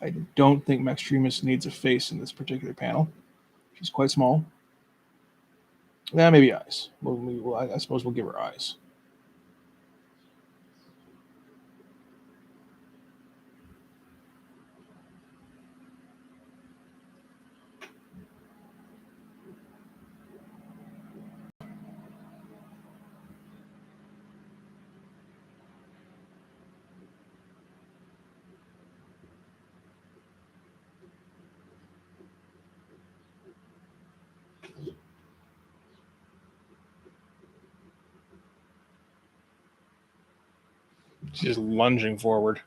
I don't think Maxtremus needs a face in this particular panel. She's quite small. Yeah, maybe eyes. I suppose we'll give her eyes. Just lunging forward.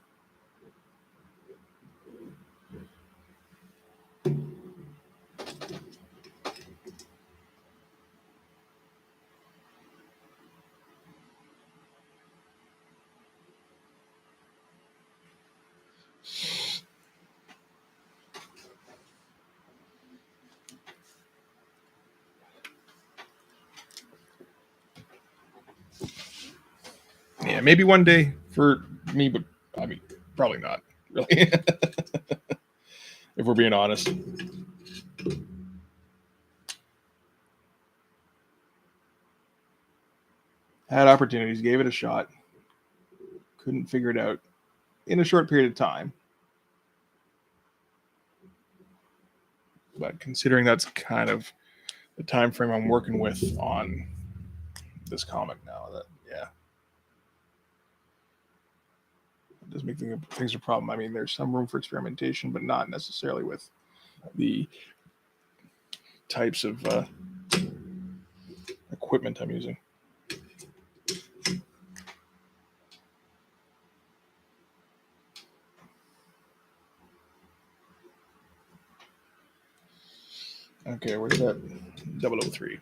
Yeah, maybe one day for me, but I mean, probably not really. If we're being honest. Had opportunities, gave it a shot, couldn't figure it out in a short period of time. But considering that's kind of the time frame I'm working with on this comic now, that yeah, it does make things a problem. I mean, there's some room for experimentation, but not necessarily with the types of equipment I'm using. Okay, where's that 003?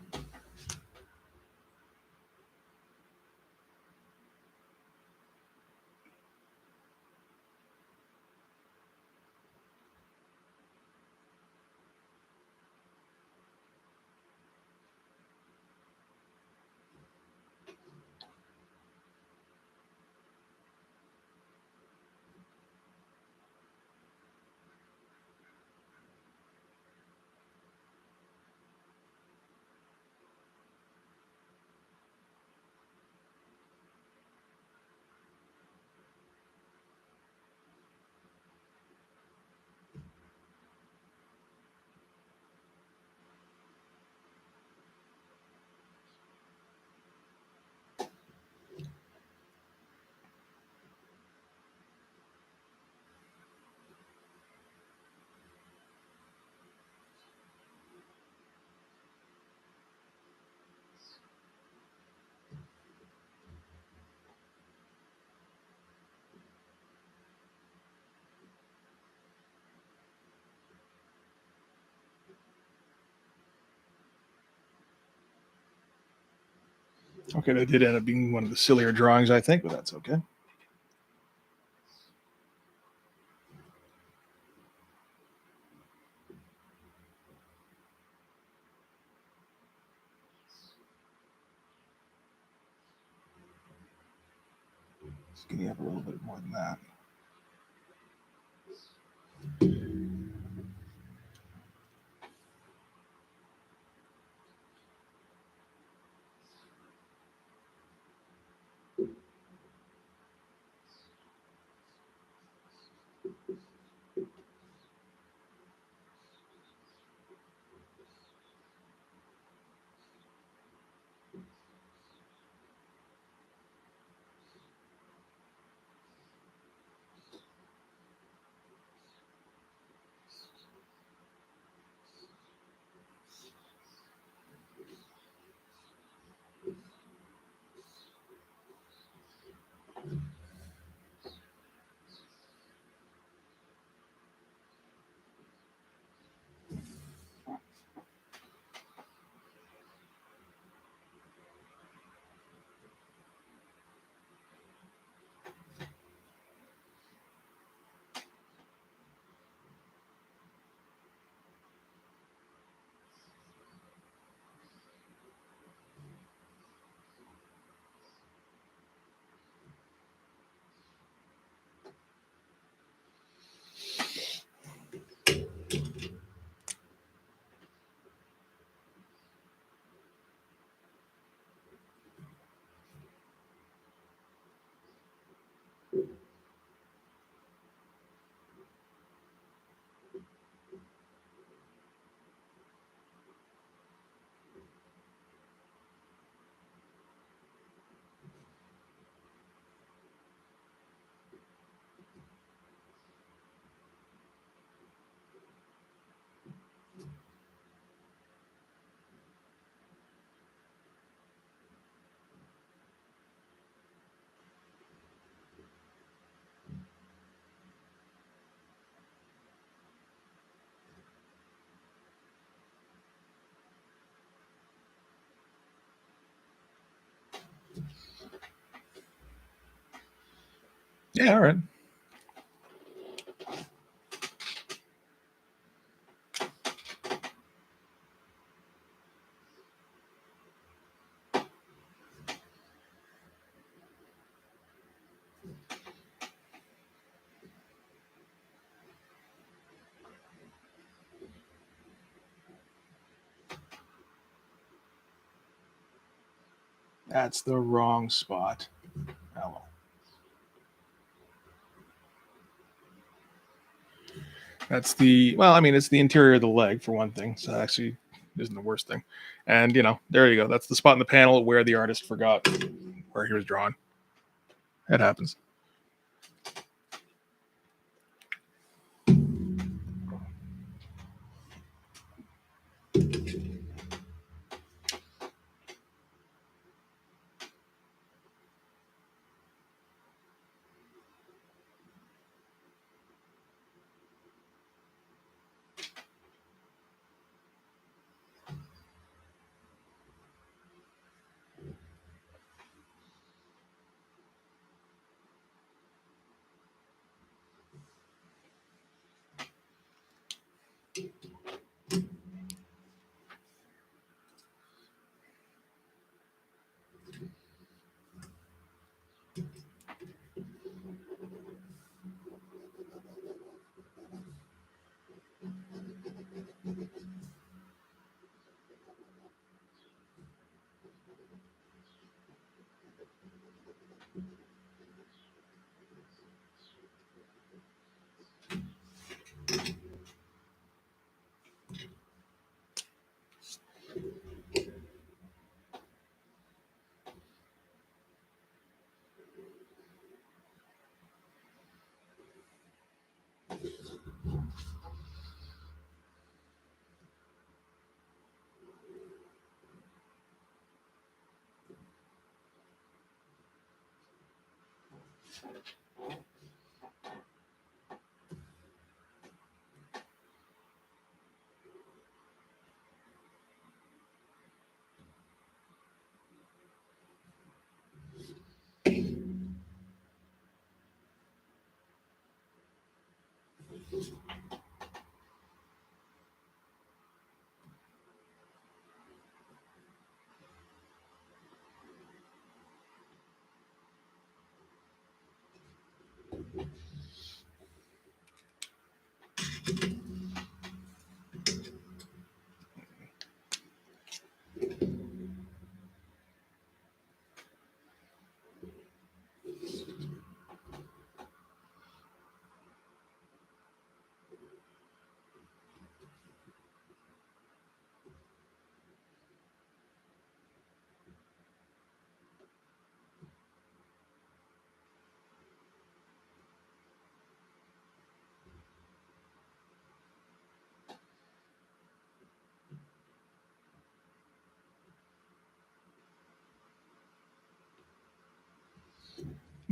Okay, that did end up being one of the sillier drawings, I think, but that's okay. Skinny up a little bit more than that. Yeah, all right. That's the wrong spot. Oh, well. That's it's the interior of the leg for one thing. So that actually isn't the worst thing. And, there you go. That's the spot in the panel where the artist forgot where he was drawn. It happens.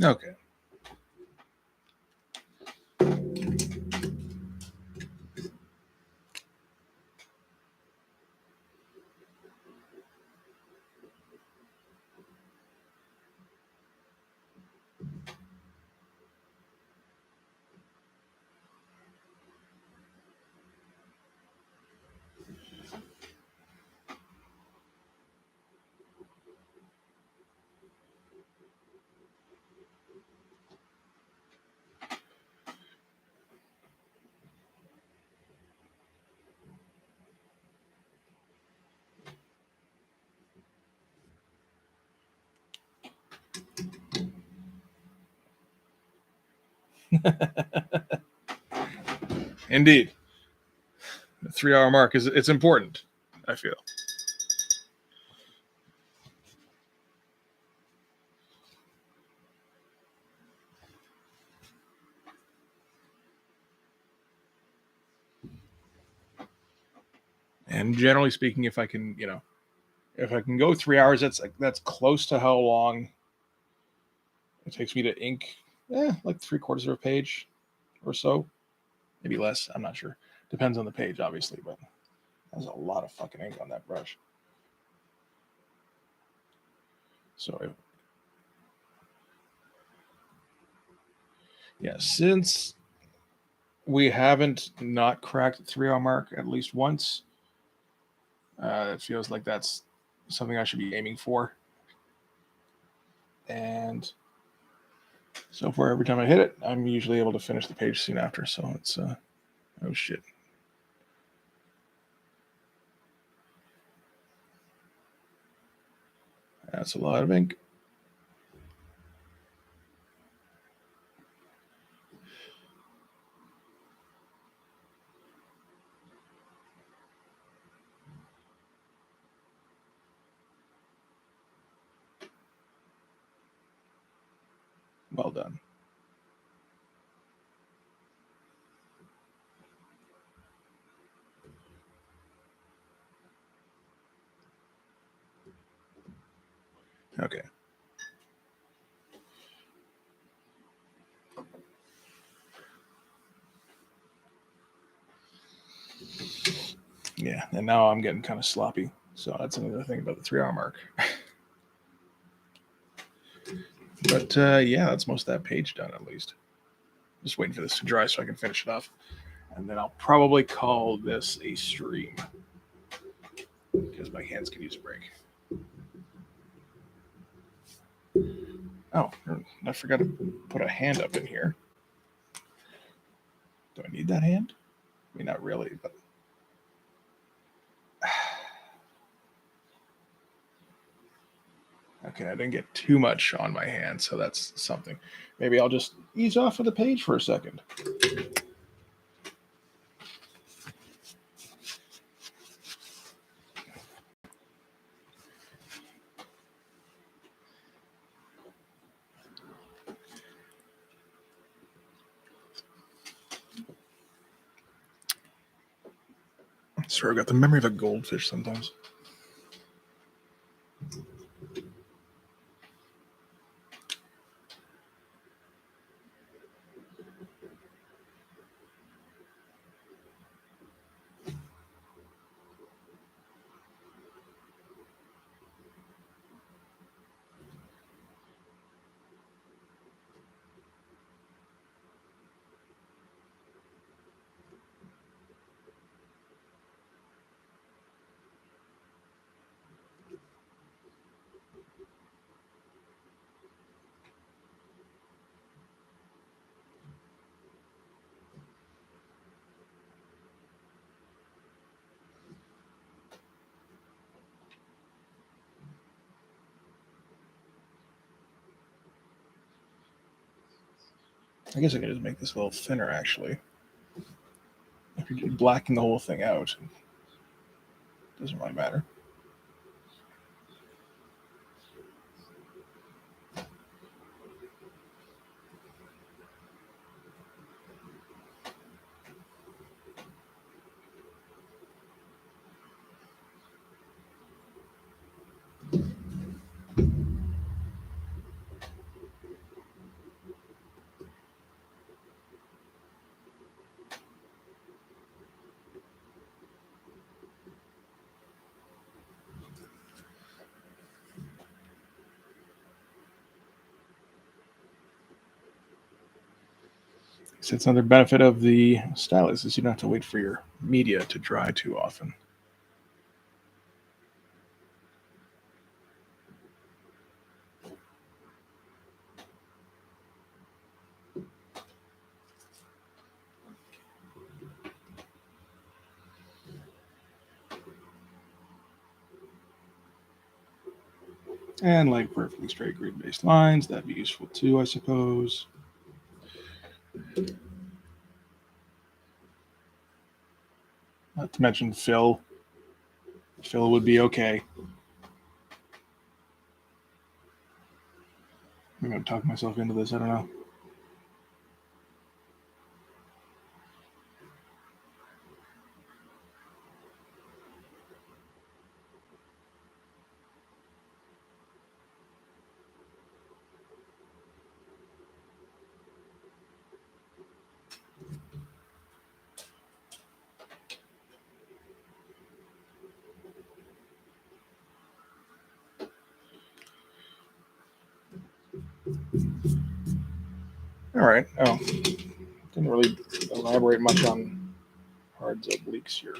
Okay. Indeed. The 3 hour mark it's important, I feel. And generally speaking, if I can go 3 hours, that's close to how long it takes me to ink. Like 3/4 of a page or so, maybe less. I'm not sure. Depends on the page, obviously, but there's a lot of fucking ink on that brush. So Yeah, since we haven't not cracked the 3 hour mark at least once, it feels like that's something I should be aiming for. And so far, every time I hit it, I'm usually able to finish the page soon after. So it's, oh shit. That's a lot of ink. Well done. Okay. Yeah, and now I'm getting kind of sloppy. So that's another thing about the 3 hour mark. But yeah, that's most of that page done at least. Just waiting for this to dry so I can finish it off. And then I'll probably call this a stream because my hands can use a break. Oh, I forgot to put a hand up in here. Do I need that hand? I mean, not really, but. Okay, I didn't get too much on my hand, so that's something. Maybe I'll just ease off of the page for a second. Sorry, I've got the memory of a goldfish sometimes. I guess I could just make this a little thinner, actually. If you blacken the whole thing out, it doesn't really matter. So it's another benefit of the stylus is you don't have to wait for your media to dry too often. And like perfectly straight grid-based lines, that'd be useful too, I suppose. Not to mention fill. Fill would be okay. I'm going to talk myself into this, I don't know. All right. Oh, didn't really elaborate much on hard obliques here.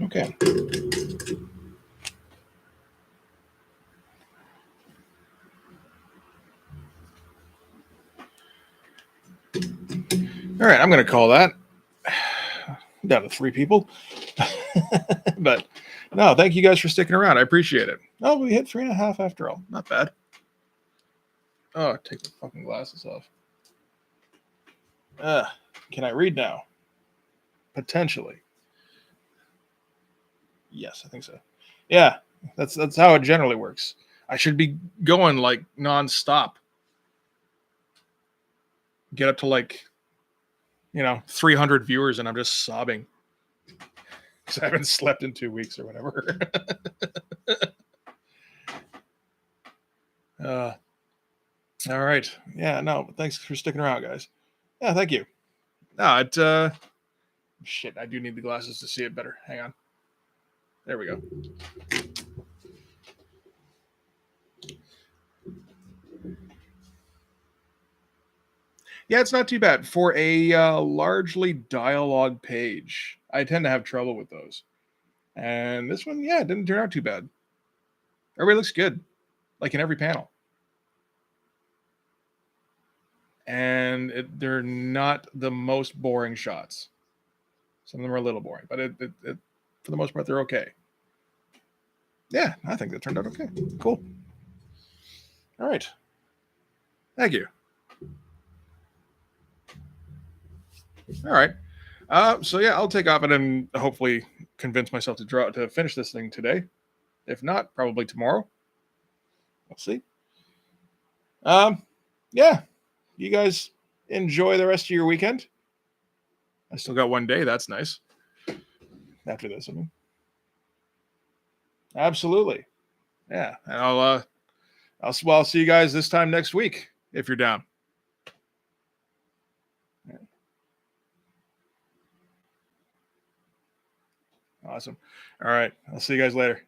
Okay. All right, I'm going to call that. Down to 3 people. But no, thank you guys for sticking around. I appreciate it. Oh, we hit 3.5 after all. Not bad. Oh, take the fucking glasses off. Can I read now? Potentially. Yes, I think so. Yeah, that's how it generally works. I should be going like nonstop. Get up to like 300 viewers, and I'm just sobbing because I haven't slept in 2 weeks or whatever. All right. Yeah. No. Thanks for sticking around, guys. Yeah. Thank you. No. Shit. I do need the glasses to see it better. Hang on. There we go. Yeah, it's not too bad for a largely dialogue page. I tend to have trouble with those, and this one, yeah, it didn't turn out too bad. Everybody looks good, like in every panel, and they're not the most boring shots. Some of them are a little boring, but for the most part, they're okay. Yeah, I think that turned out okay. Cool. All right. Thank you. All right. So yeah, I'll take off and hopefully convince myself to finish this thing today. If not, probably tomorrow. We'll see. Um, yeah. You guys enjoy the rest of your weekend. I still got one day. That's nice. After this, I mean. Absolutely. Yeah. And I'll see you guys this time next week if you're down. Yeah. Awesome. All right. I'll see you guys later.